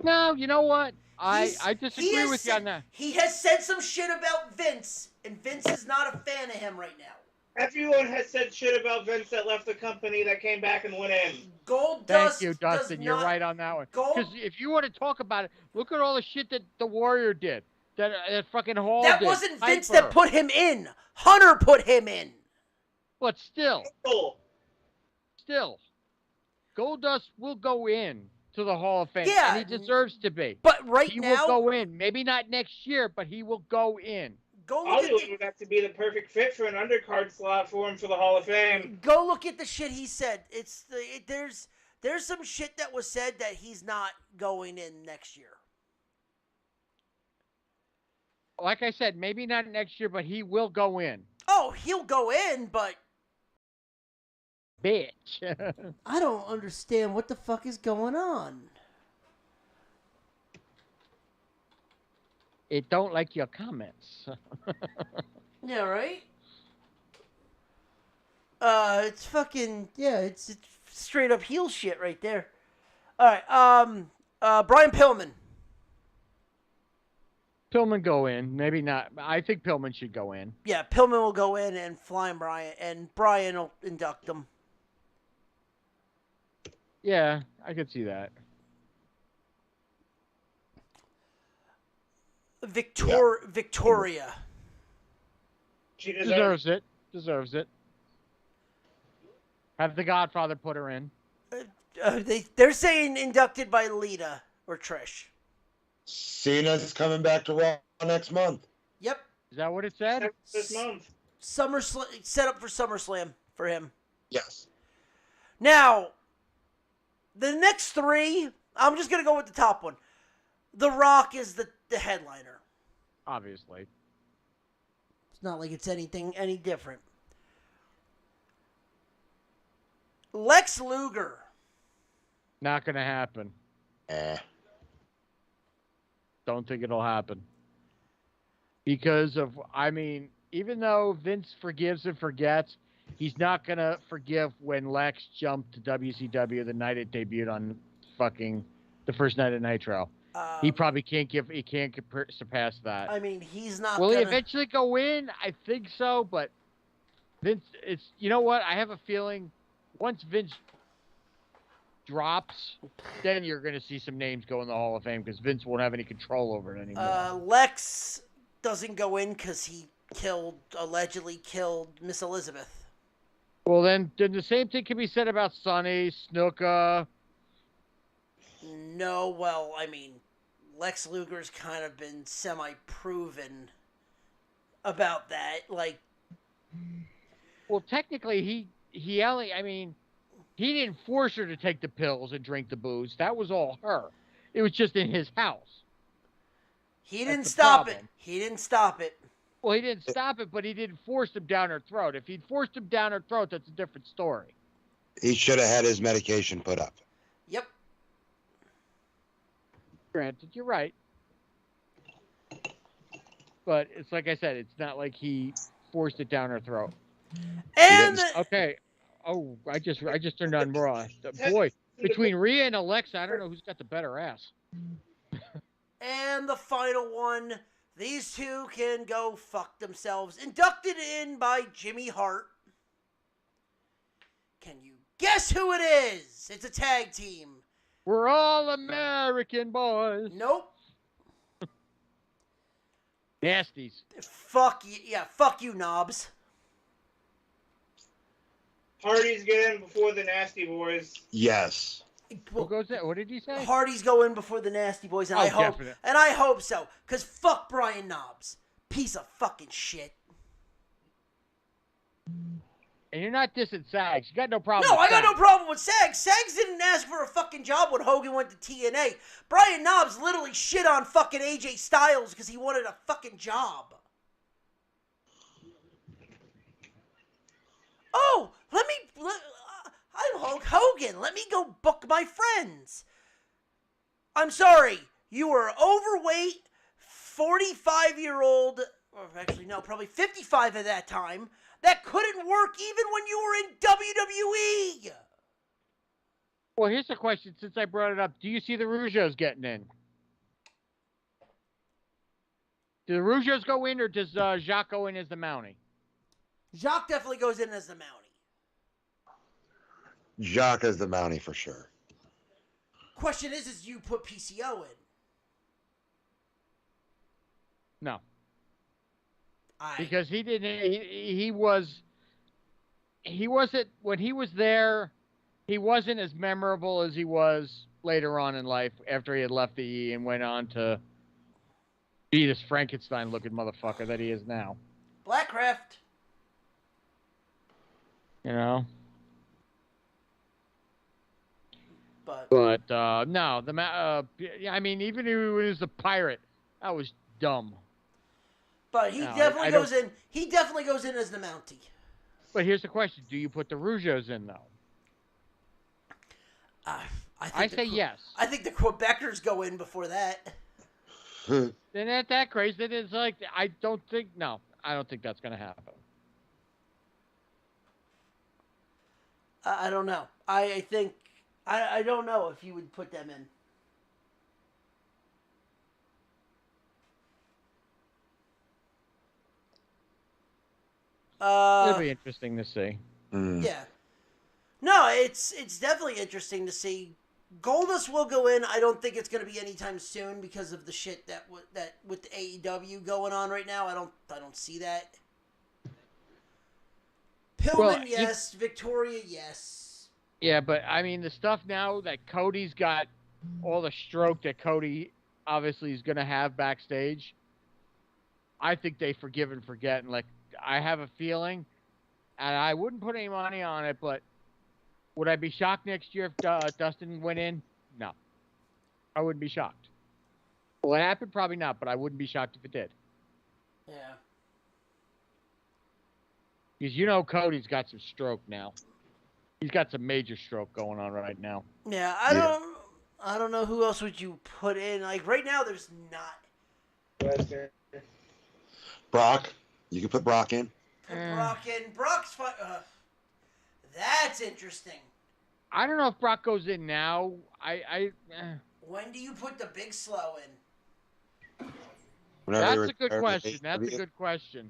No, you know what? I He disagree has with you on that. He has said some shit about Vince, and Vince is not a fan of him right now. Everyone has said shit about Vince that left the company that came back and went in. Goldust. Thank you, does Dustin. You're not- right on that one. Gold- Because if you want to talk about it, look at all the shit that the Warrior did. That fucking Hall That did. wasn't Vince Piper. that put him in. Hunter put him in. But still, Cool. Goldust will go in to the Hall of Fame. Yeah. And he deserves to be. But right He now, will go in. Maybe not next year, but he will go in. go look Hollywood at would have to be the perfect fit for an undercard slot for him for the Hall of Fame. go look at the shit he said. There's some shit that was said that he's not going in next year. Like I said, maybe not next year, but he will go in. Oh, he'll go in, but Bitch. I don't understand what the fuck is going on. It don't like your comments. Yeah, right? It's fucking, yeah, it's straight up heel shit right there. Alright, Brian Pillman. Pillman go in. Maybe not. I think Pillman should go in. Yeah, Pillman will go in and Flying Brian, and Brian will induct him. Yeah, I could see that. Victoria. She Deserves it. Deserves it. Have the Godfather put her in. They're saying inducted by Lita or Trish. Cena's coming back to Raw next month. Yep. Is that what it said? this month. Set up for SummerSlam for him. Yes. Now, the next three, I'm just going to go with the top one. The Rock is the headliner. Obviously. It's not like it's any different. Lex Luger. Not going to happen. Don't think it'll happen. Because of, I mean, even though Vince forgives and forgets, he's not going to forgive when Lex jumped to WCW the night it debuted on fucking the first night of Nitro. He probably can't surpass that. I mean, he's not Will gonna... he eventually go in? I think so, but Vince, you know what? I have a feeling once Vince drops, then you're going to see some names go in the Hall of Fame because Vince won't have any control over it anymore. Lex doesn't go in because he allegedly killed Miss Elizabeth. Well, then the same thing can be said about Sonny, Snuka. No, well, I mean, Lex Luger's kind of been semi-proven about that. Like, Well, technically, he didn't force her to take the pills and drink the booze. That was all her. It was just in his house. he didn't the stop it. problem. He didn't stop it. Well, he didn't stop it, but he didn't force him down her throat. If he'd forced him down her throat, that's a different story. He should have had his medication put up. Yep. Granted, you're right. But it's like I said, it's not like he forced it down her throat. And Okay. Oh, I just turned on Raw. Boy, between Rhea and Alexa, I don't know who's got the better ass. And the final one, these two can go fuck themselves. Inducted in by Jimmy Hart. Can you guess who it is? It's a tag team. We're all American boys. Nope. Nasties. Fuck you. Yeah, fuck you, knobs. Hardy's get in before the Nasty Boys. Yes. Who goes there? What did he say? Hardy's go in before the Nasty Boys, and Oh, I hope so. Cause fuck Brian Knobs, piece of fucking shit. And you're not dissing Sags. You got no problem. No, with I got no Sags. problem with Sags. Sags didn't ask for a fucking job when Hogan went to TNA. Brian Knobs literally shit on fucking AJ Styles because he wanted a fucking job. Oh, I'm Hulk Hogan. Let me go book my friends. I'm sorry. You were overweight, 45-year-old, or actually no, probably 55 at that time, that couldn't work even when you were in WWE. Well, here's a question since I brought it up. Do you see the Rougeos getting in? Do the Rougeos go in, or does Jacques go in as the Mountie? Jacques definitely goes in as the Mountie. Jacques is the Mountie for sure. Question is you put PCO in? No. Because he didn't. He wasn't when he was there. He wasn't as memorable as he was later on in life after he had left the E and went on to be this Frankenstein-looking motherfucker that he is now. Blackcraft. You know. But no, I mean, even if he was a pirate, that was dumb. But he definitely goes in. He definitely goes in as the Mountie. But here's the question: do you put the Rougeos in though? I say yes. I think the Quebecers go in before that. Then at that crazy, then it's like I don't think that's going to happen. I don't know. I think I don't know if you would put them in. It'll be interesting to see. Yeah. No, it's definitely interesting to see. Goldust will go in. I don't think it's going to be anytime soon because of the shit that with the AEW going on right now. I don't see that. Pillman, yes. Victoria, yes. Yeah, but I mean the stuff now that Cody's got, all the stroke that Cody obviously is going to have backstage. I think they forgive and forget, and I have a feeling, and I wouldn't put any money on it, but would I be shocked next year if Dustin went in? No. I wouldn't be shocked. Will it happen? Probably not, but I wouldn't be shocked if it did. Yeah. Because Cody's got some stroke now. He's got some major stroke going on right now. Yeah, I don't know who else would you put in. Like right now there's not. Brock. You can put Brock in. Put Brock in. Brock's fun. That's interesting. I don't know if Brock goes in now. When do you put the Big Slow in? That's a good question. That's a good question.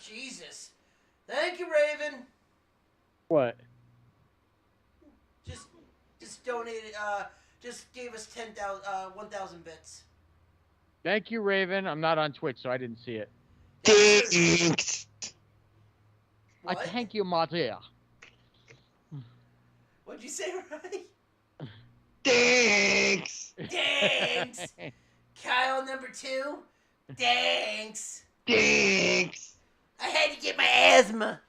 Jesus. Thank you, Raven. What? donated. Just gave us 1,000 bits. Thank you, Raven. I'm not on Twitch, so I didn't see it. Thanks. What? I thank you, my dear. What'd you say, Ronnie? Thanks. Thanks. Kyle number 2. Thanks. Thanks. I had to get my asthma.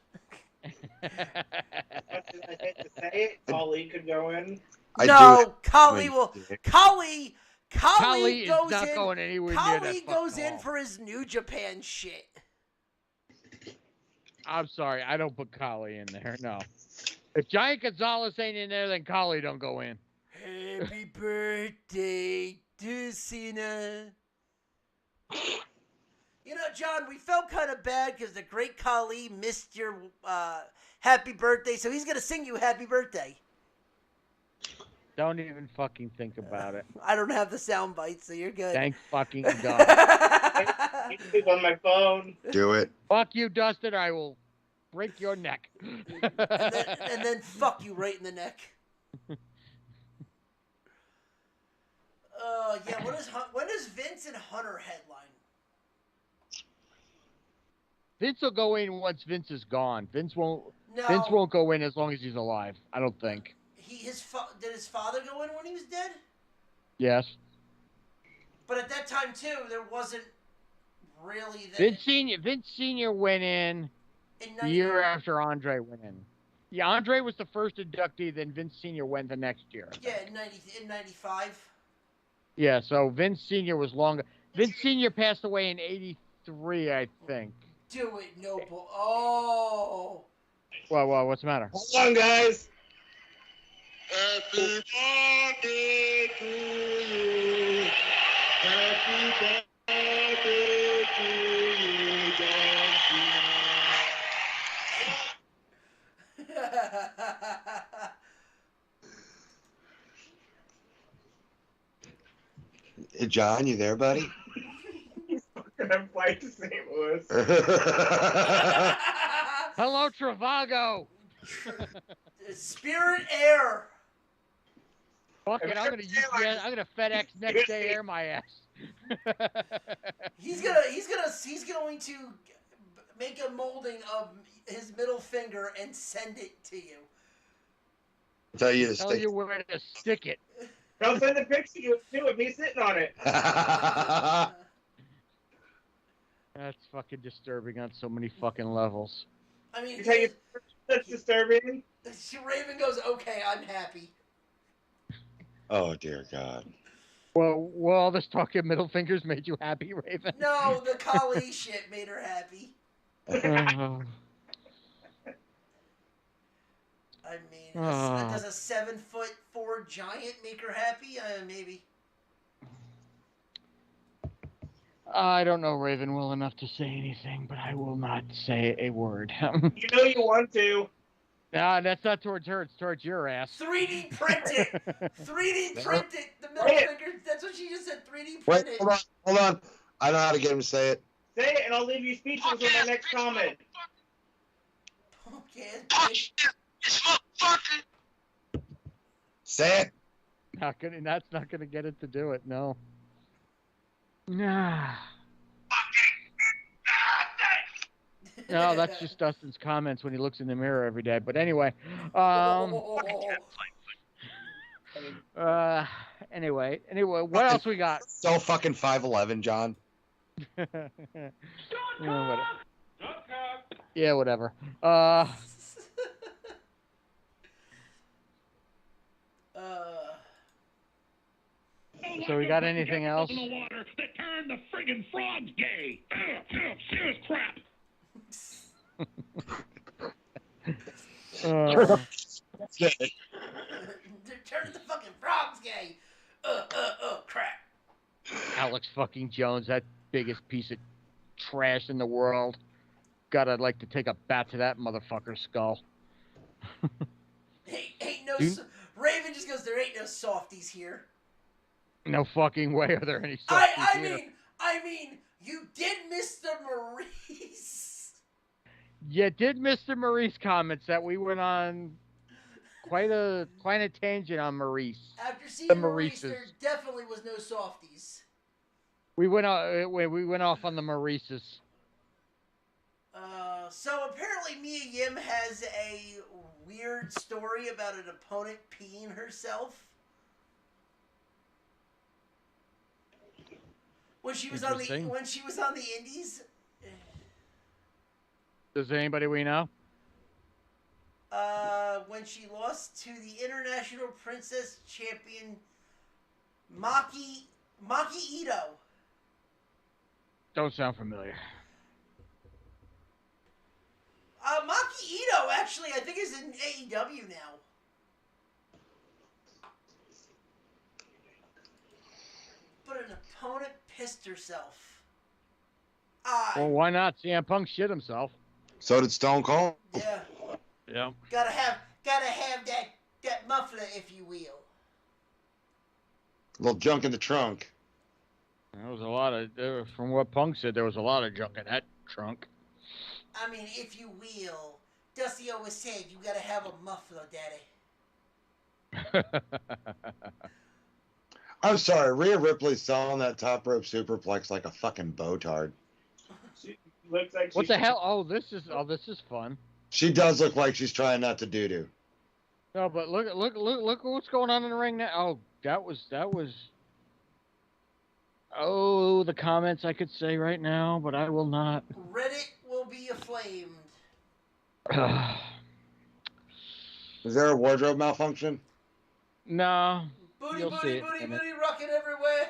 I hate to say it, Kali could go in. No, Kali will. Kali Kali is goes not in. going anywhere near that Kali fucking goes in hall. for his New Japan shit. I'm sorry, I don't put Kali in there. No. If Giant Gonzalez ain't in there, then Kali don't go in. Happy birthday to Cena. You know, John, we felt kind of bad because the great Kali missed your happy birthday, so he's going to sing you happy birthday. Don't even fucking think about it. I don't have the sound bite, so you're good. Thank fucking God. It's on my phone. Do it. Fuck you, Dustin. I will break your neck. and then fuck you right in the neck. Yeah. When does Vince and Hunter headline? Vince will go in once Vince is gone. Vince won't No. go in as long as he's alive. I don't think. Did his father go in when he was dead? Yes. But at that time too, there wasn't really that. Vince Senior went in the year after Andre went in. Yeah, Andre was the first inductee. Then Vince Senior went the next year. Yeah, in 95. Yeah, so Vince Senior was longer. Vince Senior passed away in '83, I think. Do it, Noble. Oh. Well, what's the matter? Hold on, guys. Happy birthday to you. Happy birthday to you, John Hey, John, you there, buddy? Gonna fly to St. Louis. Hello, Travago. Spirit Air. Fuck it, I'm gonna FedEx next day air my ass. He's going to make a molding of his middle finger and send it to you. Tell you to Tell stick. you where to stick it. Don't send the picture to it. Me sitting on it. That's fucking disturbing on so many fucking levels. I mean, You tell you that's disturbing. Raven goes, okay, I'm happy. Oh dear God. Well, all this talking middle fingers made you happy, Raven? No, the Kali shit made her happy. I mean, does a 7'4" giant make her happy? Maybe. I don't know Raven well enough to say anything, but I will not say a word. You know you want to. Nah, that's not towards her. It's towards your ass. 3D print it. 3D print it. The middle finger. That's what she just said. 3D print Wait, it. hold on. I know how to get him to say it. Say it, and I'll leave you speechless with my next comment. Okay. Say it. That's not gonna get it to do it. No. Nah. No, that's just Dustin's comments when he looks in the mirror every day. But anyway, anyway, what else we got? So fucking 5'11", John. Yeah, whatever. So we got anything else? In the water that turned the friggin' frogs gay. Serious crap. Turn the fucking frogs gay. Crap. Alex fucking Jones, that biggest piece of trash in the world. God, I'd like to take a bat to that motherfucker's skull. Raven just goes, there ain't no softies here. No fucking way are there any softies here. I mean, you did Mr. Maurice. You did Mr. Maurice comments that we went on quite a tangent on Maurice. After seeing The Maurice, there Maurices. definitely was no softies. We went off on the Maurices. So apparently Mia Yim has a weird story about an opponent peeing herself. When she was on the Indies. Does anybody we know? When she lost to the International Princess Champion Maki Ito. Don't sound familiar. Maki Ito actually, I think, is in AEW now. But an opponent pissed herself. Well, why not? CM Punk shit himself. So did Stone Cold. Yeah. Yeah. Gotta have that muffler, if you will. A little junk in the trunk. There was a lot of, from what Punk said, there was a lot of junk in that trunk. I mean, if you will. Dusty always said you gotta have a muffler, daddy. I'm sorry, Rhea Ripley's selling that top rope superplex like a fucking botard. She looks like What the hell? Oh, this is fun. She does look like she's trying not to doo-doo. No, but look what's going on in the ring now. Oh, that was. Oh, the comments I could say right now, but I will not. Reddit will be aflamed. Is there a wardrobe malfunction? No. Booty, You'll see booty, it booty, in it. booty, rocking everywhere.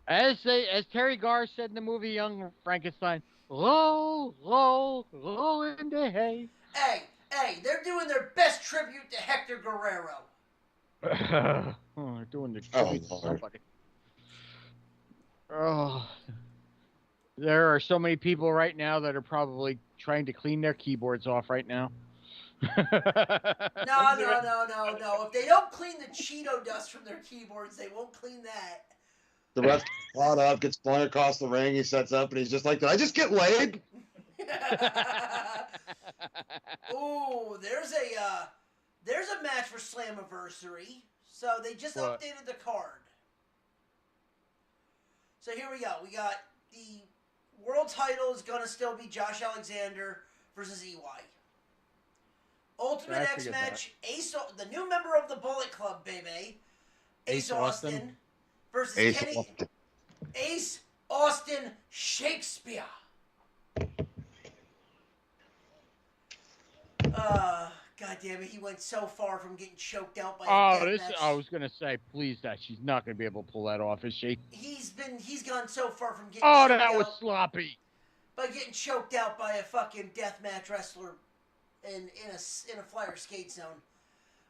As Terry Garr said in the movie Young Frankenstein, roll, roll, roll in the hay. Hey, they're doing their best tribute to Hector Guerrero. Oh, they're doing the Oh, tribute to Lord. somebody. Oh, there are so many people right now that are probably trying to clean their keyboards off right now. No. If they don't clean the Cheeto dust from their keyboards, they won't clean that. The ref caught up, gets flung across the ring. He sets up, and he's just like, "Did I just get laid?" Ooh, there's a match for Slammiversary. So they just What? updated the card. So here we go. We got the world title is gonna still be Josh Alexander versus EY. Ultimate I X figured match, the new member of the Bullet Club, baby. Ace Austin versus Kenny. Ace Austin Shakespeare. God damn it, he went so far from getting choked out by a death match. I was gonna say, please, that she's not gonna be able to pull that off, is she? He's gone so far from getting Oh, choked that out was sloppy. by getting choked out by a fucking deathmatch wrestler in a flyer skate zone.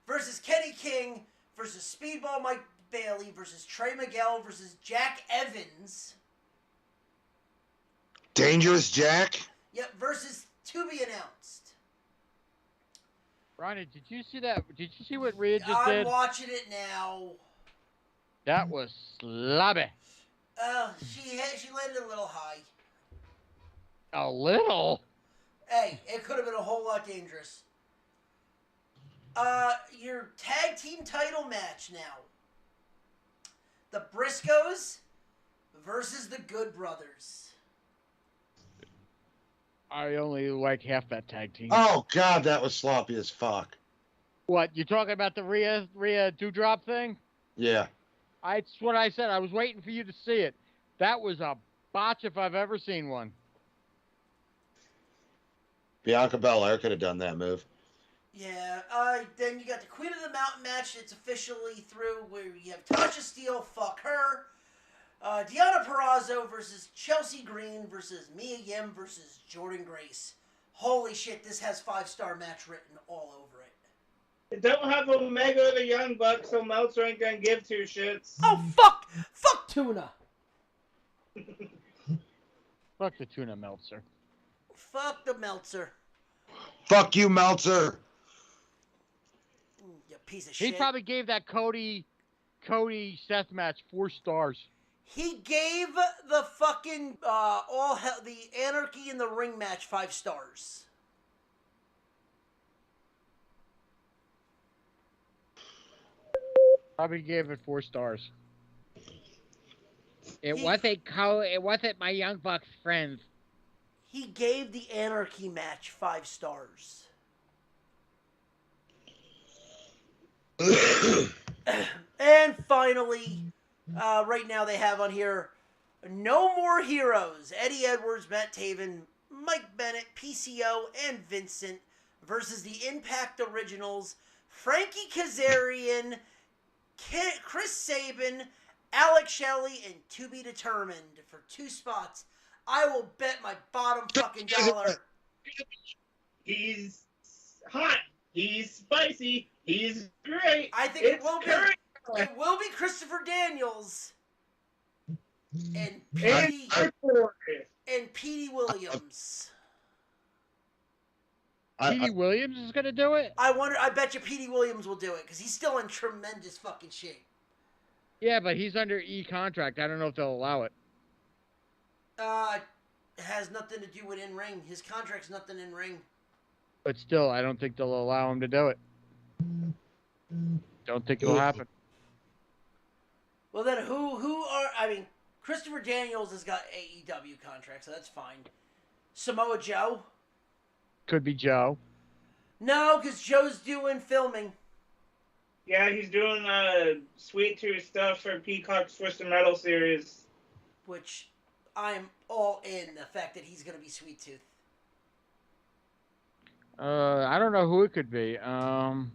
Versus Kenny King versus Speedball Mike Bailey versus Trey Miguel versus Jack Evans. Dangerous Jack. Yep, versus to be announced. Ronnie, did you see that? Did you see what Rhea just I'm did? watching it now. That was sloppy. She landed a little high. A little? Hey, it could have been a whole lot dangerous. Your tag team title match now. The Briscoes versus the Good Brothers. I only like half that tag team. Oh God, that was sloppy as fuck. What, you talking about the Rhea Doudrop thing? Yeah. It's what I said. I was waiting for you to see it. That was a botch if I've ever seen one. Bianca Belair could have done that move. Yeah, then you got the Queen of the Mountain match. It's officially through where you have Tasha Steele, fuck her. Deonna Purrazzo versus Chelsea Green versus Mia Yim versus Jordan Grace. Holy shit, this has 5-star match written all over it. It don't have Omega or the Young Bucks, so Meltzer ain't gonna give two shits. Oh, fuck! Fuck Tuna! Fuck the tuna Meltzer. Fuck the Meltzer. Fuck you, Meltzer. You piece of He shit. probably gave that Cody Seth match 4 stars. He gave the fucking the Anarchy in the Ring match 5 stars. Probably gave it 4 stars. He- It wasn't my Young Bucks friends. He gave the Anarchy match 5 stars. And finally, right now they have on here No More Heroes. Eddie Edwards, Matt Taven, Mike Bennett, PCO, and Vincent versus the Impact Originals, Frankie Kazarian, Chris Sabin, Alex Shelley, and To Be Determined for 2 spots. I will bet my bottom fucking dollar. He's hot. He's spicy. He's great. I think it will be. It will be Christopher Daniels and Petey Williams. Petey Williams is going to do it? I bet you Petey Williams will do it because he's still in tremendous fucking shape. Yeah, but he's under E-contract. I don't know if they'll allow it. It has nothing to do with in-ring. His contract's nothing in-ring. But still, I don't think they'll allow him to do it. Don't think it'll happen. Well, then I mean, Christopher Daniels has got AEW contract, so that's fine. Samoa Joe? Could be Joe. No, because Joe's doing filming. Yeah, he's doing Sweet Tooth stuff for Peacock's Twisted Metal series. Which I'm all in the fact that he's going to be Sweet Tooth. I don't know who it could be. No,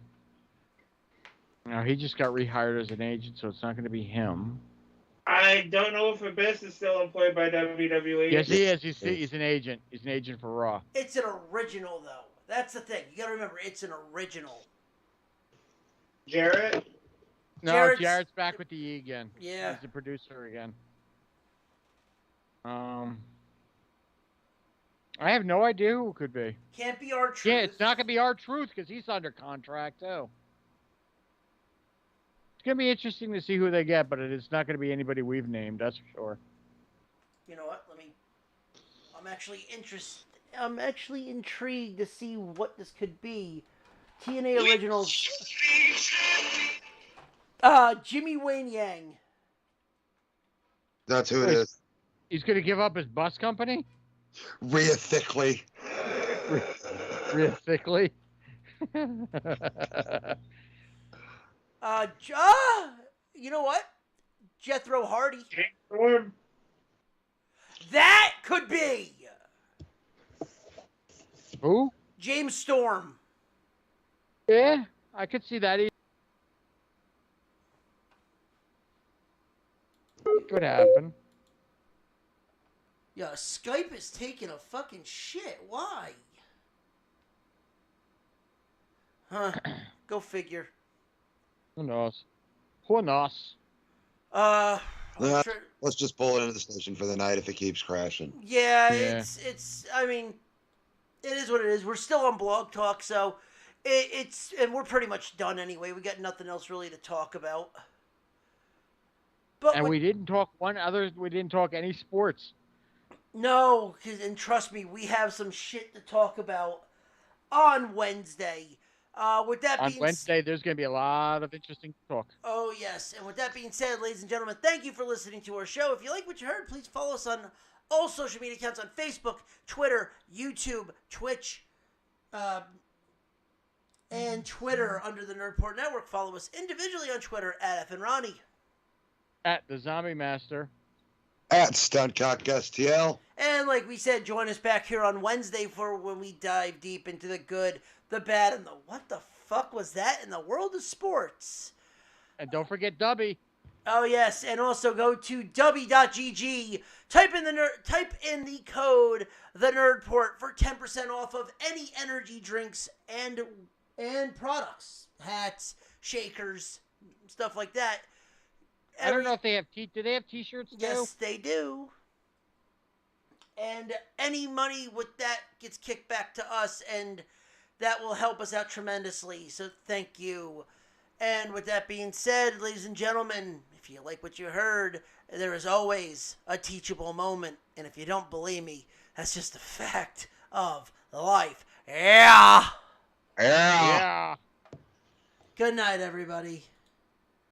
he just got rehired as an agent, so it's not going to be him. I don't know if Abyss is still employed by WWE. Yes, he is. He's an agent. He's an agent for Raw. It's an original, though. That's the thing. You got to remember, it's an original. Jarrett? No, Jarrett's back with the E again. Yeah. He's the producer again. I have no idea who it could be. Can't be R-Truth. Yeah, it's not going to be R-Truth because he's under contract, too. It's going to be interesting to see who they get, but it's not going to be anybody we've named, that's for sure. You know what? I'm actually intrigued to see what this could be. TNA Originals. Jimmy Wayne Yang. That's who it is. He's going to give up his bus company? Rhea Thickly. Rhea Thickly? You know what? Jethro Hardy. Storm. That could be. Who? James Storm. Yeah, I could see that. Could happen. Yeah, Skype is taking a fucking shit. Why? Huh. Go figure. Who knows? Who knows? Let's just pull it into the station for the night if it keeps crashing. Yeah. It's I mean, it is what it is. We're still on Blog Talk, so and we're pretty much done anyway. We got nothing else really to talk about. But we didn't talk we didn't talk any sports. No, and trust me, we have some shit to talk about on Wednesday. With that being on Wednesday, there's going to be a lot of interesting talk. Oh, yes. And with that being said, ladies and gentlemen, thank you for listening to our show. If you like what you heard, please follow us on all social media accounts on Facebook, Twitter, YouTube, Twitch, and Twitter under the Nerdport Network. Follow us individually on Twitter at FNRonnie. At the Zombie Master. At Stuntcock STL. And like we said, join us back here on Wednesday for when we dive deep into the good, the bad, and the what the fuck was that in the world of sports. And don't forget Dubby. Oh yes, and also go to dubby.gg. Type in the code the Nerdport for 10% off of any energy drinks and products, hats, shakers, stuff like that. I don't know if they have do they have t-shirts too? Yes, they do. And any money with that gets kicked back to us, and that will help us out tremendously. So thank you. And with that being said, ladies and gentlemen, if you like what you heard, there is always a teachable moment. And if you don't believe me, that's just a fact of life. Yeah. Yeah. Good night, everybody.